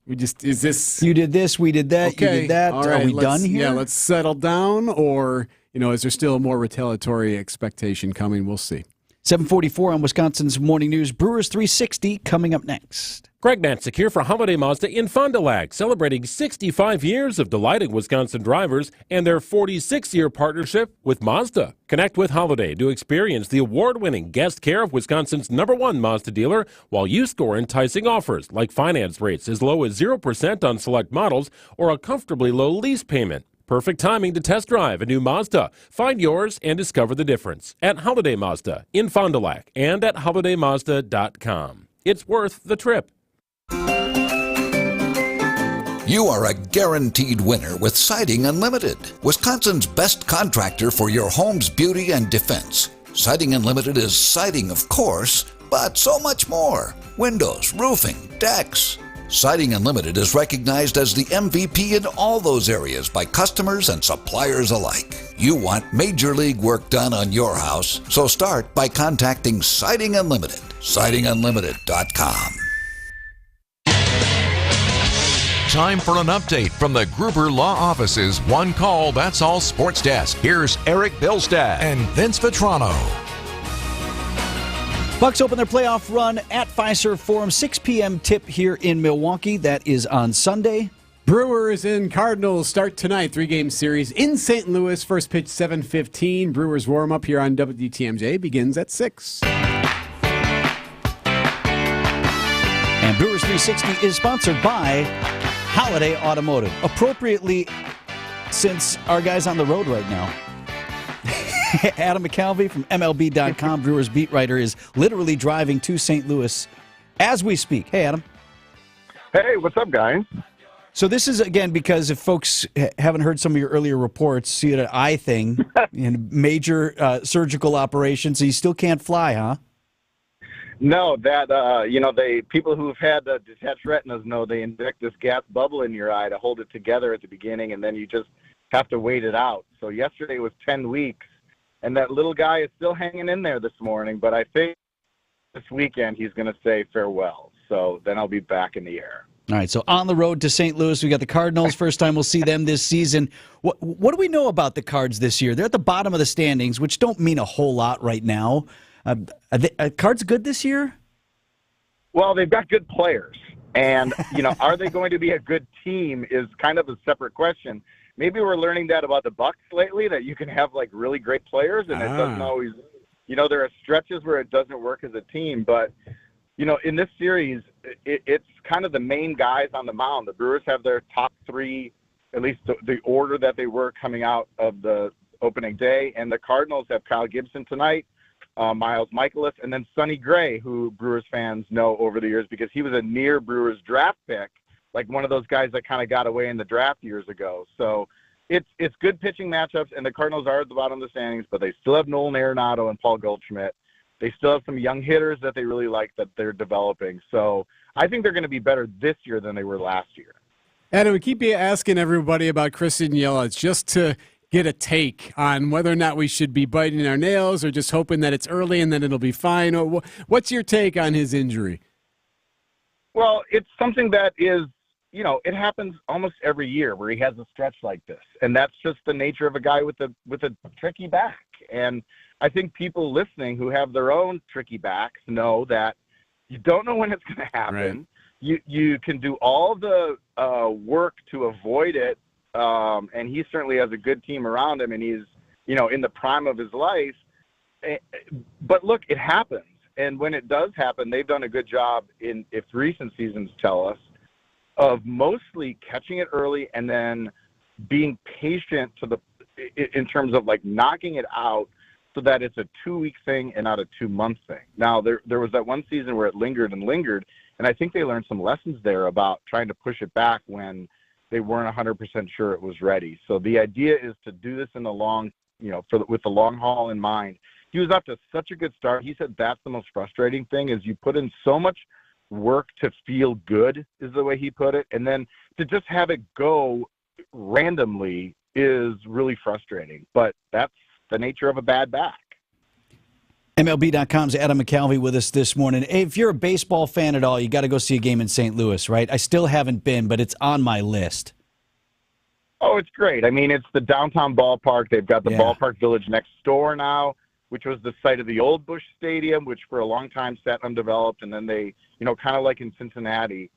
Is this... You did this, we did that, okay, you did that. all right, Are we done here? Yeah, let's settle down. Or, is there still a more retaliatory expectation coming? We'll see. 744 on Wisconsin's Morning News. Brewers 360 coming up next. Greg Matzik here for Holiday Mazda in Fond du Lac, celebrating 65 years of delighting Wisconsin drivers and their 46-year partnership with Mazda. Connect with Holiday to experience the award-winning guest care of Wisconsin's #1 Mazda dealer while you score enticing offers like finance rates as low as 0% on select models or a comfortably low lease payment. Perfect timing to test drive a new Mazda. Find yours and discover the difference at Holiday Mazda in Fond du Lac and at holidaymazda.com. It's worth the trip. You are a guaranteed winner with Siding Unlimited, Wisconsin's best contractor for your home's beauty and defense. Siding Unlimited is siding, of course, but so much more. Windows, roofing, decks. Siding Unlimited is recognized as the MVP in all those areas by customers and suppliers alike. You want major league work done on your house, so start by contacting Siding Unlimited. SidingUnlimited.com. Time for an update from the Gruber Law Office's One Call, That's All Sports Desk. Here's Erik Bilstad and Vince Vitrano. Bucks open their playoff run at Fiserv Forum, 6 p.m. tip here in Milwaukee. That is on Sunday. Brewers and Cardinals start tonight, 3-game series in St. Louis. First pitch 7:15. Brewers warm-up here on WTMJ begins at 6. And Brewers 360 is sponsored by Holiday Automotive. Appropriately, since our guy's on the road right now. Adam McCalvey from MLB.com, Brewers beat writer, is literally driving to St. Louis as we speak. Hey, Adam. Hey, what's up, guys? So this is, again, because if folks haven't heard some of your earlier reports, you had an eye thing and major surgical operation, so you still can't fly, huh? No, that, people who've had detached retinas know they inject this gas bubble in your eye to hold it together at the beginning, and then you just have to wait it out. So yesterday was 10 weeks, and that little guy is still hanging in there this morning, but I think this weekend he's going to say farewell. So then I'll be back in the air. All right, so on the road to St. Louis, we got the Cardinals. First time we'll see them this season. What do we know about the Cards this year? They're at the bottom of the standings, which don't mean a whole lot right now. Are Cards good this year? Well, they've got good players. And, are they going to be a good team is kind of a separate question. Maybe we're learning that about the Bucks lately, that you can have, like, really great players, and it doesn't always there are stretches where it doesn't work as a team. But, in this series, it's kind of the main guys on the mound. The Brewers have their top three, at least the order that they were coming out of the opening day, and the Cardinals have Kyle Gibson tonight, Miles Michaelis, and then Sonny Gray, who Brewers fans know over the years because he was a near Brewers draft pick, like one of those guys that kind of got away in the draft years ago. So it's good pitching matchups, and the Cardinals are at the bottom of the standings, but they still have Nolan Arenado and Paul Goldschmidt. They still have some young hitters that they really like that they're developing. So I think they're going to be better this year than they were last year. Adam, we keep asking everybody about Christian Yelich just to get a take on whether or not we should be biting our nails or just hoping that it's early and then it'll be fine. What's your take on his injury? Well, it's something that is, it happens almost every year where he has a stretch like this. And that's just the nature of a guy with a tricky back. And I think people listening who have their own tricky backs know that you don't know when it's going to happen. Right. You can do all the work to avoid it, and he certainly has a good team around him, and he's in the prime of his life. But look, it happens, and when it does happen, they've done a good job if recent seasons tell us, of mostly catching it early and then being patient in terms of like knocking it out, so that it's a 2-week thing and not a 2-month thing. Now, there was that one season where it lingered, and I think they learned some lessons there about trying to push it back when they weren't 100% sure it was ready. So the idea is to do this in the long, with the long haul in mind. He was off to such a good start. He said that's the most frustrating thing is you put in so much work to feel good, is the way he put it, and then to just have it go randomly is really frustrating. But that's the nature of a bad back. MLB.com's Adam McCalvey with us this morning. Hey, if you're a baseball fan at all, you got to go see a game in St. Louis, right? I still haven't been, but it's on my list. Oh, it's great. I mean, it's the downtown ballpark. They've got the ballpark village next door now, which was the site of the old Busch Stadium, which for a long time sat undeveloped. And then they, kind of like in Cincinnati,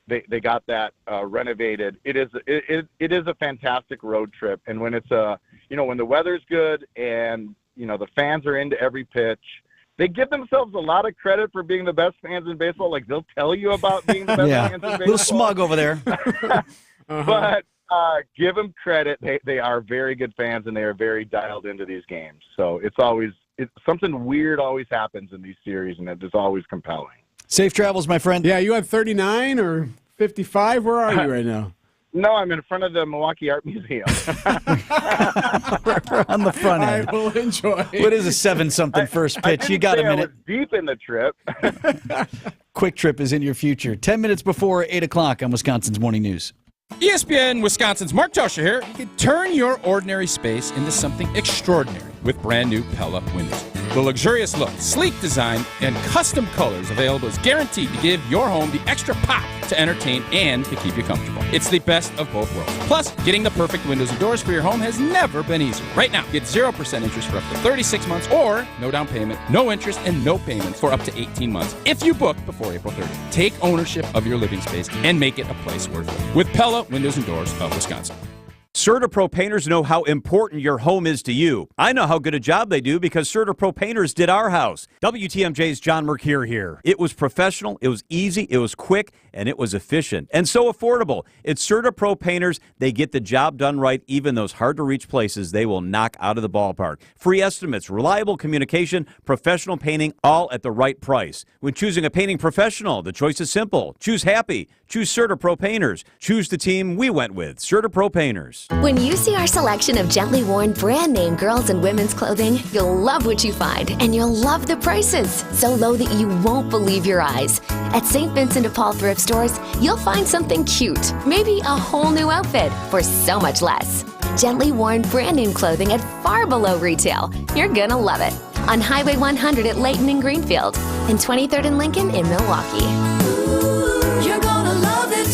they got that renovated. It is a fantastic road trip. And when it's when the weather's good and, the fans are into every pitch, they give themselves a lot of credit for being the best fans in baseball. Like they'll tell you about being the best fans in baseball. A little smug over there. But give them credit. They are very good fans and they are very dialed into these games. So it's something weird always happens in these series, and it is always compelling. Safe travels, my friend. Yeah, you at 39 or 55? Where are you right now? No, I'm in front of the Milwaukee Art Museum. We're on the front end. I will enjoy. What is a 7-something first pitch? You got a minute. I was deep in the trip. Quick Trip is in your future. 10 minutes before 8 o'clock on Wisconsin's Morning News. ESPN Wisconsin's Mark Tosher here. You can turn your ordinary space into something extraordinary with brand new Pella windows. The luxurious look, sleek design, and custom colors available is guaranteed to give your home the extra pop to entertain and to keep you comfortable. It's the best of both worlds. Plus, getting the perfect windows and doors for your home has never been easier. Right now, get 0% interest for up to 36 months or no down payment, no interest, and no payments for up to 18 months if you book before April 30th. Take ownership of your living space and make it a place worth living with Pella Windows and Doors of Wisconsin. CertaPro Painters know how important your home is to you. I know how good a job they do because CertaPro Painters did our house. WTMJ's John Mercure here. It was professional, it was easy, it was quick, and it was efficient. And so affordable. It's CertaPro Painters. They get the job done right. Even those hard-to-reach places, they will knock out of the ballpark. Free estimates, reliable communication, professional painting, all at the right price. When choosing a painting professional, the choice is simple. Choose happy. Choose CertaPro Painters. Choose the team we went with, CertaPro Painters. When you see our selection of gently worn brand name girls and women's clothing, you'll love what you find, and you'll love the prices. So low that you won't believe your eyes. At St. Vincent de Paul thrift stores, you'll find something cute, maybe a whole new outfit for so much less. Gently worn brand name clothing at far below retail. You're gonna love it. On Highway 100 at Layton and Greenfield, and 23rd and Lincoln in Milwaukee. Ooh, you're gonna love it.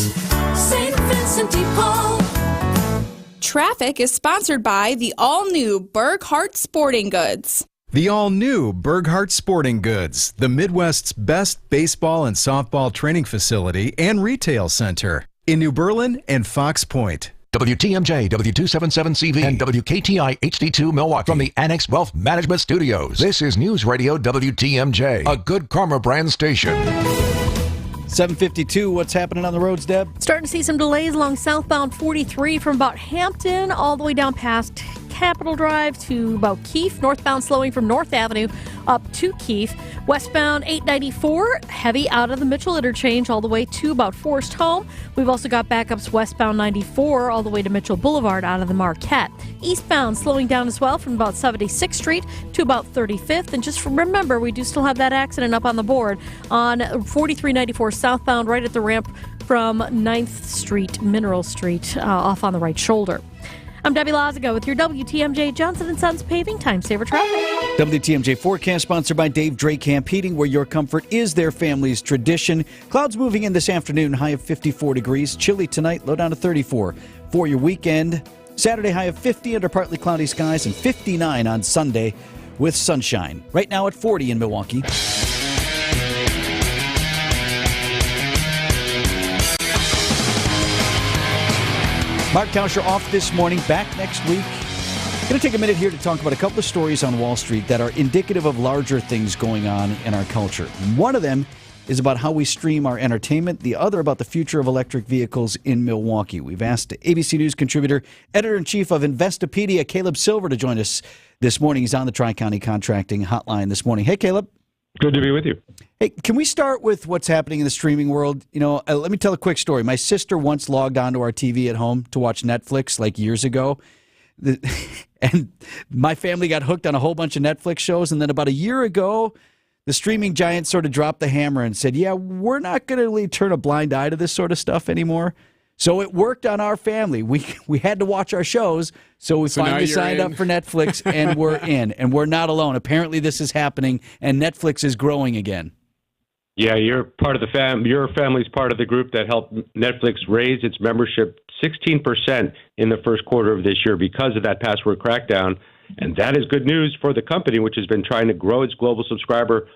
St. Vincent de Paul. Traffic is sponsored by the all-new Burghardt Sporting Goods. The all-new Burghardt Sporting Goods, the Midwest's best baseball and softball training facility and retail center in New Berlin and Fox Point. WTMJ, W277CV, and WKTI HD2 Milwaukee from the Annex Wealth Management Studios. This is News Radio WTMJ, a Good Karma brand station. 7:52, what's happening on the roads, Deb? Starting to see some delays along southbound 43 from about Hampton all the way down past Capitol Drive to about Keefe. Northbound slowing from North Avenue up to Keefe. Westbound 894, heavy out of the Mitchell interchange all the way to about Forest Home. We've also got backups westbound 94 all the way to Mitchell Boulevard out of the Marquette. Eastbound slowing down as well from about 76th Street to about 35th. And just remember, we do still have that accident up on the board on 4394 southbound right at the ramp from 9th Street, Mineral Street, off on the right shoulder. I'm Debbie Lazago with your WTMJ Johnson & Sons Paving Time Saver Traffic. WTMJ forecast sponsored by Dave Drake Camp Heating, where your comfort is their family's tradition. Clouds moving in this afternoon, high of 54 degrees. Chilly tonight, low down to 34. For your weekend, Saturday high of 50 under partly cloudy skies and 59 on Sunday with sunshine. Right now at 40 in Milwaukee. Mark Tauscher off this morning, back next week. Going to take a minute here to talk about a couple of stories on Wall Street that are indicative of larger things going on in our culture. One of them is about how we stream our entertainment. The other about the future of electric vehicles in Milwaukee. We've asked ABC News contributor, editor-in-chief of Investopedia, Caleb Silver, to join us this morning. He's on the Tri-County Contracting Hotline this morning. Hey, Caleb. Good to be with you. Hey, can we start with what's happening in the streaming world? You know, let me tell a quick story. My sister once logged onto our TV at home to watch Netflix like years ago. And my family got hooked on a whole bunch of Netflix shows. And then about a year ago, the streaming giant sort of dropped the hammer and said, yeah, we're not going to really turn a blind eye to this sort of stuff anymore. So it worked on our family. We had to watch our shows, so we finally signed up for Netflix, and we're in. And we're not alone. Apparently this is happening, and Netflix is growing again. Yeah, you're part of the your family's part of the group that helped Netflix raise its membership 16% in the first quarter of this year because of that password crackdown. And that is good news for the company, which has been trying to grow its global subscriber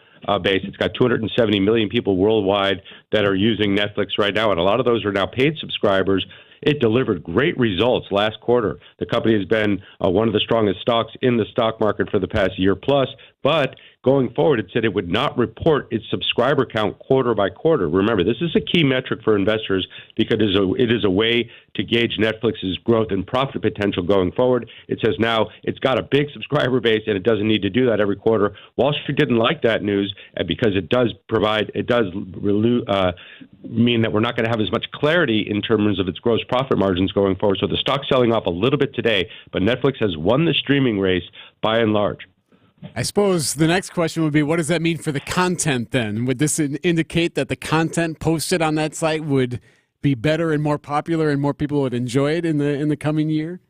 base. It's got 270 million people worldwide that are using Netflix right now, and a lot of those are now paid subscribers. It delivered great results last quarter. The company has been one of the strongest stocks in the stock market for the past year plus, but going forward, it said it would not report its subscriber count quarter by quarter. Remember, this is a key metric for investors because it is a way to gauge Netflix's growth and profit potential going forward. It says now it's got a big subscriber base and it doesn't need to do that every quarter. Wall Street didn't like that news because it does mean that we're not going to have as much clarity in terms of its gross profit margins going forward. So the stock's selling off a little bit today, but Netflix has won the streaming race by and large. I suppose the next question would be, what does that mean for the content then? Would this indicate that the content posted on that site would be better and more popular and more people would enjoy it in the coming year?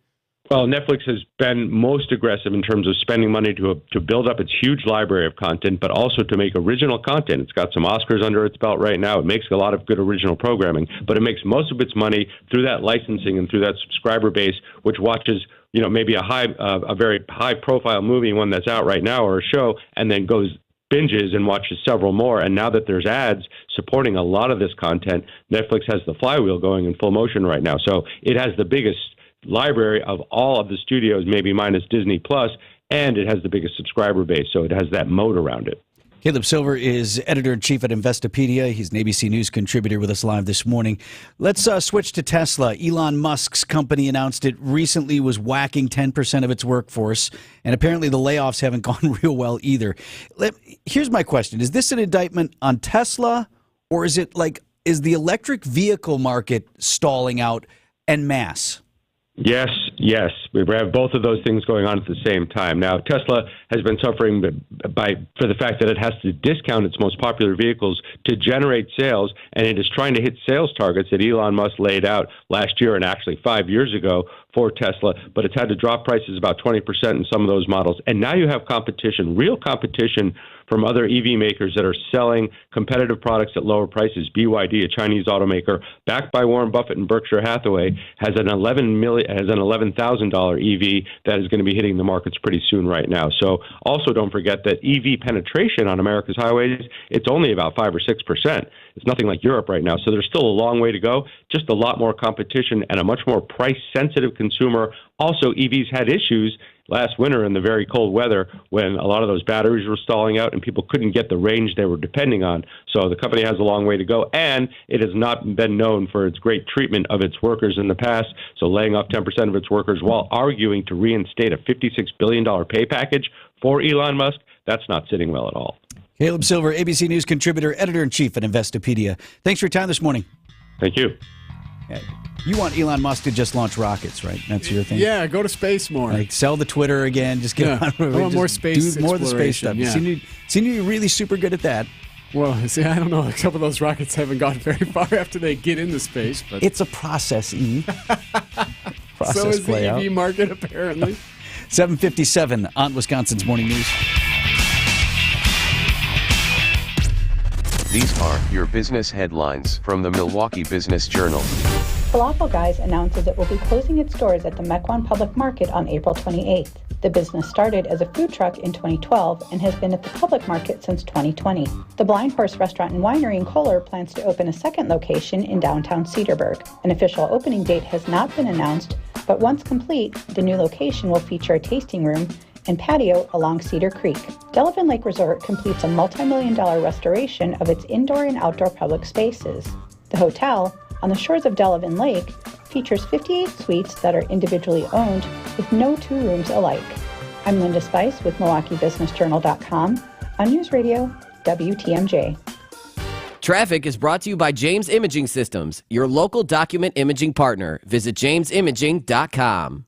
Well, Netflix has been most aggressive in terms of spending money to build up its huge library of content, but also to make original content. It's got some Oscars under its belt right now. It makes a lot of good original programming, but it makes most of its money through that licensing and through that subscriber base, which watches, maybe a very high-profile movie, one that's out right now, or a show, and then binges and watches several more. And now that there's ads supporting a lot of this content, Netflix has the flywheel going in full motion right now. So it has the biggest library of all of the studios, maybe minus Disney Plus, and it has the biggest subscriber base, so it has that moat around it. Caleb Silver is editor-in-chief at Investopedia. He's an ABC News contributor with us live this morning. Let's switch to Tesla. Elon Musk's company announced it recently was whacking 10% of its workforce, and apparently the layoffs haven't gone real well either. Here's my question. Is this an indictment on Tesla, or is the electric vehicle market stalling out en masse? Yes. We have both of those things going on at the same time. Now, Tesla has been suffering for the fact that it has to discount its most popular vehicles to generate sales, and it is trying to hit sales targets that Elon Musk laid out last year and actually 5 years ago for Tesla, but it's had to drop prices about 20% in some of those models. And now you have competition, real competition from other EV makers that are selling competitive products at lower prices. BYD, a Chinese automaker, backed by Warren Buffett and Berkshire Hathaway, has an $11,000 EV that is going to be hitting the markets pretty soon right now. So also don't forget that EV penetration on America's highways, it's only about 5 or 6%. It's nothing like Europe right now. So there's still a long way to go, just a lot more competition and a much more price-sensitive consumer. Also, EVs had issues last winter in the very cold weather when a lot of those batteries were stalling out and people couldn't get the range they were depending on. So the company has a long way to go, and it has not been known for its great treatment of its workers in the past. So laying off 10% of its workers while arguing to reinstate a $56 billion pay package for Elon Musk, that's not sitting well at all. Caleb Silver, ABC News contributor, editor-in-chief at Investopedia. Thanks for your time this morning. Thank you. You want Elon Musk to just launch rockets, right? That's your thing? Yeah, go to space more. Like sell the Twitter again. Just get on. I want more space do more of the space stuff. Yeah. Seem to be really super good at that. Well, see, I don't know. A couple of those rockets haven't gone very far after they get into space. But it's a process, E. So is the EV market, apparently. 7:57 on Wisconsin's Morning News. These are your business headlines from the Milwaukee Business Journal. Falafel Guys announces it will be closing its doors at the Mequon Public Market on April 28th. The business started as a food truck in 2012 and has been at the public market since 2020. The Blind Horse Restaurant and Winery in Kohler plans to open a second location in downtown Cedarburg. An official opening date has not been announced, but once complete, the new location will feature a tasting room and patio along Cedar Creek. Delavan Lake Resort completes a multi-million-dollar restoration of its indoor and outdoor public spaces. The hotel, on the shores of Delavan Lake, features 58 suites that are individually owned with no two rooms alike. I'm Linda Spice with MilwaukeeBusinessJournal.com on News Radio WTMJ. Traffic is brought to you by James Imaging Systems, your local document imaging partner. Visit jamesimaging.com.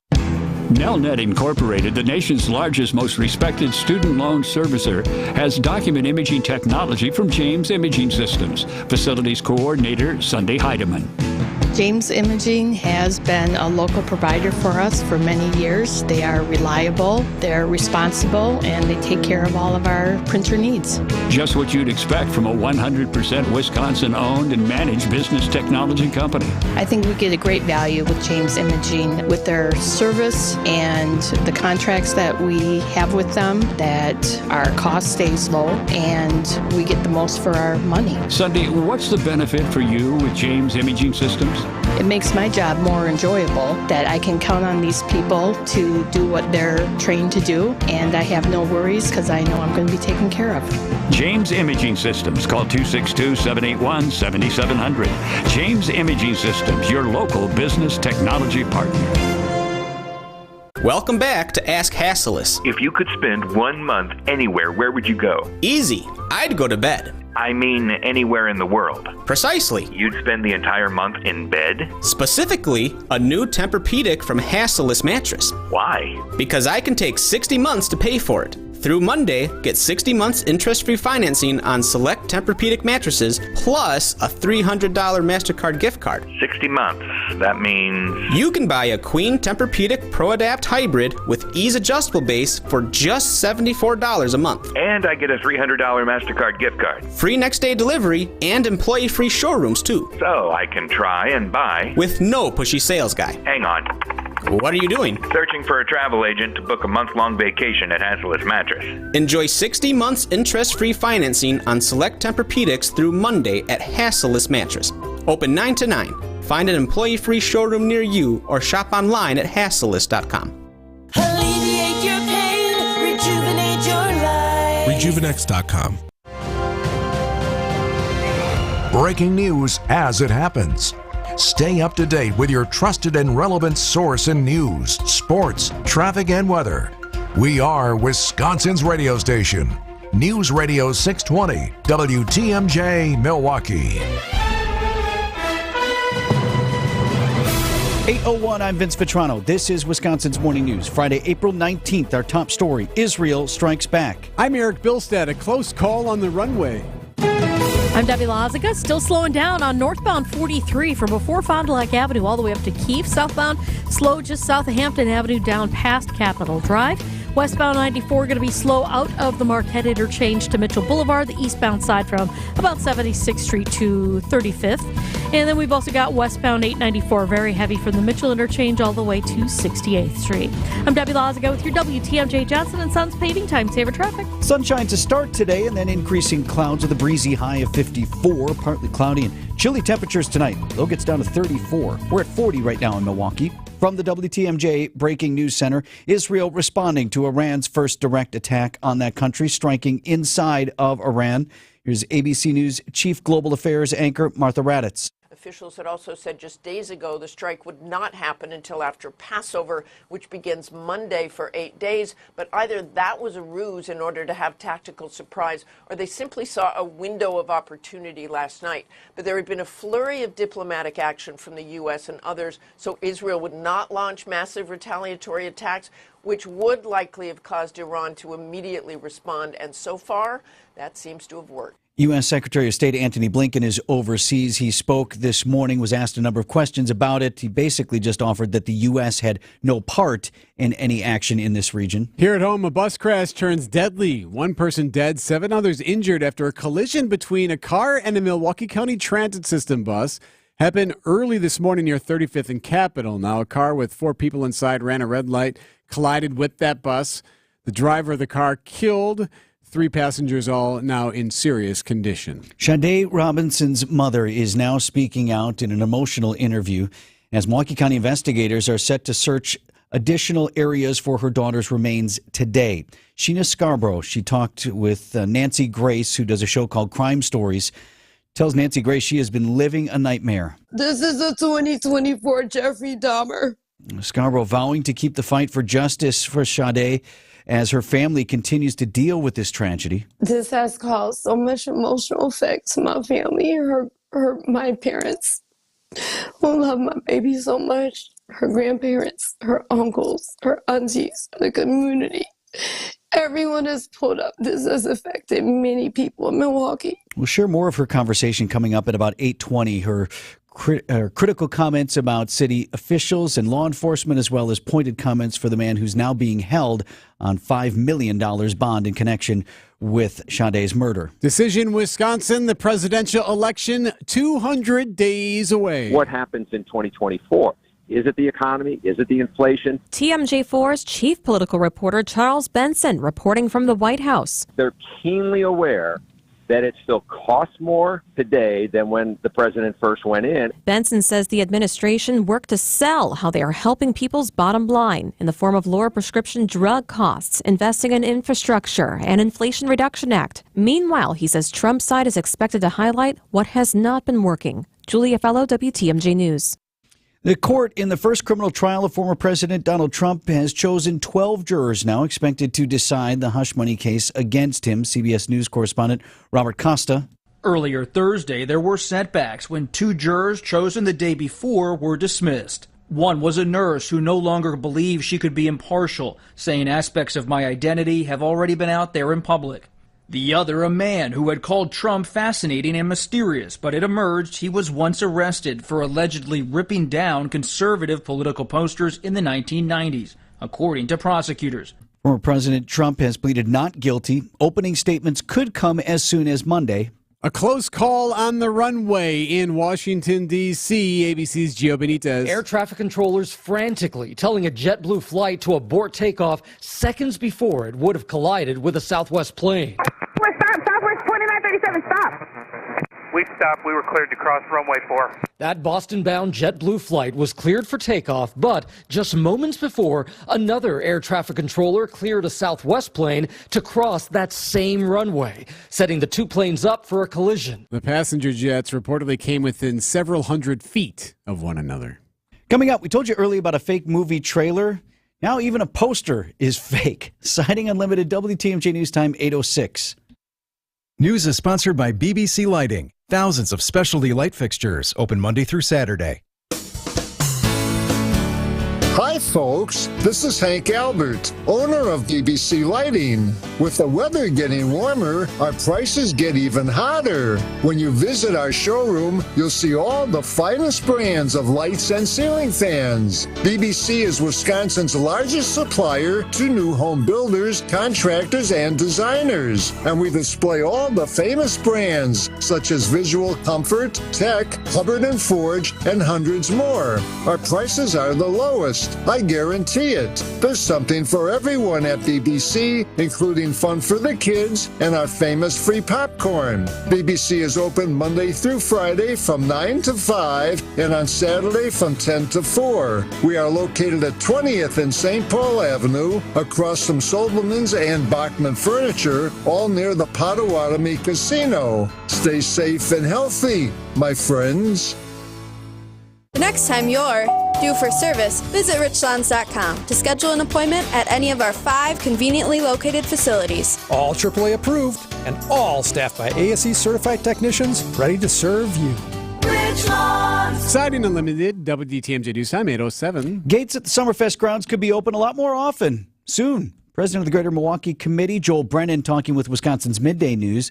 Nelnet Incorporated, the nation's largest, most respected student loan servicer, has document imaging technology from James Imaging Systems. Facilities Coordinator, Sunday Heidemann. James Imaging has been a local provider for us for many years. They are reliable, they're responsible, and they take care of all of our printer needs. Just what you'd expect from a 100% Wisconsin-owned and managed business technology company. I think we get a great value with James Imaging with their service and the contracts that we have with them, that our cost stays low and we get the most for our money. Sunday, what's the benefit for you with James Imaging Systems? It makes my job more enjoyable, that I can count on these people to do what they're trained to do, and I have no worries because I know I'm going to be taken care of. James Imaging Systems. Call 262-781-7700. James Imaging Systems, your local business technology partner. Welcome back to Ask Hasselus. If you could spend 1 month anywhere, where would you go? Easy. I'd go to bed. I mean anywhere in the world. Precisely. You'd spend the entire month in bed? Specifically, a new Tempur-Pedic from Hasselus mattress. Why? Because I can take 60 months to pay for it. Through Monday, get 60 months interest-free financing on select Tempur-Pedic mattresses, plus a $300 MasterCard gift card. 60 months. That means... You can buy a Queen Tempur-Pedic ProAdapt Hybrid with ease adjustable base for just $74 a month. And I get a $300 MasterCard gift card. Free next-day delivery and employee-free showrooms, too. So I can try and buy... With no pushy sales guy. Hang on. What are you doing? Searching for a travel agent to book a month-long vacation at Hassel's Mattress. Enjoy 60 months interest-free financing on select Tempur-Pedics through Monday at Hassel's Mattress. Open 9 to 9. Find an employee-free showroom near you or shop online at Hasselus.com. Alleviate your pain, rejuvenate your life. Rejuvenex.com. Breaking news as it happens. Stay up to date with your trusted and relevant source in news, sports, traffic, and weather. We are Wisconsin's radio station. News Radio 620, WTMJ, Milwaukee. 8:01, I'm Vince Vitrano. This is Wisconsin's Morning News. Friday, April 19th, our top story, Israel strikes back. I'm Erik Bilstad. A close call on the runway. I'm Debbie Lazaga, still slowing down on northbound 43 from before Fond du Lac Avenue all the way up to Keefe. Southbound, slow just south of Hampton Avenue down past Capitol Drive. Westbound 94 going to be slow out of the Marquette interchange to Mitchell Boulevard. The eastbound side from about 76th Street to 35th. And then we've also got westbound 894 very heavy from the Mitchell interchange all the way to 68th Street. I'm Debbie Lazaga with your WTMJ Johnson & Sons paving time saver traffic. Sunshine to start today and then increasing clouds with a breezy high of 54, partly cloudy and chilly temperatures tonight. Low gets down to 34. We're at 40 right now in Milwaukee. From the WTMJ Breaking News Center, Israel responding to Iran's first direct attack on that country, striking inside of Iran. Here's ABC News Chief Global Affairs anchor Martha Raddatz. Officials had also said just days ago the strike would not happen until after Passover, which begins Monday for 8 days. But either that was a ruse in order to have tactical surprise, or they simply saw a window of opportunity last night. But there had been a flurry of diplomatic action from the U.S. and others, so Israel would not launch massive retaliatory attacks, which would likely have caused Iran to immediately respond. And so far, that seems to have worked. U.S. Secretary of State Antony Blinken is overseas. He spoke this morning, was asked a number of questions about it. He basically just offered that the U.S. had no part in any action in this region. Here at home, a bus crash turns deadly. One person dead, 7 others injured after a collision between a car and a Milwaukee County Transit System bus. Happened early this morning near 35th and Capitol. Now, a car with 4 people inside ran a red light, collided with that bus. The driver of the car killed. 3 passengers all now in serious condition. Shade Robinson's mother is now speaking out in an emotional interview as Milwaukee County investigators are set to search additional areas for her daughter's remains today. Sheena Scarborough, she talked with Nancy Grace, who does a show called Crime Stories, tells Nancy Grace she has been living a nightmare. This is a 2024 Jeffrey Dahmer. Scarborough vowing to keep the fight for justice for Shade as her family continues to deal with this tragedy. This has caused so much emotional effect to my family, my parents who love my baby so much, her grandparents, her uncles, her aunties, the community. Everyone has pulled up. This has affected many people in Milwaukee. We'll share more of her conversation coming up at about 8:20. Her critical comments about city officials and law enforcement, as well as pointed comments for the man who's now being held on $5 million bond in connection with Shade's murder. Decision, Wisconsin, the presidential election 200 days away. What happens in 2024? Is it the economy? Is it the inflation? TMJ4's chief political reporter Charles Benson reporting from the White House. They're keenly aware that it still costs more today than when the president first went in. Benson says the administration worked to sell how they are helping people's bottom line in the form of lower prescription drug costs, investing in infrastructure, and Inflation Reduction Act. Meanwhile, he says Trump's side is expected to highlight what has not been working. Julia Fellow, WTMJ News. The court in the first criminal trial of former President Donald Trump has chosen 12 jurors now expected to decide the hush money case against him. CBS News correspondent Robert Costa. Earlier Thursday, there were setbacks when 2 jurors chosen the day before were dismissed. One was a nurse who no longer believed she could be impartial, saying aspects of my identity have already been out there in public. The other, a man who had called Trump fascinating and mysterious, but it emerged he was once arrested for allegedly ripping down conservative political posters in the 1990s, according to prosecutors. Former President Trump has pleaded not guilty. Opening statements could come as soon as Monday. A close call on the runway in Washington, D.C. ABC's Gio Benitez. Air traffic controllers frantically telling a JetBlue flight to abort takeoff seconds before it would have collided with a Southwest plane. Stop, Southwest 2937, stop. We stopped. We were cleared to cross runway 4. That Boston-bound JetBlue flight was cleared for takeoff, but just moments before, another air traffic controller cleared a Southwest plane to cross that same runway, setting the two planes up for a collision. The passenger jets reportedly came within several hundred feet of one another. Coming up, we told you earlier about a fake movie trailer. Now even a poster is fake. Siding Unlimited, WTMJ News Time, 8:06. News is sponsored by BBC Lighting. Thousands of specialty light fixtures open Monday through Saturday. Hi folks, this is Hank Albert, owner of BBC Lighting. With the weather getting warmer, our prices get even hotter. When you visit our showroom, you'll see all the finest brands of lights and ceiling fans. BBC is Wisconsin's largest supplier to new home builders, contractors, and designers. And we display all the famous brands such as Visual Comfort, Tech, Hubbard & Forge, and hundreds more. Our prices are the lowest. I guarantee it. There's something for everyone at BBC, including fun for the kids and our famous free popcorn. BBC is open Monday through Friday from 9 to 5 and on Saturday from 10 to 4. We are located at 20th and St. Paul Avenue, across from Sobelman's and Bachman Furniture, all near the Potawatomi Casino. Stay safe and healthy, my friends. The next time you're due for service, visit richlands.com to schedule an appointment at any of our 5 conveniently located facilities. All AAA approved and all staffed by ASE certified technicians ready to serve you. Richlands. Siding Unlimited, WTMJ News Time, 8:07. Gates at the Summerfest grounds could be open a lot more often soon. President of the Greater Milwaukee Committee, Joel Brennan, talking with Wisconsin's Midday News.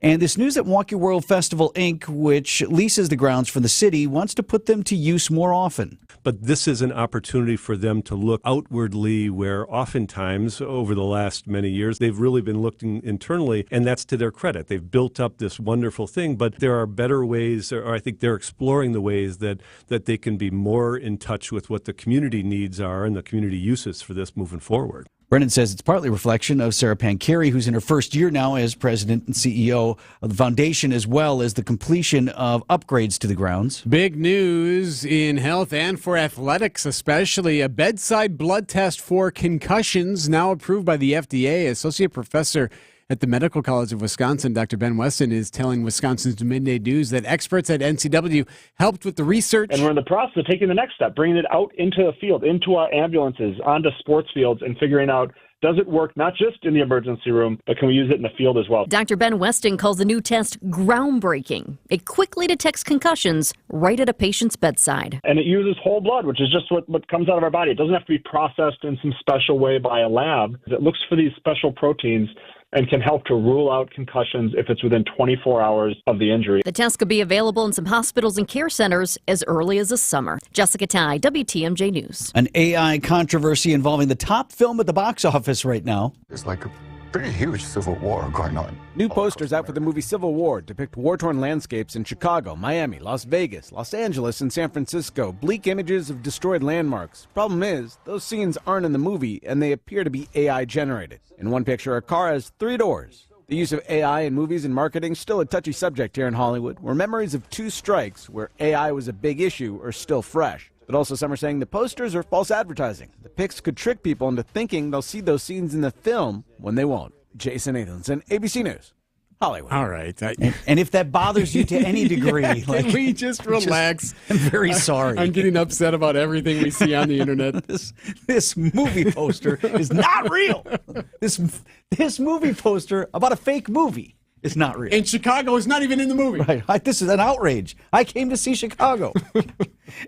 And this news that Milwaukee World Festival, Inc., which leases the grounds for the city, wants to put them to use more often. But this is an opportunity for them to look outwardly, where oftentimes over the last many years, they've really been looking internally, and that's to their credit. They've built up this wonderful thing, but there are better ways, or I think they're exploring the ways that they can be more in touch with what the community needs are and the community uses for this moving forward. Brennan says it's partly a reflection of Sarah Pancari, who's in her first year now as president and CEO of the foundation, as well as the completion of upgrades to the grounds. Big news in health and for athletics, especially a bedside blood test for concussions now approved by the FDA. Associate Professor at the Medical College of Wisconsin, Dr. Ben Weston, is telling Wisconsin's Midday News that experts at NCW helped with the research. And we're in the process of taking the next step, bringing it out into the field, into our ambulances, onto sports fields, and figuring out, does it work not just in the emergency room, but can we use it in the field as well? Dr. Ben Weston calls the new test groundbreaking. It quickly detects concussions right at a patient's bedside. And it uses whole blood, which is just what comes out of our body. It doesn't have to be processed in some special way by a lab. It looks for these special proteins and can help to rule out concussions if it's within 24 hours of the injury. The test could be available in some hospitals and care centers as early as this summer. Jessica Tai, WTMJ News. An AI controversy involving the top film at the box office right now. It's like a pretty huge civil war going on. New posters out for the movie Civil War depict war-torn landscapes in Chicago, Miami, Las Vegas, Los Angeles, and San Francisco. Bleak images of destroyed landmarks. Problem is, those scenes aren't in the movie, and they appear to be AI-generated. In one picture, a car has 3 doors. The use of AI in movies and marketing still a touchy subject here in Hollywood, where memories of 2 strikes, where AI was a big issue, are still fresh. But also some are saying the posters are false advertising. The pics could trick people into thinking they'll see those scenes in the film when they won't. Jason Nathanson, ABC News, Hollywood. All right. And if that bothers you to any degree, can we just relax? I'm very sorry. I'm getting upset about everything we see on the internet. This movie poster is not real. This movie poster about a fake movie It's not real. In Chicago, it's not even in the movie. Right. This is an outrage. I came to see Chicago.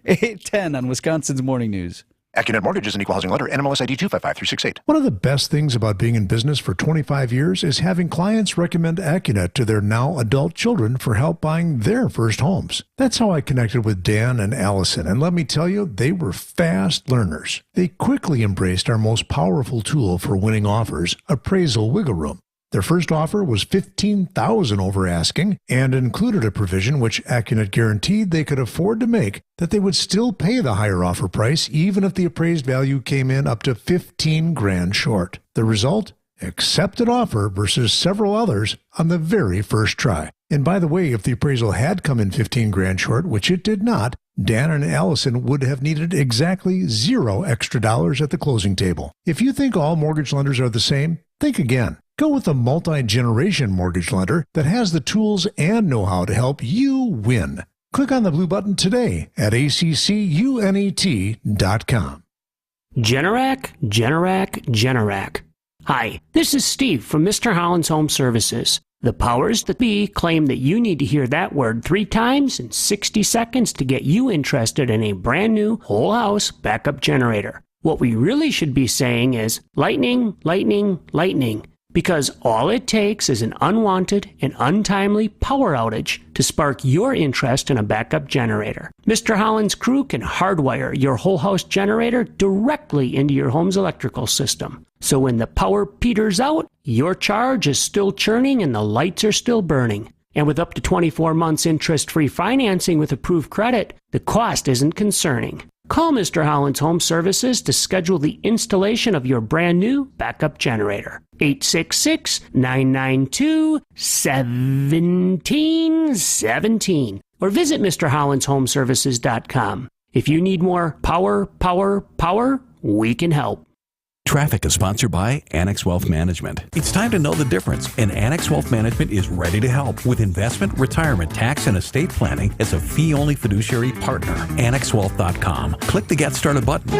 8:10 on Wisconsin's Morning News. AccuNet Mortgage is an equal housing lender. NMLS ID 255368. One of the best things about being in business for 25 years is having clients recommend AccuNet to their now adult children for help buying their first homes. That's how I connected with Dan and Allison, and let me tell you, they were fast learners. They quickly embraced our most powerful tool for winning offers, Appraisal Wiggle Room. Their first offer was $15,000 over asking and included a provision which AccuNet guaranteed they could afford to make, that they would still pay the higher offer price even if the appraised value came in up to $15,000 short. The result? Accepted offer versus several others on the very first try. And by the way, if the appraisal had come in $15,000 short, which it did not, Dan and Allison would have needed exactly $0 extra at the closing table. If you think all mortgage lenders are the same, think again. Go with a multi-generation mortgage lender that has the tools and know-how to help you win. Click on the blue button today at accunet.com. Generac. Hi, this is Steve from Mr. Holland's Home Services. The powers that be claim that you need to hear that word 3 times in 60 seconds to get you interested in a brand new whole house backup generator. What we really should be saying is lightning, lightning, lightning. Because all it takes is an unwanted and untimely power outage to spark your interest in a backup generator. Mr. Holland's crew can hardwire your whole house generator directly into your home's electrical system. So when the power peters out, your charge is still churning and the lights are still burning. And with up to 24 months interest-free financing with approved credit, the cost isn't concerning. Call Mr. Holland's Home Services to schedule the installation of your brand new backup generator. 866-992-1717. Or visit MrHollandsHomeservices.com. If you need more power, we can help. Traffic is sponsored by Annex Wealth Management. It's time to know the difference, and Annex Wealth Management is ready to help with investment, retirement, tax, and estate planning as a fee-only fiduciary partner. AnnexWealth.com. Click the Get Started button.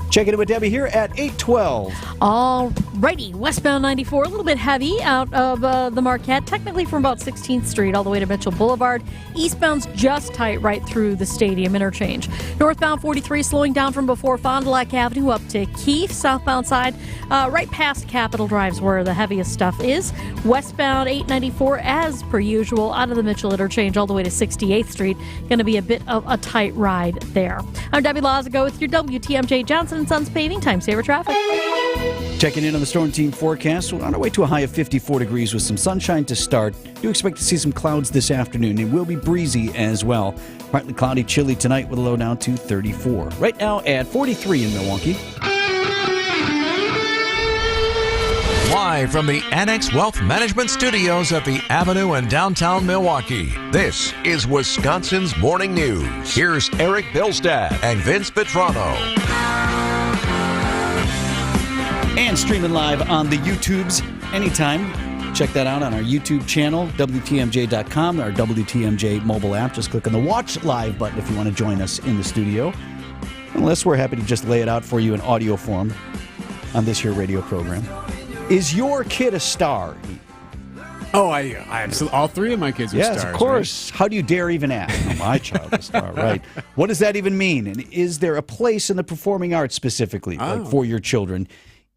Checking in with Debbie here at 8:12. All righty, westbound 94, a little bit heavy out of the Marquette, technically from about 16th Street all the way to Mitchell Boulevard. Eastbound's just tight right through the stadium interchange. Northbound 43 slowing down from before Fond du Lac Avenue up to Keefe. Southbound side, right past Capitol Drive's where the heaviest stuff is. Westbound 894, as per usual, out of the Mitchell interchange all the way to 68th Street. Going to be a bit of a tight ride there. I'm Debbie Lazago with your WTMJ Johnson & Sons Paving Time Saver Traffic. Checking in on the Storm Team forecast. We're on our way to a high of 54 degrees with some sunshine to start. Do expect to see some clouds this afternoon. It will be breezy as well. Partly cloudy, chilly tonight with a low down to 34. Right now at 43 in Milwaukee. Live from the Annex Wealth Management Studios at the Avenue in downtown Milwaukee, this is Wisconsin's Morning News. Here's Erik Bilstad and Vince Vitrano. And streaming live on the YouTubes anytime. Check that out on our YouTube channel, WTMJ.com, our WTMJ mobile app. Just click on the Watch Live button if you want to join us in the studio. Unless we're happy to just lay it out for you in audio form on this here radio program. Is your kid a star? Oh, I absolutely. All 3 of my kids are stars. Yes, of course. Right? How do you dare even ask? Oh, my child is a star, right? What does that even mean? And is there a place in the performing arts specifically like for your children,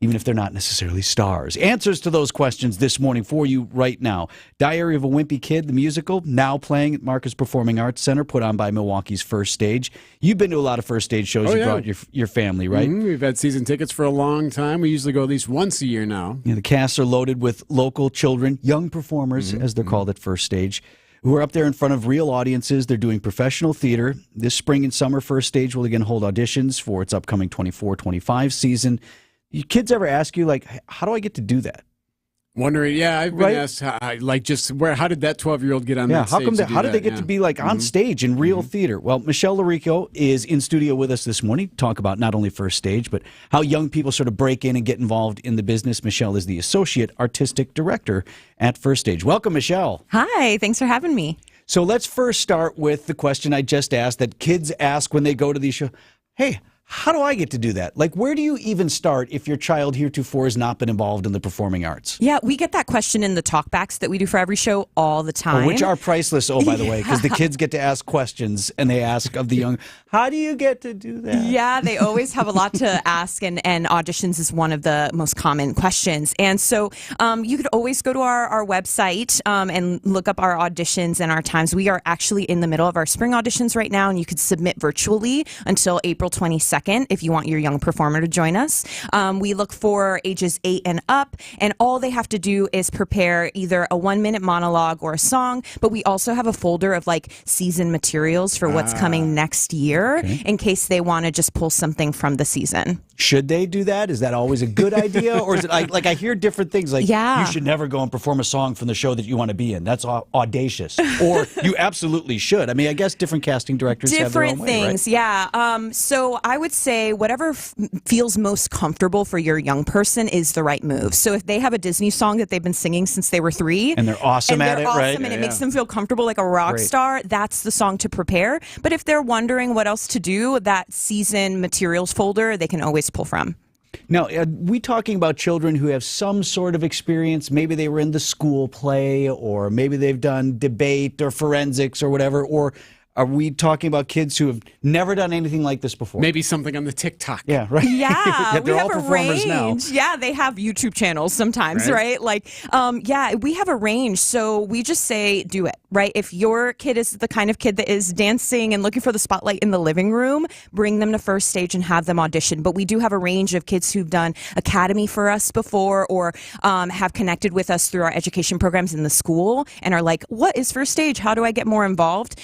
even if they're not necessarily stars? Answers to those questions this morning for you right now. Diary of a Wimpy Kid, the musical, now playing at Marcus Performing Arts Center, put on by Milwaukee's First Stage. You've been to a lot of First Stage shows. You brought your family, right? Mm-hmm. We've had season tickets for a long time. We usually go at least once a year now. Yeah, the casts are loaded with local children, young performers, as they're called at First Stage, who are up there in front of real audiences. They're doing professional theater. This spring and summer, First Stage will again hold auditions for its upcoming 24-25 season. You kids ever ask you, like, how do I get to do that? Wondering, yeah, I've been asked, how did that 12-year-old get on that stage? How did they get to be, like, on stage in real theater? Well, Michelle Larico is in studio with us this morning to talk about not only First Stage, but how young people sort of break in and get involved in the business. Michelle is the Associate Artistic Director at First Stage. Welcome, Michelle. Hi, thanks for having me. So let's first start with the question I just asked that kids ask when they go to these shows. Hey, How do I get to do that? Like, where do you even start if your child heretofore has not been involved in the performing arts? Yeah, we get that question in the talkbacks that we do for every show all the time. Which are priceless, by the way, because the kids get to ask questions, and they ask of the young, how do you get to do that? Yeah, they always have a lot to ask, and auditions is one of the most common questions. And so you could always go to our website and look up our auditions and our times. We are actually in the middle of our spring auditions right now, and you could submit virtually until April 22nd if you want your young performer to join us. We look for ages 8 and up, and all they have to do is prepare either a 1-minute monologue or a song, but we also have a folder of like season materials for what's coming next year in case they want to just pull something from the season. Should they do that? Is that always a good idea? Or is it like I hear different things like you should never go and perform a song from the show that you want to be in. That's audacious. Or you absolutely should. I mean, I guess different casting directors have their own way, things, right? Yeah. So I would say whatever feels most comfortable for your young person is the right move. So if they have a Disney song that they've been singing since they were 3 and they're awesome at it, right? And it makes them feel comfortable like a rock star, that's the song to prepare. But if they're wondering what else to do, that season materials folder they can always pull from. Now, are we talking about children who have some sort of experience? Maybe they were in the school play, or maybe they've done debate or forensics or whatever, or are we talking about kids who have never done anything like this before? Maybe something on the TikTok. Yeah, right. Yeah, they're all performers now. Yeah, they have YouTube channels sometimes, right? Like, yeah, we have a range. So we just say, do it, right? If your kid is the kind of kid that is dancing and looking for the spotlight in the living room, bring them to First Stage and have them audition. But we do have a range of kids who've done Academy for us before, or have connected with us through our education programs in the school and are like, what is First Stage? How do I get more involved?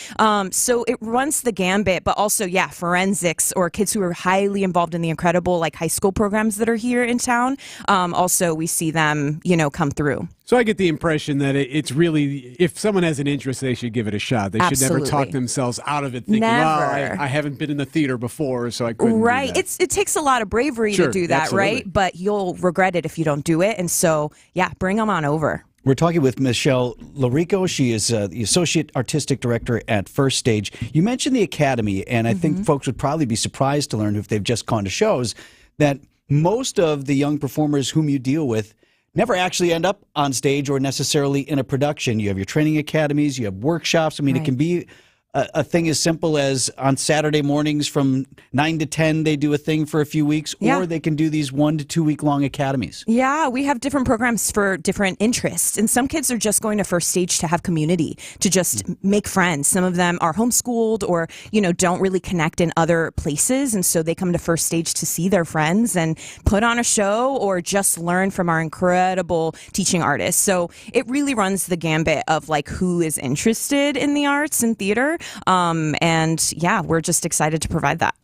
So it runs the gambit, but also, forensics or kids who are highly involved in the incredible like high school programs that are here in town. Also, we see them, come through. So I get the impression that it's really, if someone has an interest, they should give it a shot. They should never talk themselves out of it thinking, well, I haven't been in the theater before, so I couldn't do that. It takes a lot of bravery to do that, right? But you'll regret it if you don't do it. And so, bring them on over. We're talking with Michelle Larico. She is the Associate Artistic Director at First Stage. You mentioned the Academy, and I think folks would probably be surprised to learn, if they've just gone to shows, that most of the young performers whom you deal with never actually end up on stage or necessarily in a production. You have your training academies, you have workshops. I mean, it can be a thing as simple as on Saturday mornings from 9 to 10, they do a thing for a few weeks, or they can do these 1 to 2 week long academies. Yeah, we have different programs for different interests. And some kids are just going to First Stage to have community, to just make friends. Some of them are homeschooled or, don't really connect in other places. And so they come to First Stage to see their friends and put on a show or just learn from our incredible teaching artists. So it really runs the gambit of like who is interested in the arts and theater. We're just excited to provide that.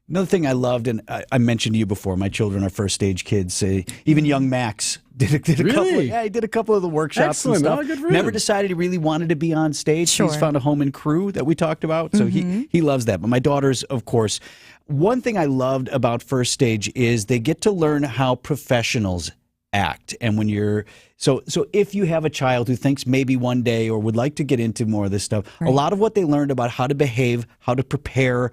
Another thing I loved, and I mentioned to you before, my children are First Stage kids. Even young Max did a couple. He did a couple of the workshops and stuff. Never decided he really wanted to be on stage. Sure. He's found a home in crew that we talked about, so he loves that. But my daughters, of course, one thing I loved about First Stage is they get to learn how professionals act. And when you're so if you have a child who thinks maybe one day or would like to get into more of this stuff, a lot of what they learned about how to behave, how to prepare,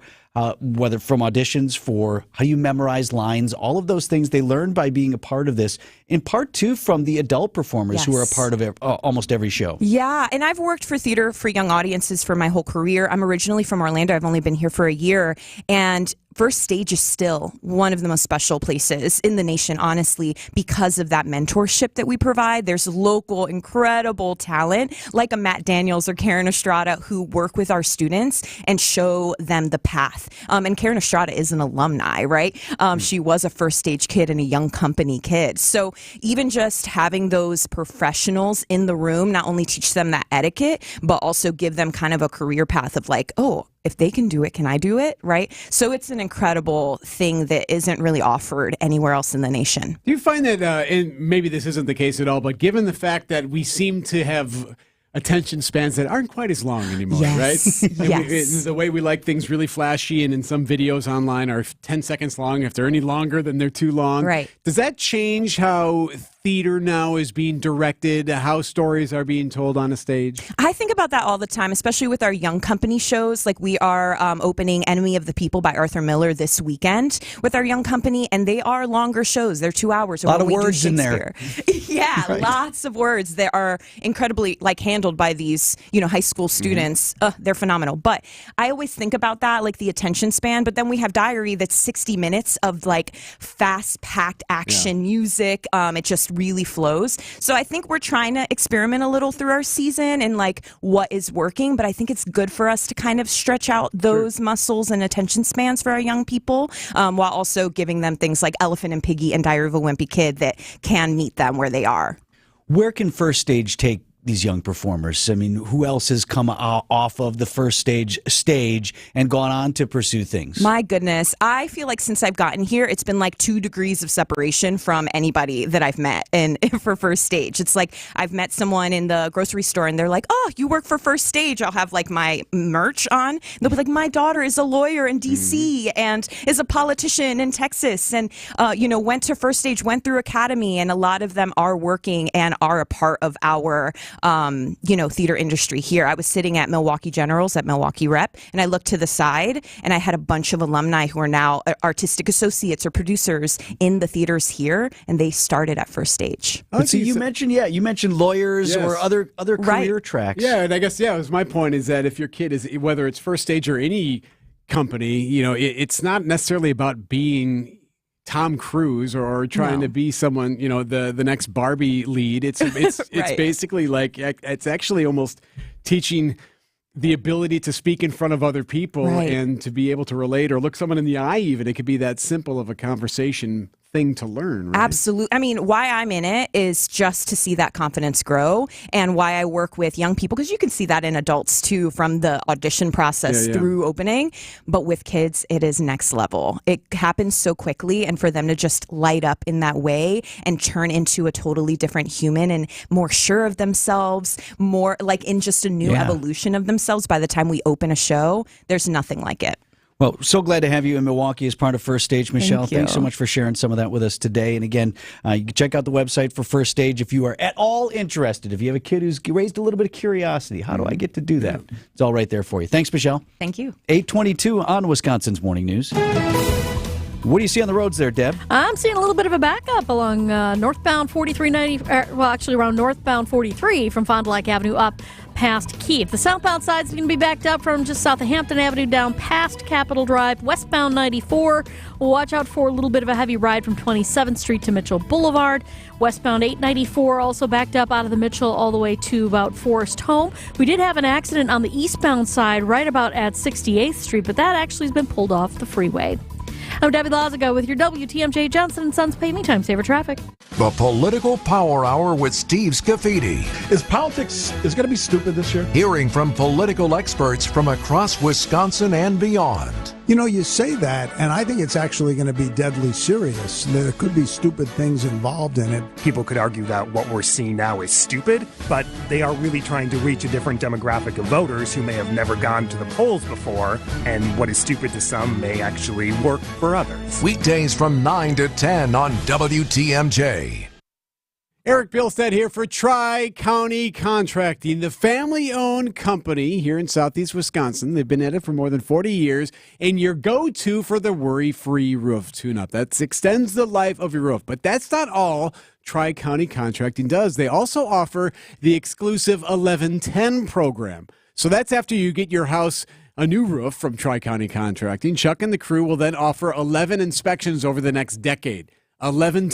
whether from auditions, for how you memorize lines, all of those things they learned by being a part of this, in part too from the adult performers who are a part of almost every show. Yeah, and I've worked for theater for young audiences for my whole career. I'm originally from Orlando. I've only been here for a year, and First Stage is still one of the most special places in the nation, honestly, because of that mentorship that we provide. There's local, incredible talent like a Matt Daniels or Karen Estrada who work with our students and show them the path. And Karen Estrada is an alumni, right? She was a First Stage kid and a Young Company kid. So even just having those professionals in the room not only teach them that etiquette, but also give them kind of a career path of like, oh, if they can do it, can I do it? Right? So it's an incredible thing that isn't really offered anywhere else in the nation. Do you find that, and maybe this isn't the case at all, but given the fact that we seem to have attention spans that aren't quite as long anymore, right? Yes. The way we like things really flashy, and in some videos online are 10 seconds long. If they're any longer, then they're too long. Right. Does that change how theater now is being directed, how stories are being told on a stage? I think about that all the time, especially with our young company shows. Like we are opening Enemy of the People by Arthur Miller this weekend with our young company, and they are longer shows. They're 2 hours. A lot of words in there. Yeah, right. Lots of words that are incredibly handled by these, high school students. They're phenomenal. But I always think about that, like the attention span. But then we have Diary that's 60 minutes of fast-packed action music. It just really flows. So I think we're trying to experiment a little through our season and what is working, but I think it's good for us to kind of stretch out those muscles and attention spans for our young people, while also giving them things like Elephant and Piggy and Diary of a Wimpy Kid that can meet them where they are. Where can First Stage take these young performers? I mean, who else has come off of the First stage and gone on to pursue things? My goodness. I feel like since I've gotten here, it's been 2 degrees of separation from anybody that I've met for First Stage. It's like I've met someone in the grocery store and they're like, oh, you work for First Stage. I'll have my merch on. They'll be like, my daughter is a lawyer in D.C. and is a politician in Texas and, went to First Stage, went through Academy, and a lot of them are working and are a part of our theater industry here. I was sitting at Milwaukee Generals at Milwaukee Rep, and I looked to the side, and I had a bunch of alumni who are now artistic associates or producers in the theaters here, and they started at First Stage. But so you mentioned lawyers or other career tracks. Yeah, and I guess it was my point is that if your kid is, whether it's First Stage or any company, it's not necessarily about being Tom Cruise or trying to be someone, the next Barbie lead. It's Right. basically it's actually almost teaching the ability to speak in front of other people and to be able to relate or look someone in the eye even. It could be that simple of a conversation thing to learn, right? Absolutely. I mean, why I'm in it is just to see that confidence grow, and why I work with young people, because you can see that in adults too, from the audition process through opening. But with kids, it is next level. It happens so quickly, and for them to just light up in that way and turn into a totally different human and more sure of themselves, more in just a new evolution of themselves by the time we open a show, there's nothing like it. Well, so glad to have you in Milwaukee as part of First Stage, Michelle. Thank you. Thanks so much for sharing some of that with us today. And again, you can check out the website for First Stage if you are at all interested. If you have a kid who's raised a little bit of curiosity, how do I get to do that? It's all right there for you. Thanks, Michelle. Thank you. 8:22 on Wisconsin's Morning News. What do you see on the roads there, Deb? I'm seeing a little bit of a backup along northbound 4390, around northbound 43 from Fond du Lac Avenue up past Keith. The southbound side is going to be backed up from just south of Hampton Avenue down past Capitol Drive. Westbound 94, watch out for a little bit of a heavy ride from 27th Street to Mitchell Boulevard. Westbound 894 also backed up out of the Mitchell all the way to about Forest Home. We did have an accident on the eastbound side right about at 68th Street, but that actually has been pulled off the freeway. I'm Debbie Lazago with your WTMJ Johnson & Sons Pay Me Time Saver Traffic. The Political Power Hour with Steve Scafidi. Is politics going to be stupid this year? Hearing from political experts from across Wisconsin and beyond. You say that, and I think it's actually going to be deadly serious. There could be stupid things involved in it. People could argue that what we're seeing now is stupid, but they are really trying to reach a different demographic of voters who may have never gone to the polls before, and what is stupid to some may actually work for others. Weekdays from 9 to 10 on WTMJ. Erik Bilstad here for Tri-County Contracting, the family-owned company here in southeast Wisconsin. They've been at it for more than 40 years, and your go-to for the worry-free roof tune-up. That extends the life of your roof. But that's not all Tri-County Contracting does. They also offer the exclusive 1110 program. So that's after you get your house a new roof from Tri-County Contracting. Chuck and the crew will then offer 11 inspections over the next decade. 11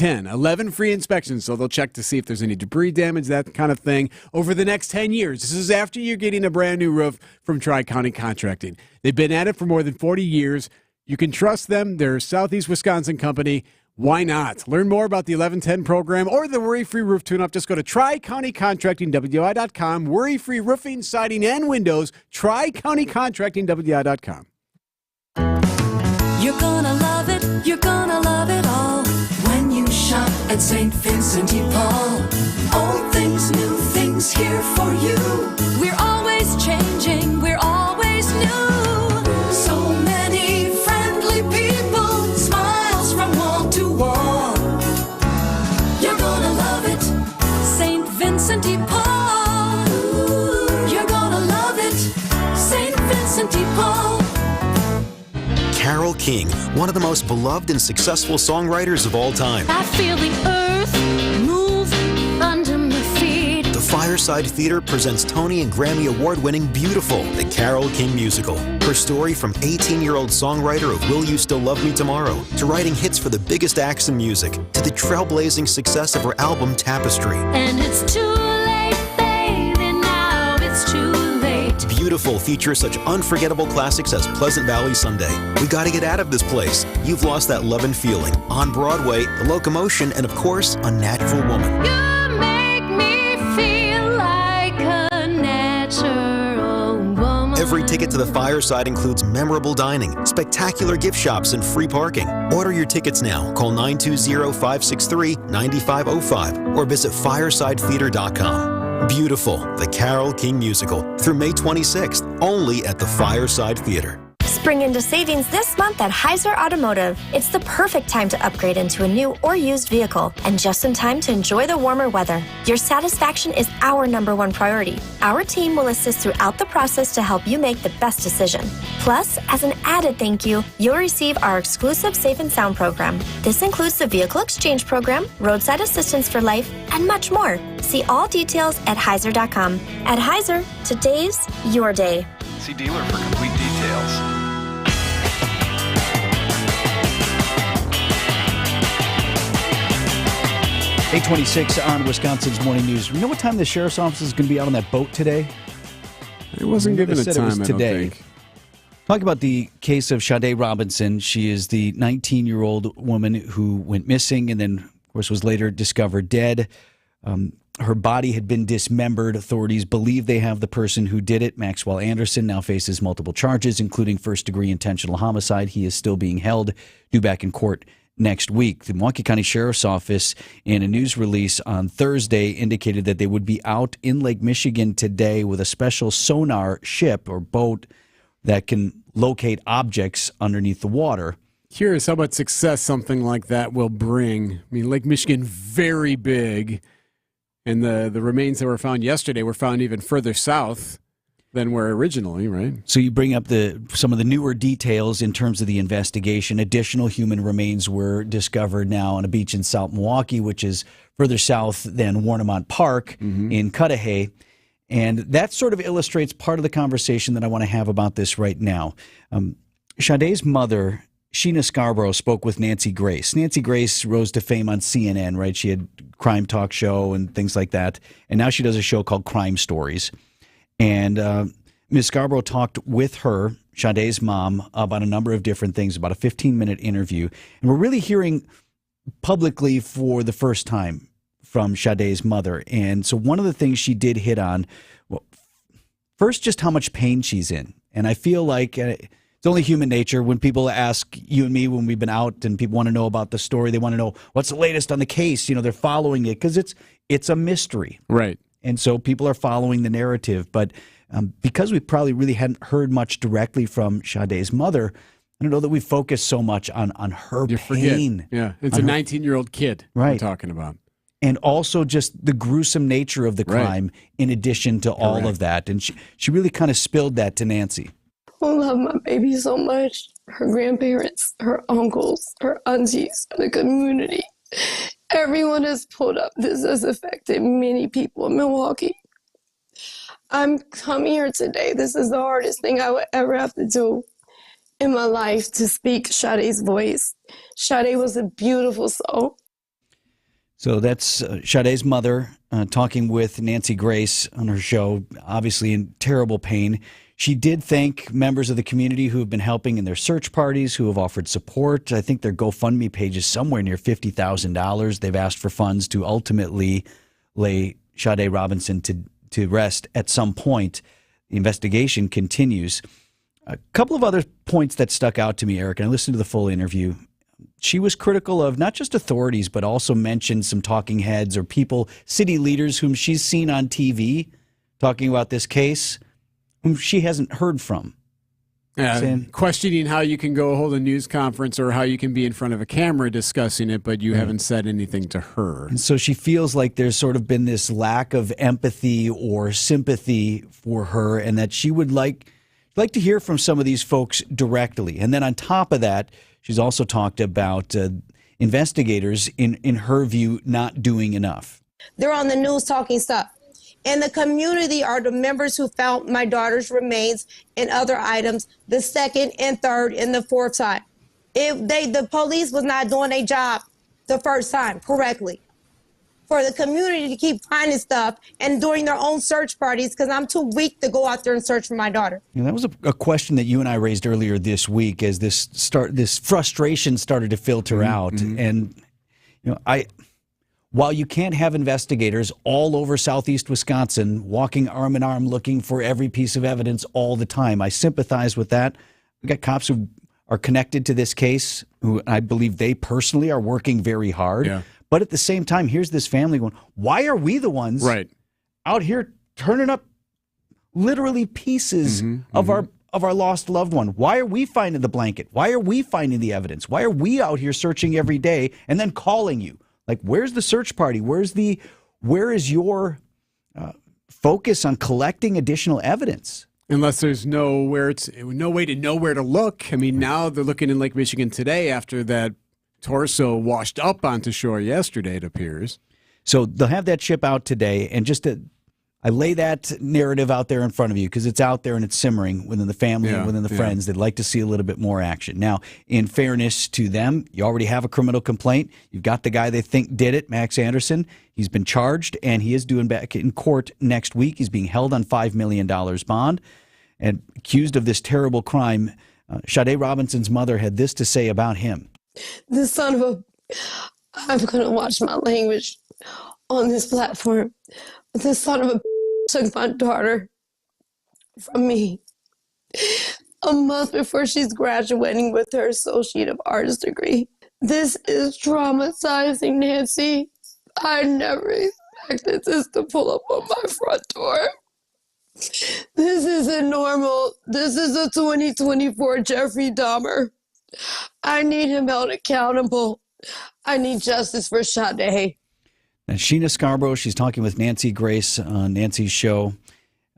free inspections, so they'll check to see if there's any debris damage, that kind of thing, over the next 10 years. This is after you're getting a brand new roof from Tri-County Contracting. They've been at it for more than 40 years. You can trust them. They're a Southeast Wisconsin company. Why not? Learn more about the 1110 program or the worry-free roof tune-up. Just go to TriCountyContractingWI.com. Worry-free roofing, siding, and windows. TriCountyContractingWI.com. You're gonna love it. You're gonna love it all. When you shop at St. Vincent de Paul. Old things, new things here for you. We're always changing. We're always new. So many friendly people. Smiles from wall to wall. You're gonna love King, one of the most beloved and successful songwriters of all time. I feel the earth move under my feet. The Fireside Theater presents Tony and Grammy Award-winning Beautiful, the Carole King musical. Her story from 18-year-old songwriter of Will You Still Love Me Tomorrow to writing hits for the biggest acts in music to the trailblazing success of her album Tapestry. And it's too late, baby, now it's too late. Beautiful features such unforgettable classics as Pleasant Valley Sunday, We Gotta Get Out of This Place, You've Lost That Love and Feeling, On Broadway, The Locomotion, and of course, Unnatural Woman. You make me feel like a natural woman. Every ticket to the Fireside includes memorable dining, spectacular gift shops, and free parking. Order your tickets now. Call 920-563-9505 or visit firesidetheater.com. Beautiful, the Carole King musical, through May 26th, only at the Fireside Theater. Spring into savings this month at Heiser Automotive. It's the perfect time to upgrade into a new or used vehicle, and just in time to enjoy the warmer weather. Your satisfaction is our #1 priority. Our team will assist throughout the process to help you make the best decision. Plus, as an added thank you, you'll receive our exclusive Safe and Sound program. This includes the Vehicle Exchange Program, Roadside Assistance for Life, and much more. See all details at Heiser.com. At Heiser, today's your day. See dealer for complete details. 8:26 on Wisconsin's Morning News. You know what time the sheriff's office is going to be out on that boat today? It wasn't given a time, it was today. I don't think. Talk about the case of Sade Robinson. She is the 19-year-old woman who went missing and then, of course, was later discovered dead. Her body had been dismembered. Authorities believe they have the person who did it. Maxwell Anderson now faces multiple charges, including first-degree intentional homicide. He is still being held, due back in court next week. The Milwaukee County Sheriff's Office, in a news release on Thursday, indicated that they would be out in Lake Michigan today with a special sonar ship or boat that can locate objects underneath the water. Curious how much success something like that will bring. I mean, Lake Michigan, very big, and the remains that were found yesterday were found even further south than were originally, right? So you bring up some of the newer details in terms of the investigation. Additional human remains were discovered now on a beach in South Milwaukee, which is further south than Warnemont Park in Cudahy. And that sort of illustrates part of the conversation that I want to have about this right now. Sade's mother, Sheena Scarborough, spoke with Nancy Grace. Nancy Grace rose to fame on CNN, right? She had crime talk show and things like that. And now she does a show called Crime Stories. And Ms. Scarborough talked with her, Sade's mom, about a number of different things, about a 15-minute interview. And we're really hearing publicly for the first time from Sade's mother. And so one of the things she did hit on, well, first, just how much pain she's in. And I feel like it's only human nature when people ask you and me when we've been out and people want to know about the story. They want to know what's the latest on the case. You know, they're following it because it's a mystery. Right. And so people are following the narrative. But because we probably really hadn't heard much directly from Sade's mother, I don't know that we focus so much on her pain. Forget. Yeah, it's a 19-year-old kid we're talking about. And also just the gruesome nature of the crime in addition to all of that. And she really kind of spilled that to Nancy. I love my baby so much. Her grandparents, her uncles, her aunties, the community. Everyone has pulled up. This has affected many people in Milwaukee. I'm coming here today. This is the hardest thing I would ever have to do in my life, to speak Sade's voice. Sade was a beautiful soul. So that's Sade's mother talking with Nancy Grace on her show, obviously in terrible pain. She did thank members of the community who have been helping in their search parties, who have offered support. I think their GoFundMe page is somewhere near $50,000. They've asked for funds to ultimately lay Sade Robinson to rest at some point. The investigation continues. A couple of other points that stuck out to me, Eric, and I listened to the full interview. She was critical of not just authorities, but also mentioned some talking heads or people, city leaders whom she's seen on TV talking about this case, whom she hasn't heard from. Questioning how you can go hold a news conference or how you can be in front of a camera discussing it, but you haven't said anything to her. And so she feels like there's sort of been this lack of empathy or sympathy for her, and that she would like like to hear from some of these folks directly. And then on top of that, she's also talked about investigators, in her view, not doing enough. They're on the news talking stuff. And the community are the members who found my daughter's remains and other items the second and third and the fourth time. The police was not doing their job the first time correctly. For the community to keep finding stuff and doing their own search parties, because I'm too weak to go out there and search for my daughter. That was a question that you and I raised earlier this week as this frustration started to filter out. And while you can't have investigators all over southeast Wisconsin walking arm in arm looking for every piece of evidence all the time, I sympathize with that. We've got cops who are connected to this case, who I believe they personally are working very hard. Yeah. But at the same time, here's this family going, why are we the ones out here turning up literally pieces of our lost loved one? Why are we finding the blanket? Why are we finding the evidence? Why are we out here searching every day and then calling you? Like, where's the search party? Where is your focus on collecting additional evidence? Unless there's no way to know where to look. I mean, now they're looking in Lake Michigan today after that torso washed up onto shore yesterday, it appears. So they'll have that ship out today, and I lay that narrative out there in front of you because it's out there and it's simmering within the family and within the friends. They'd like to see a little bit more action. Now, in fairness to them, you already have a criminal complaint. You've got the guy they think did it, Max Anderson. He's been charged, and he is due back in court next week. He's being held on $5 million bond and accused of this terrible crime. Sade Robinson's mother had this to say about him. This son of a... I'm going to watch my language on this platform. But this son of a took my daughter from me a month before she's graduating with her Associate of Arts degree. This is traumatizing, Nancy. I never expected this to pull up on my front door. This isn't normal. This is a 2024 Jeffrey Dahmer. I need him held accountable. I need justice for Sade. And Sheena Scarborough, she's talking with Nancy Grace on Nancy's show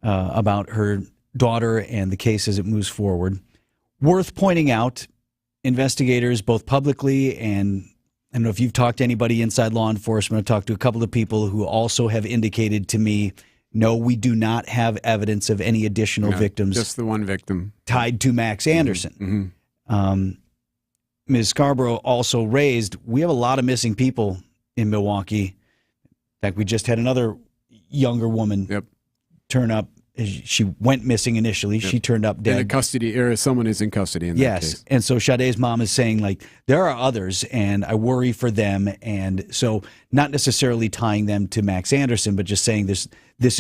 about her daughter and the case as it moves forward. Worth pointing out, investigators both publicly and I don't know if you've talked to anybody inside law enforcement. I've talked to a couple of people who also have indicated to me, no, we do not have evidence of any additional victims. Just the one victim. Tied to Max Anderson. Ms. Scarborough also raised, we have a lot of missing people in Milwaukee. In fact, we just had another younger woman turn up. She went missing initially. She turned up dead. In custody, or someone is in custody in that case. And so Sade's mom is saying, like, there are others, and I worry for them. And so not necessarily tying them to Max Anderson, but just saying this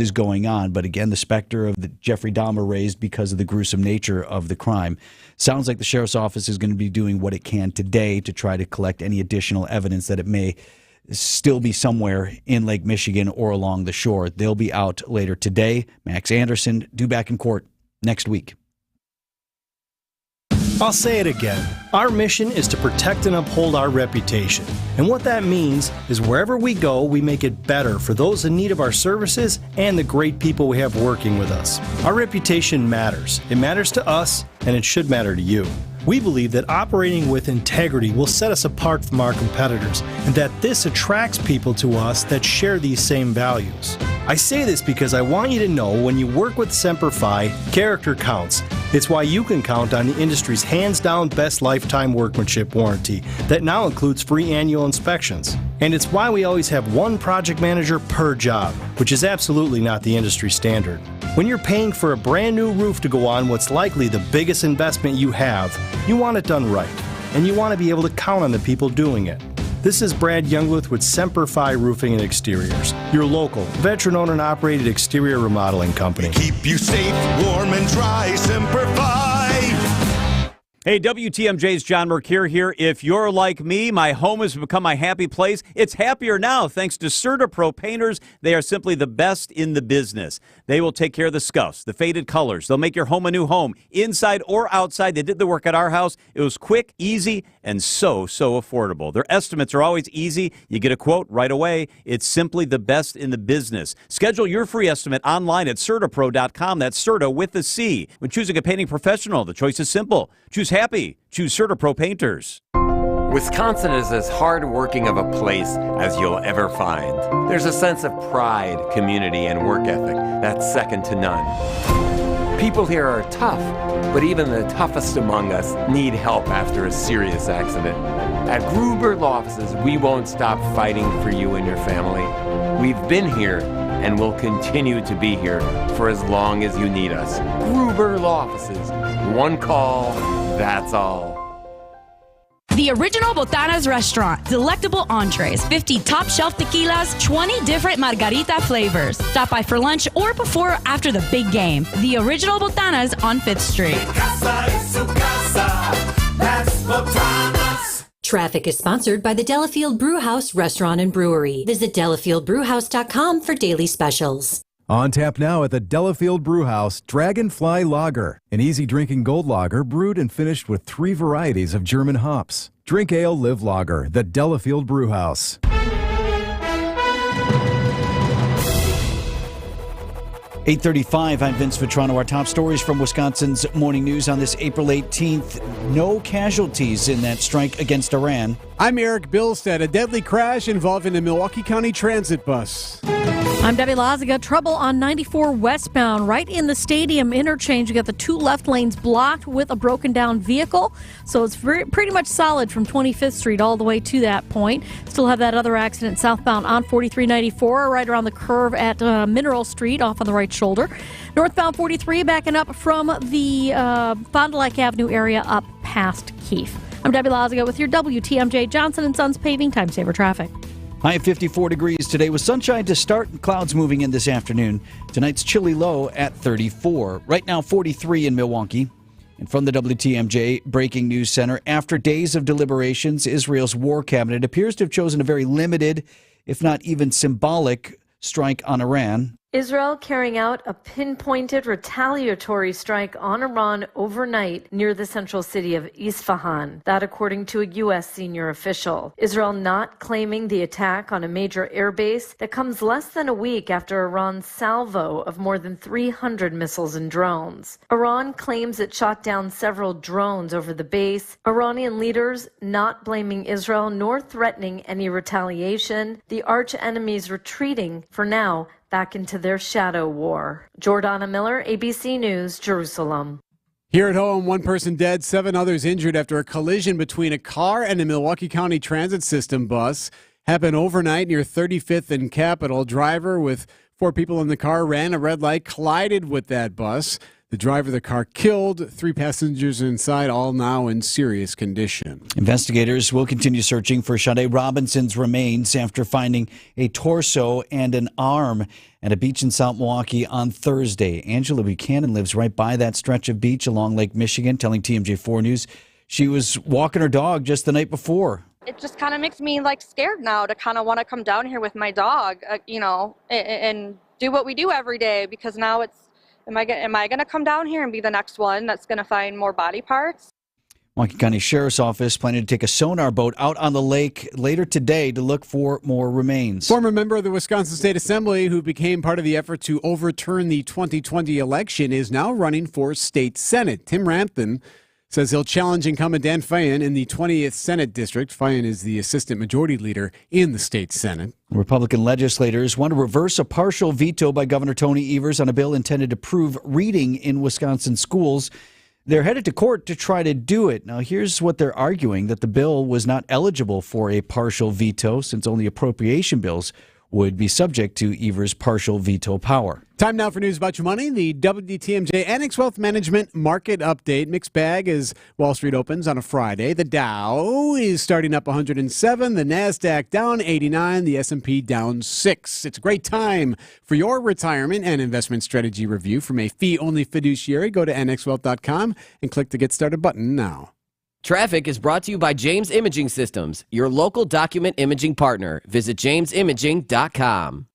is going on. But again, the specter of the Jeffrey Dahmer raised because of the gruesome nature of the crime. Sounds like the sheriff's office is going to be doing what it can today to try to collect any additional evidence that it may still be somewhere in Lake Michigan or along the shore. They'll be out later today. Max Anderson due back in court next week. I'll say it again. Our mission is to protect and uphold our reputation. And what that means is wherever we go, we make it better for those in need of our services and the great people we have working with us. Our reputation matters. It matters to us, and it should matter to you. We believe that operating with integrity will set us apart from our competitors, and that this attracts people to us that share these same values. I say this because I want you to know when you work with Semper Fi, character counts. It's why you can count on the industry's hands-down best lifetime workmanship warranty that now includes free annual inspections. And it's why we always have one project manager per job, which is absolutely not the industry standard. When you're paying for a brand new roof to go on what's likely the biggest investment you have, you want it done right, and you want to be able to count on the people doing it. This is Brad Youngwith with Semper Fi Roofing and Exteriors, your local, veteran-owned and operated exterior remodeling company. Keep you safe, warm, and dry, Semper Fi. Hey, WTMJ's John Mercure here. If you're like me, my home has become my happy place. It's happier now thanks to CertaPro painters. They are simply the best in the business. They will take care of the scuffs, the faded colors. They'll make your home a new home, inside or outside. They did the work at our house. It was quick, easy, and so affordable. Their estimates are always easy. You get a quote right away. It's simply the best in the business. Schedule your free estimate online at CertaPro.com. That's Certa with a C. When choosing a painting professional, the choice is simple. Choose happy. Choose CertaPro painters. Wisconsin is as hard-working of a place as you'll ever find. There's a sense of pride, community, and work ethic that's second to none. People here are tough, but even the toughest among us need help after a serious accident. At Gruber Law Offices, we won't stop fighting for you and your family. We've been here and will continue to be here for as long as you need us. Gruber Law Offices. One call, that's all. The Original Botanas Restaurant. Delectable entrees, 50 top-shelf tequilas, 20 different margarita flavors. Stop by for lunch or before or after the big game. The Original Botanas on 5th Street. Traffic is sponsored by the Delafield Brewhouse Restaurant and Brewery. Visit delafieldbrewhouse.com for daily specials. On tap now at the Delafield Brewhouse, Dragonfly Lager, an easy-drinking gold lager brewed and finished with 3 varieties of German hops. Drink ale, live lager, the Delafield Brewhouse. 8:35, I'm Vince Vitrano. Our top stories from Wisconsin's Morning News on this April 18th. No casualties in that strike against Iran. I'm Erik. Bilstad. A deadly crash involving a Milwaukee County Transit bus. I'm Debbie Laziga. Trouble on 94 westbound, right in the stadium interchange. You got the 2 left lanes blocked with a broken down vehicle. So it's pretty much solid from 25th Street all the way to that point. Still have that other accident southbound on 4394, right around the curve at Mineral Street off on the right shoulder. Northbound 43 backing up from the Fond du Lac Avenue area up past Keefe. I'm Debbie Laziga with your WTMJ Johnson & Sons Paving Time Saver Traffic. High at 54 degrees today with sunshine to start and clouds moving in this afternoon. Tonight's chilly low at 34. Right now 43 in Milwaukee. And from the WTMJ Breaking News Center, after days of deliberations, Israel's war cabinet appears to have chosen a very limited, if not even symbolic, strike on Iran. Israel carrying out a pinpointed retaliatory strike on Iran overnight near the central city of Isfahan. That according to a U.S. senior official. Israel not claiming the attack on a major airbase that comes less than a week after Iran's salvo of more than 300 missiles and drones. Iran claims it shot down several drones over the base. Iranian leaders not blaming Israel nor threatening any retaliation. The arch enemies retreating for now back into their shadow war. Jordana Miller, ABC News, Jerusalem. Here at home, 1 person dead, 7 others injured after a collision between a car and a Milwaukee County Transit System bus happened overnight near 35th and Capitol. Driver with 4 people in the car ran a red light, collided with that bus. The driver of the car killed, 3 passengers inside, all now in serious condition. Investigators will continue searching for Shade Robinson's remains after finding a torso and an arm at a beach in South Milwaukee on Thursday. Angela Buchanan lives right by that stretch of beach along Lake Michigan, telling TMJ4 News she was walking her dog just the night before. It just kind of makes me scared now to kind of want to come down here with my dog, and do what we do every day, because now it's, Am I going to come down here and be the next one that's going to find more body parts? Milwaukee County Sheriff's Office planning to take a sonar boat out on the lake later today to look for more remains. Former member of the Wisconsin State Assembly who became part of the effort to overturn the 2020 election is now running for state Senate. Tim Rampton says he'll challenge incumbent Dan Feyen in the 20th Senate District. Feyen is the assistant majority leader in the state Senate. Republican legislators want to reverse a partial veto by Governor Tony Evers on a bill intended to prove reading in Wisconsin schools. They're headed to court to try to do it. Now, here's what they're arguing, that the bill was not eligible for a partial veto since only appropriation bills would be subject to Evers' partial veto power. Time now for news about your money. The WTMJ Annex Wealth Management Market Update. Mixed bag as Wall Street opens on a Friday. The Dow is starting up 107. The NASDAQ down 89. The S&P down 6. It's a great time for your retirement and investment strategy review from a fee-only fiduciary. Go to annexwealth.com and click the Get Started button now. Traffic is brought to you by James Imaging Systems, your local document imaging partner. Visit jamesimaging.com.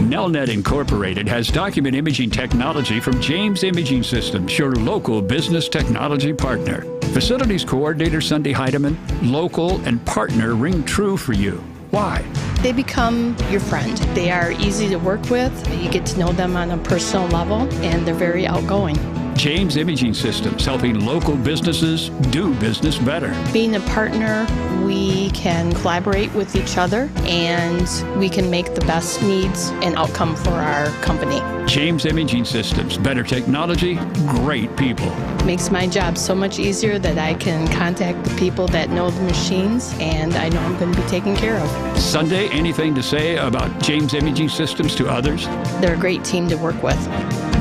Nelnet Incorporated has document imaging technology from James Imaging Systems, your local business technology partner. Facilities Coordinator Sunday Heidemann, local and partner ring true for you. Why? They become your friend. They are easy to work with. You get to know them on a personal level, and they're very outgoing. James Imaging Systems, helping local businesses do business better. Being a partner, we can collaborate with each other, and we can make the best needs and outcome for our company. James Imaging Systems, better technology, great people. Makes my job so much easier that I can contact the people that know the machines, and I know I'm going to be taken care of. Sunday, anything to say about James Imaging Systems to others? They're a great team to work with.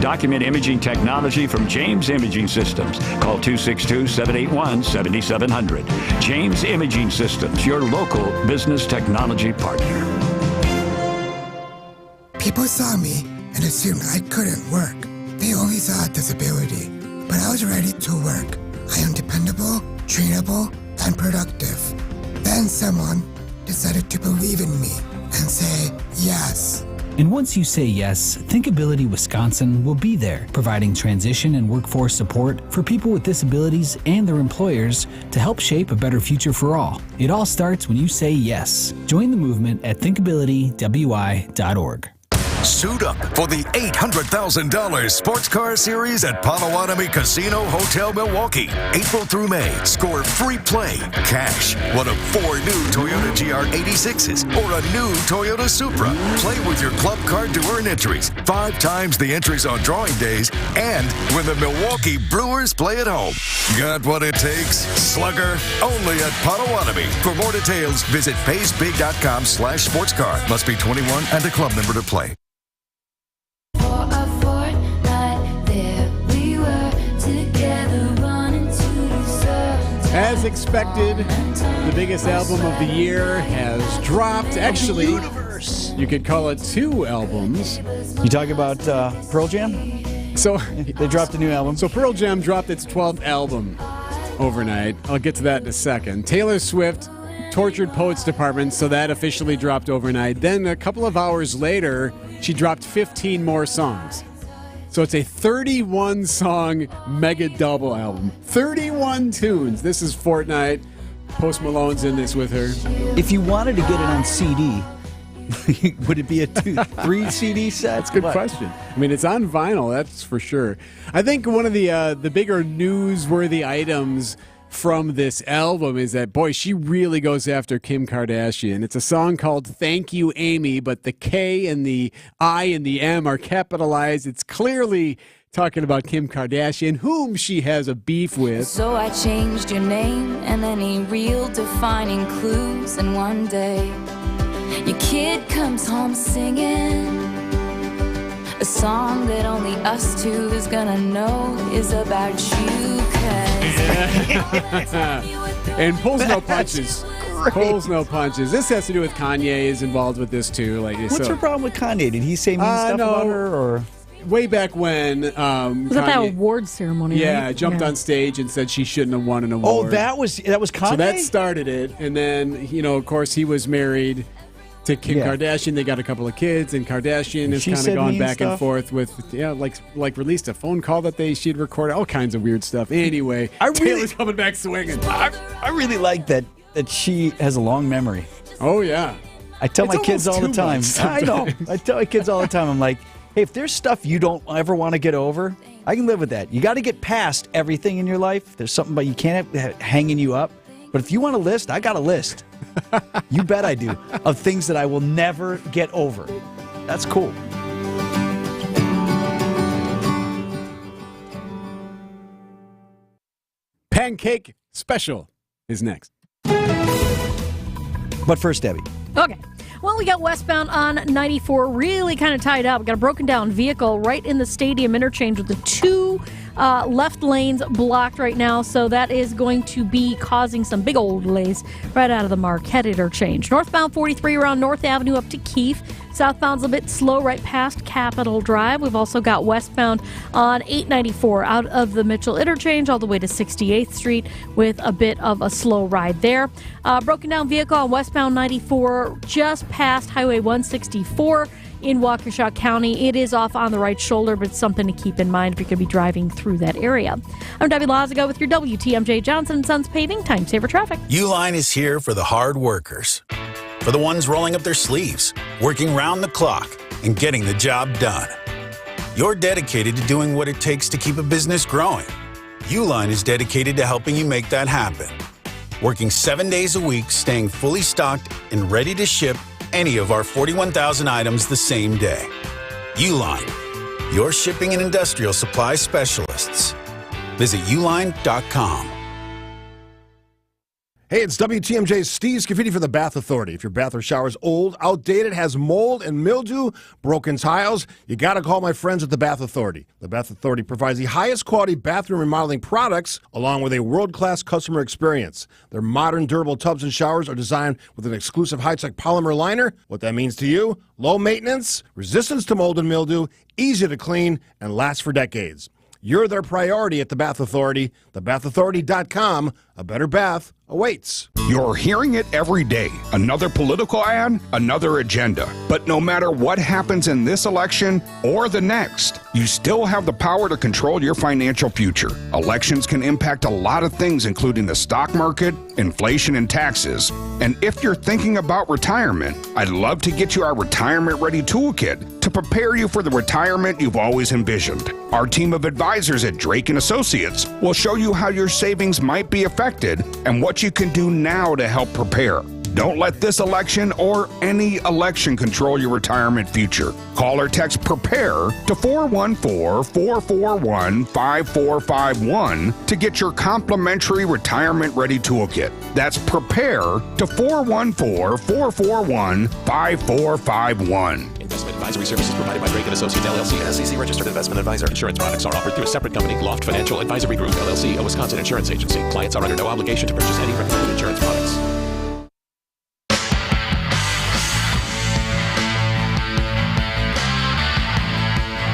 Document imaging technology from James Imaging Systems. Call 262-781-7700. James Imaging Systems, your local business technology partner. People saw me and assumed I couldn't work. They only saw a disability, but I was ready to work. I am dependable, trainable, and productive. Then someone decided to believe in me and say yes. And once you say yes, Thinkability Wisconsin will be there, providing transition and workforce support for people with disabilities and their employers to help shape a better future for all. It all starts when you say yes. Join the movement at thinkabilitywi.org. Suit up for the $800,000 Sports Car Series at Potawatomi Casino Hotel Milwaukee. April through May, score free play, cash, one of 4 new Toyota GR86s or a new Toyota Supra. Play with your club card to earn entries, 5 times the entries on drawing days, and when the Milwaukee Brewers play at home. Got what it takes? Slugger, only at Potawatomi. For more details, visit paysbig.com/sportscar. Must be 21 and a club member to play. As expected, the biggest album of the year has dropped. Actually, you could call it 2 albums. You talking about Pearl Jam? So they dropped a new album. So Pearl Jam dropped its 12th album overnight. I'll get to that in a second. Taylor Swift, Tortured Poets Department, so that officially dropped overnight. Then a couple of hours later, she dropped 15 more songs. So it's a 31-song mega double album. 31 tunes. This is Fortnite. Post Malone's in this with her. If you wanted to get it on CD, would it be a 3 CD set? That's a good question. I mean, it's on vinyl, that's for sure. I think one of the bigger newsworthy items from this album is that, boy, she really goes after Kim Kardashian. It's a song called Thank You, Amy, but the K and the I and the M are capitalized. It's clearly talking about Kim Kardashian, whom she has a beef with. So I changed your name and any real defining clues, and one day your kid comes home singing a song that only us two is gonna know is about you. And pulls no punches. Pulls no punches. This has to do with Kanye is involved with this too. What's her problem with Kanye? Did he say mean stuff about her, or way back when? Was Kanye, that award ceremony? Yeah, right? jumped on stage and said she shouldn't have won an award. Oh, that was Kanye. So that started it, and then of course, he was married to Kim Kardashian. They got a couple of kids, and Kardashian has kind of gone back and forth with, like released a phone call that she had recorded, all kinds of weird stuff. Anyway, Taylor's coming back swinging. I really like that she has a long memory. Oh, yeah. I tell my kids all the time. I know. I tell my kids all the time, I'm like, hey, if there's stuff you don't ever want to get over, I can live with that. You got to get past everything in your life. There's something you can't have hanging you up. But if you want a list, I got a list. You bet I do. Of things that I will never get over. That's cool. Pancake Special is next. But first, Debbie. Okay. Well, we got westbound on 94 really kind of tied up. We got a broken down vehicle right in the stadium interchange with the two left lanes blocked right now, so that is going to be causing some big old delays right out of the Marquette interchange. Northbound 43 around North Avenue up to Keefe. Southbound's a bit slow right past Capitol Drive. We've also got westbound on 894 out of the Mitchell interchange all the way to 68th Street with a bit of a slow ride there. Broken down vehicle on westbound 94 just past Highway 164 in Waukesha County. It is off on the right shoulder, but it's something to keep in mind if you're going to be driving through that area. I'm Debbie Lazago with your WTMJ Johnson & Sons Paving Time Saver Traffic. Uline is here for the hard workers, for the ones rolling up their sleeves, working round the clock, and getting the job done. You're dedicated to doing what it takes to keep a business growing. Uline is dedicated to helping you make that happen. Working 7 days a week, staying fully stocked and ready to ship any of our 41,000 items the same day. Uline, your shipping and industrial supply specialists. Visit uline.com. Hey, it's WTMJ's Steve Scafidi for the Bath Authority. If your bath or shower is old, outdated, has mold and mildew, broken tiles, you got to call my friends at the Bath Authority. The Bath Authority provides the highest quality bathroom remodeling products along with a world-class customer experience. Their modern, durable tubs and showers are designed with an exclusive high-tech polymer liner. What that means to you? Low maintenance, resistance to mold and mildew, easy to clean, and lasts for decades. You're their priority at the Bath Authority. TheBathAuthority.com. A better bath awaits. You're hearing it every day. Another political ad, another agenda. But no matter what happens in this election or the next, you still have the power to control your financial future. Elections can impact a lot of things, including the stock market, inflation, and taxes. And if you're thinking about retirement, I'd love to get you our Retirement Ready Toolkit to prepare you for the retirement you've always envisioned. Our team of advisors at Drake & Associates will show you how your savings might be affected and what you can do now to help prepare. Don't let this election or any election control your retirement future. Call or text PREPARE to 414-441-5451 to get your complimentary Retirement Ready Toolkit. That's PREPARE to 414-441-5451. Investment advisory services provided by Drake & Associates, LLC, an SEC registered investment advisor. Insurance products are offered through a separate company, Loft Financial Advisory Group, LLC, a Wisconsin insurance agency. Clients are under no obligation to purchase any recommended insurance products.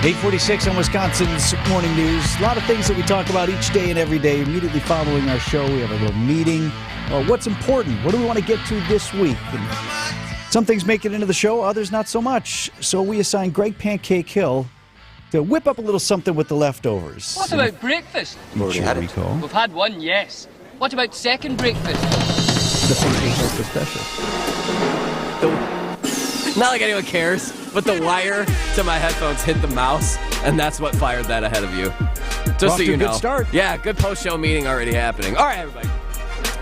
.846 on Wisconsin's Morning News. A lot of things that we talk about each day and every day. Immediately following our show, we have a little meeting. What's important? What do we want to get to this week? And some things make it into the show, others not so much. So we assigned Greg Pancake Hill to whip up a little something with the leftovers. What about breakfast? We've had one, yes. What about second breakfast? The Pancake Breakfast Special. Not like anyone cares, but the wire to my headphones hit the mouse, and that's what fired that ahead of you. Just so you know. Good start. Yeah, good post-show meeting already happening. All right, everybody.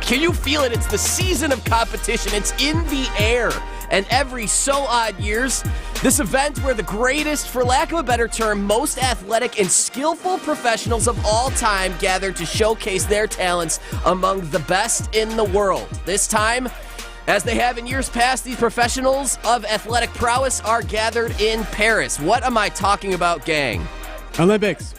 Can you feel it? It's the season of competition. It's in the air. And every so odd years, this event where the greatest, for lack of a better term, most athletic and skillful professionals of all time gather to showcase their talents among the best in the world. This time, as they have in years past, these professionals of athletic prowess are gathered in Paris. What am I talking about, gang? Olympics.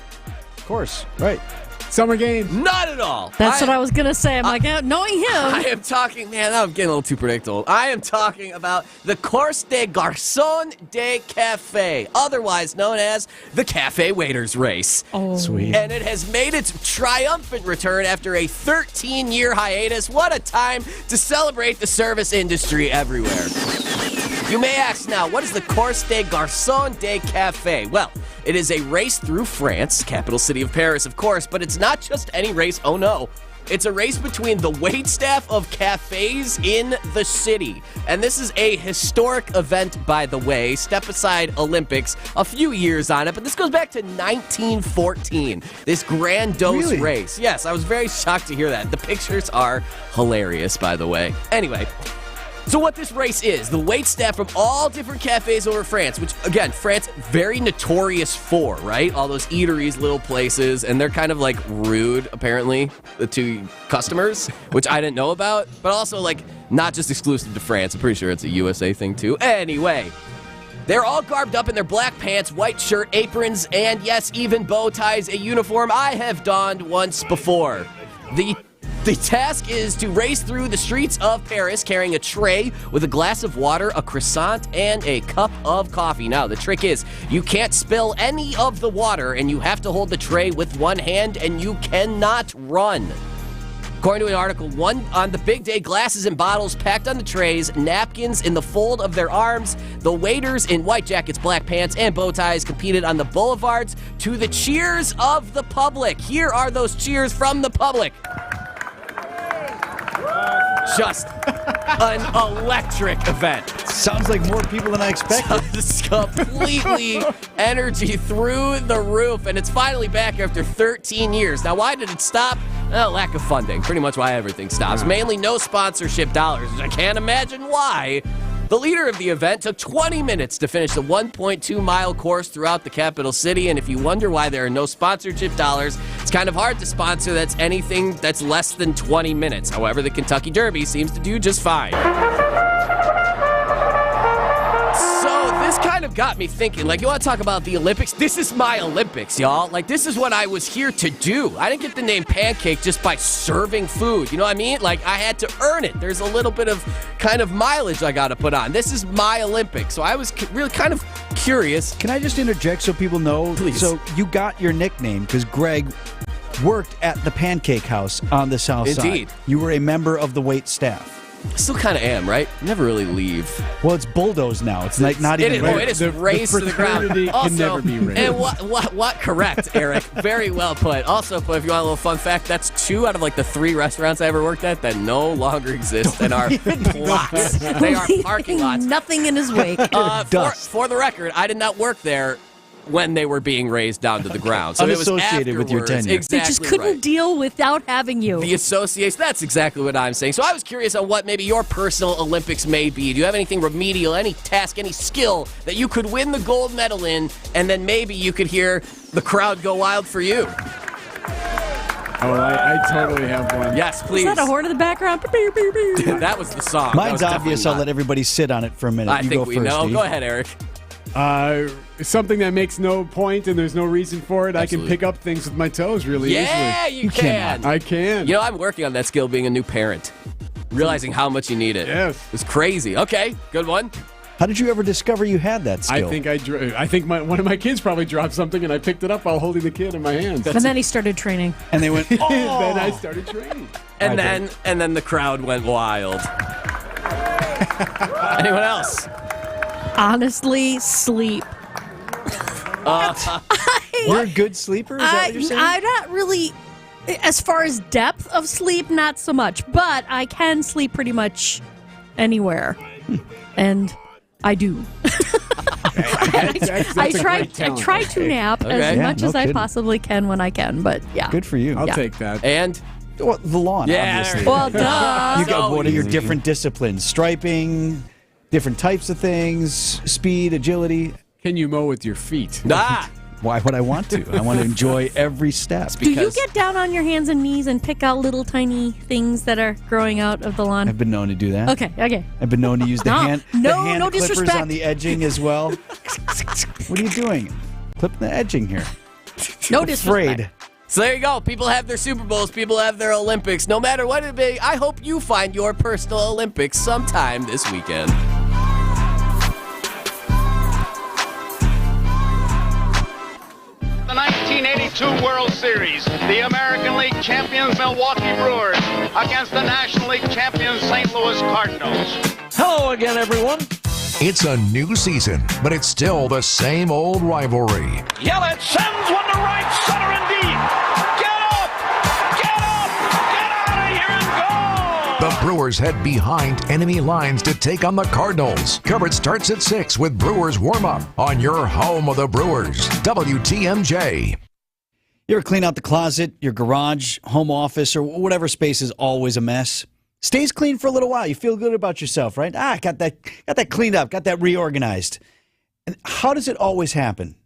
Of course, right. Summer Games. Not at all. That's what I was going to say. I'm like, knowing him. I am talking, man, I'm getting a little too predictable. I am talking about the Course des Garçons de Café, otherwise known as the Cafe Waiters Race. Oh, sweet. And it has made its triumphant return after a 13-year hiatus. What a time to celebrate the service industry everywhere. You may ask now, what is the Course des Garçons de Café? Well, it is a race through France, capital city of Paris, of course, but it's not just any race, oh no. It's a race between the waitstaff of cafes in the city. And this is a historic event, by the way. Step aside Olympics, a few years on it, but this goes back to 1914. This grandiose race. Yes, I was very shocked to hear that. The pictures are hilarious, by the way. Anyway, So what this race is, the wait staff from all different cafes over France, which, again, France, very notorious for, right? All those eateries, little places, and they're kind of, like, rude, apparently, to customers, which I didn't know about, but also, like, not just exclusive to France. I'm pretty sure it's a USA thing, too. Anyway, they're all garbed up in their black pants, white shirt, aprons, and, yes, even bow ties, a uniform I have donned once before. The task is to race through the streets of Paris carrying a tray with a glass of water, a croissant, and a cup of coffee. Now, the trick is you can't spill any of the water, and you have to hold the tray with one hand, and you cannot run. According to an article, on the big day, glasses and bottles packed on the trays, napkins in the fold of their arms. The waiters in white jackets, black pants, and bow ties competed on the boulevards to the cheers of the public. Here are those cheers from the public. Just an electric event. Sounds like more people than I expected. Just completely energy through the roof, and it's finally back after 13 years. Now, why did it stop? Lack of funding. Pretty much why everything stops. Mainly no sponsorship dollars. I can't imagine why. The leader of the event took 20 minutes to finish the 1.2-mile course throughout the capital city, and if you wonder why there are no sponsorship dollars, it's kind of hard to sponsor that's anything that's less than 20 minutes. However, the Kentucky Derby seems to do just fine. So this kind of got me thinking, like, you want to talk about the Olympics? This is my Olympics, y'all. Like, this is what I was here to do. I didn't get the name Pancake just by serving food. You know what I mean? Like, I had to earn it. There's a little bit of kind of mileage I got to put on. This is my Olympics. So I was really kind of curious. Can I just interject so people know? Please. So you got your nickname because Greg worked at the Pancake House on the South Side. Indeed. You were a member of the wait staff. Still kind of am, right? Never really leave. Well, it's bulldozed now. It's like not even. It is raised to the ground. Can never be raised. And what? Correct, Eric. Very well put. Also, if you want a little fun fact, that's 2 out of like the 3 restaurants I ever worked at that no longer exist and are plots. They are parking lots. Nothing in his wake. For the record, I did not work there when they were being raised down to the ground. So it was unassociated with your tenure. Exactly. They just couldn't deal without having you. The association, that's exactly what I'm saying. So I was curious on what maybe your personal Olympics may be. Do you have anything remedial, any task, any skill that you could win the gold medal in, and then maybe you could hear the crowd go wild for you? Oh, I totally have one. Yes, please. Is that a horn in the background? That was the song. Mine's obvious. I'll let everybody sit on it for a minute. I you think go we first, know. Steve. Go ahead, Eric. Something that makes no point and there's no reason for it. Absolutely. I can pick up things with my toes really easily. Yeah, you can. I can. You know, I'm working on that skill being a new parent. Realizing how much you need it. Yes. It's crazy. Okay, good one. How did you ever discover you had that skill? I think one of my kids probably dropped something and I picked it up while holding the kid in my hands. And then he started training. And they went, oh! Then I started training. And then the crowd went wild. Anyone else? Honestly, sleep. You're a good sleeper? Is that what you're saying? I'm not really, as far as depth of sleep, not so much. But I can sleep pretty much anywhere. And I do. I try to nap as much as I possibly can when I can. But yeah. Good for you. I'll take that. And? Well, the lawn, obviously. Well, duh. You got what are your different disciplines? Striping, different types of things, speed, agility. Can you mow with your feet? Ah! Why would I want to? I want to enjoy every step. Do you get down on your hands and knees and pick out little tiny things that are growing out of the lawn? I've been known to do that. Okay. I've been known to use the hand clippers disrespect. on the edging as well. What are you doing? Clipping the edging here. No disrespect. Afraid. So there you go. People have their Super Bowls. People have their Olympics. No matter what it be, I hope you find your personal Olympics sometime this weekend. The 1982 World Series, the American League champions Milwaukee Brewers against the National League champions St. Louis Cardinals. Hello again, everyone. It's a new season, but it's still the same old rivalry. Yelich sends one to right center and deep. Get up! Get up! Get out of here and go! The Brewers head behind enemy lines to take on the Cardinals. Coverage starts at 6 with Brewers warm-up on your home of the Brewers, WTMJ. You ever clean out the closet, your garage, home office, or whatever space is always a mess? Stays clean for a little while. You feel good about yourself, right? I got that cleaned up, got that reorganized. And how does it always happen?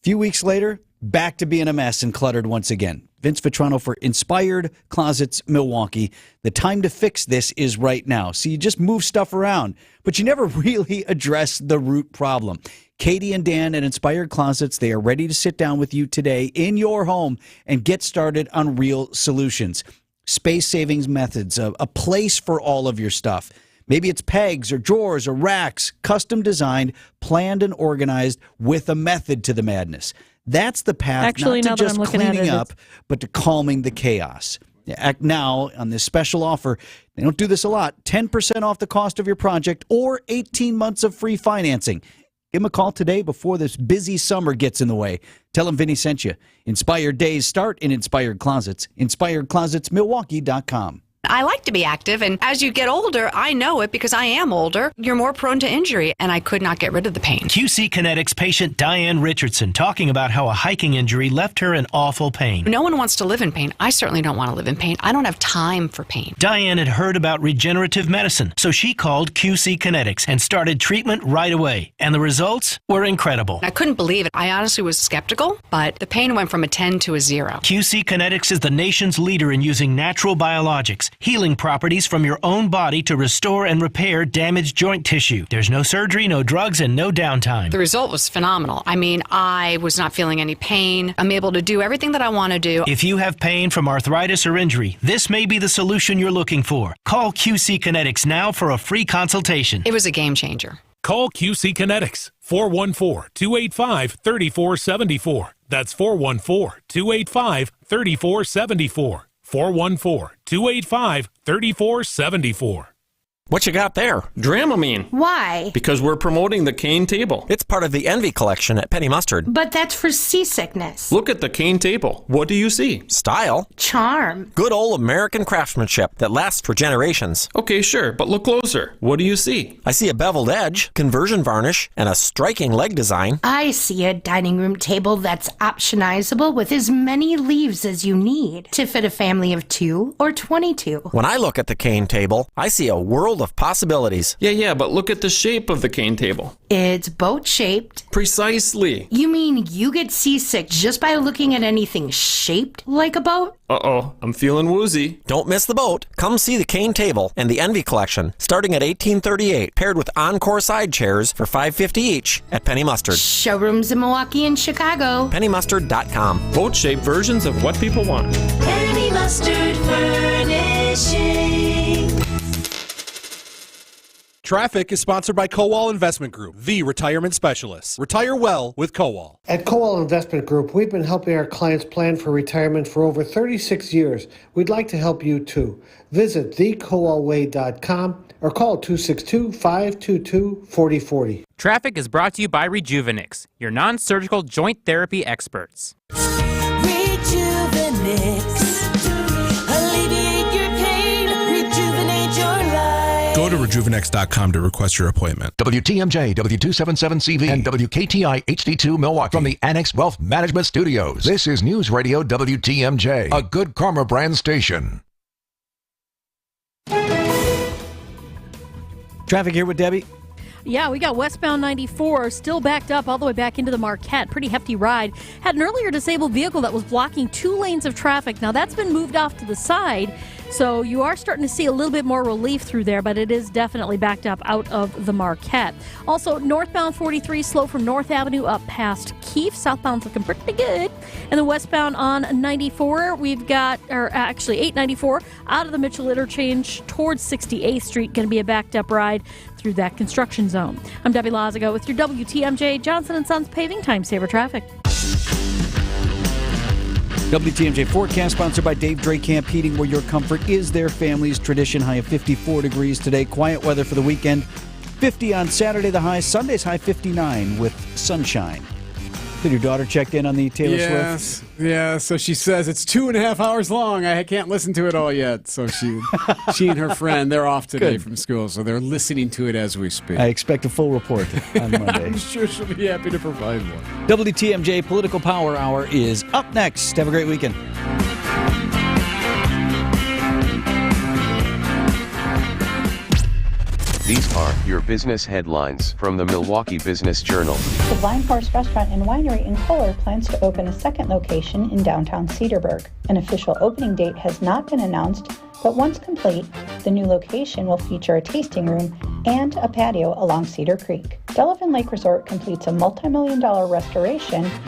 A few weeks later, back to being a mess and cluttered once again. Vince Vitrano for Inspired Closets Milwaukee. The time to fix this is right now. So you just move stuff around, but you never really address the root problem. Katie and Dan at Inspired Closets, they are ready to sit down with you today in your home and get started on real solutions. Space savings methods, a place for all of your stuff. Maybe it's pegs or drawers or racks, custom designed, planned and organized with a method to the madness. That's the path, actually, not to just cleaning up, it's... but to calming the chaos. Act now on this special offer. They don't do this a lot. 10% off the cost of your project or 18 months of free financing. Give them a call today before this busy summer gets in the way. Tell them Vinny sent you. Inspired days start in Inspired Closets. InspiredClosetsMilwaukee.com. I like to be active, and as you get older, I know it because I am older. You're more prone to injury, and I could not get rid of the pain. QC Kinetics patient Diane Richardson talking about how a hiking injury left her in awful pain. No one wants to live in pain. I certainly don't want to live in pain. I don't have time for pain. Diane had heard about regenerative medicine, so she called QC Kinetics and started treatment right away. And the results were incredible. I couldn't believe it. I honestly was skeptical, but the pain went from a 10 to a 0. QC Kinetics is the nation's leader in using natural biologics, healing properties from your own body to restore and repair damaged joint tissue. There's no surgery, no drugs, and no downtime. The result was phenomenal. I mean, I was not feeling any pain. I'm able to do everything that I want to do. If you have pain from arthritis or injury, this may be the solution you're looking for. Call QC Kinetics now for a free consultation. It was a game changer. Call QC Kinetics, 414-285-3474. That's 414-285-3474. 414-285-3474. What you got there? Dramamine. Why? Because we're promoting the Cane Table. It's part of the Envy collection at Penny Mustard. But that's for seasickness. Look at the Cane Table. What do you see? Style. Charm. Good old American craftsmanship that lasts for generations. Okay, sure, but look closer. What do you see? I see a beveled edge, conversion varnish, and a striking leg design. I see a dining room table that's optionizable with as many leaves as you need to fit a family of 2 or 22. When I look at the Cane Table, I see a world of possibilities. Yeah, but look at the shape of the Cane Table. It's boat-shaped. Precisely. You mean you get seasick just by looking at anything shaped like a boat? Uh-oh, I'm feeling woozy. Don't miss the boat. Come see the Cane Table and the Envy collection, starting at $18.38, paired with Encore side chairs for $5.50 each at Penny Mustard. Showrooms in Milwaukee and Chicago. PennyMustard.com. Boat-shaped versions of what people want. Penny Mustard Furnishing. Traffic is sponsored by Kowal Investment Group, the retirement specialists. Retire well with Kowal. At Kowal Investment Group, we've been helping our clients plan for retirement for over 36 years. We'd like to help you too. Visit thekowalway.com or call 262-522-4040. Traffic is brought to you by Rejuvenix, your non-surgical joint therapy experts. Rejuvenix. Alleviate your pain. Rejuvenate your life. Go to rejuvenex.com to request your appointment. WTMJ, W277CV, and WKTI HD2 Milwaukee from the Annex Wealth Management Studios. This is News Radio WTMJ, a Good Karma brand station. Traffic here with Debbie. Yeah, we got westbound 94 still backed up all the way back into the Marquette. Pretty hefty ride. Had an earlier disabled vehicle that was blocking 2 lanes of traffic. Now that's been moved off to the side, so you are starting to see a little bit more relief through there, but it is definitely backed up out of the Marquette. Also, northbound 43 slow from North Avenue up past Keefe. Southbound's looking pretty good. And then westbound on 94, we've got, or actually 894, out of the Mitchell interchange towards 68th Street. Going to be a backed up ride through that construction zone. I'm Debbie Lazago with your WTMJ Johnson & Sons Paving Time Saver Traffic. WTMJ forecast sponsored by Dave Drake Camp Heating, where your comfort is their family's tradition. High of 54 degrees today. Quiet weather for the weekend. 50 on Saturday, the high. Sunday's high 59 with sunshine. Did your daughter check in on the Taylor Swift? Yeah, so she says it's 2.5 hours long. I can't listen to it all yet. So she and her friend, they're off today from school, so they're listening to it as we speak. I expect a full report on Monday. I'm sure she'll be happy to provide one. WTMJ Political Power Hour is up next. Have a great weekend. These are your business headlines from the Milwaukee Business Journal. The Blind Horse Restaurant and Winery in Kohler plans to open a second location in downtown Cedarburg. An official opening date has not been announced, but once complete, the new location will feature a tasting room and a patio along Cedar Creek. Delavan Lake Resort completes a multi-million-dollar restoration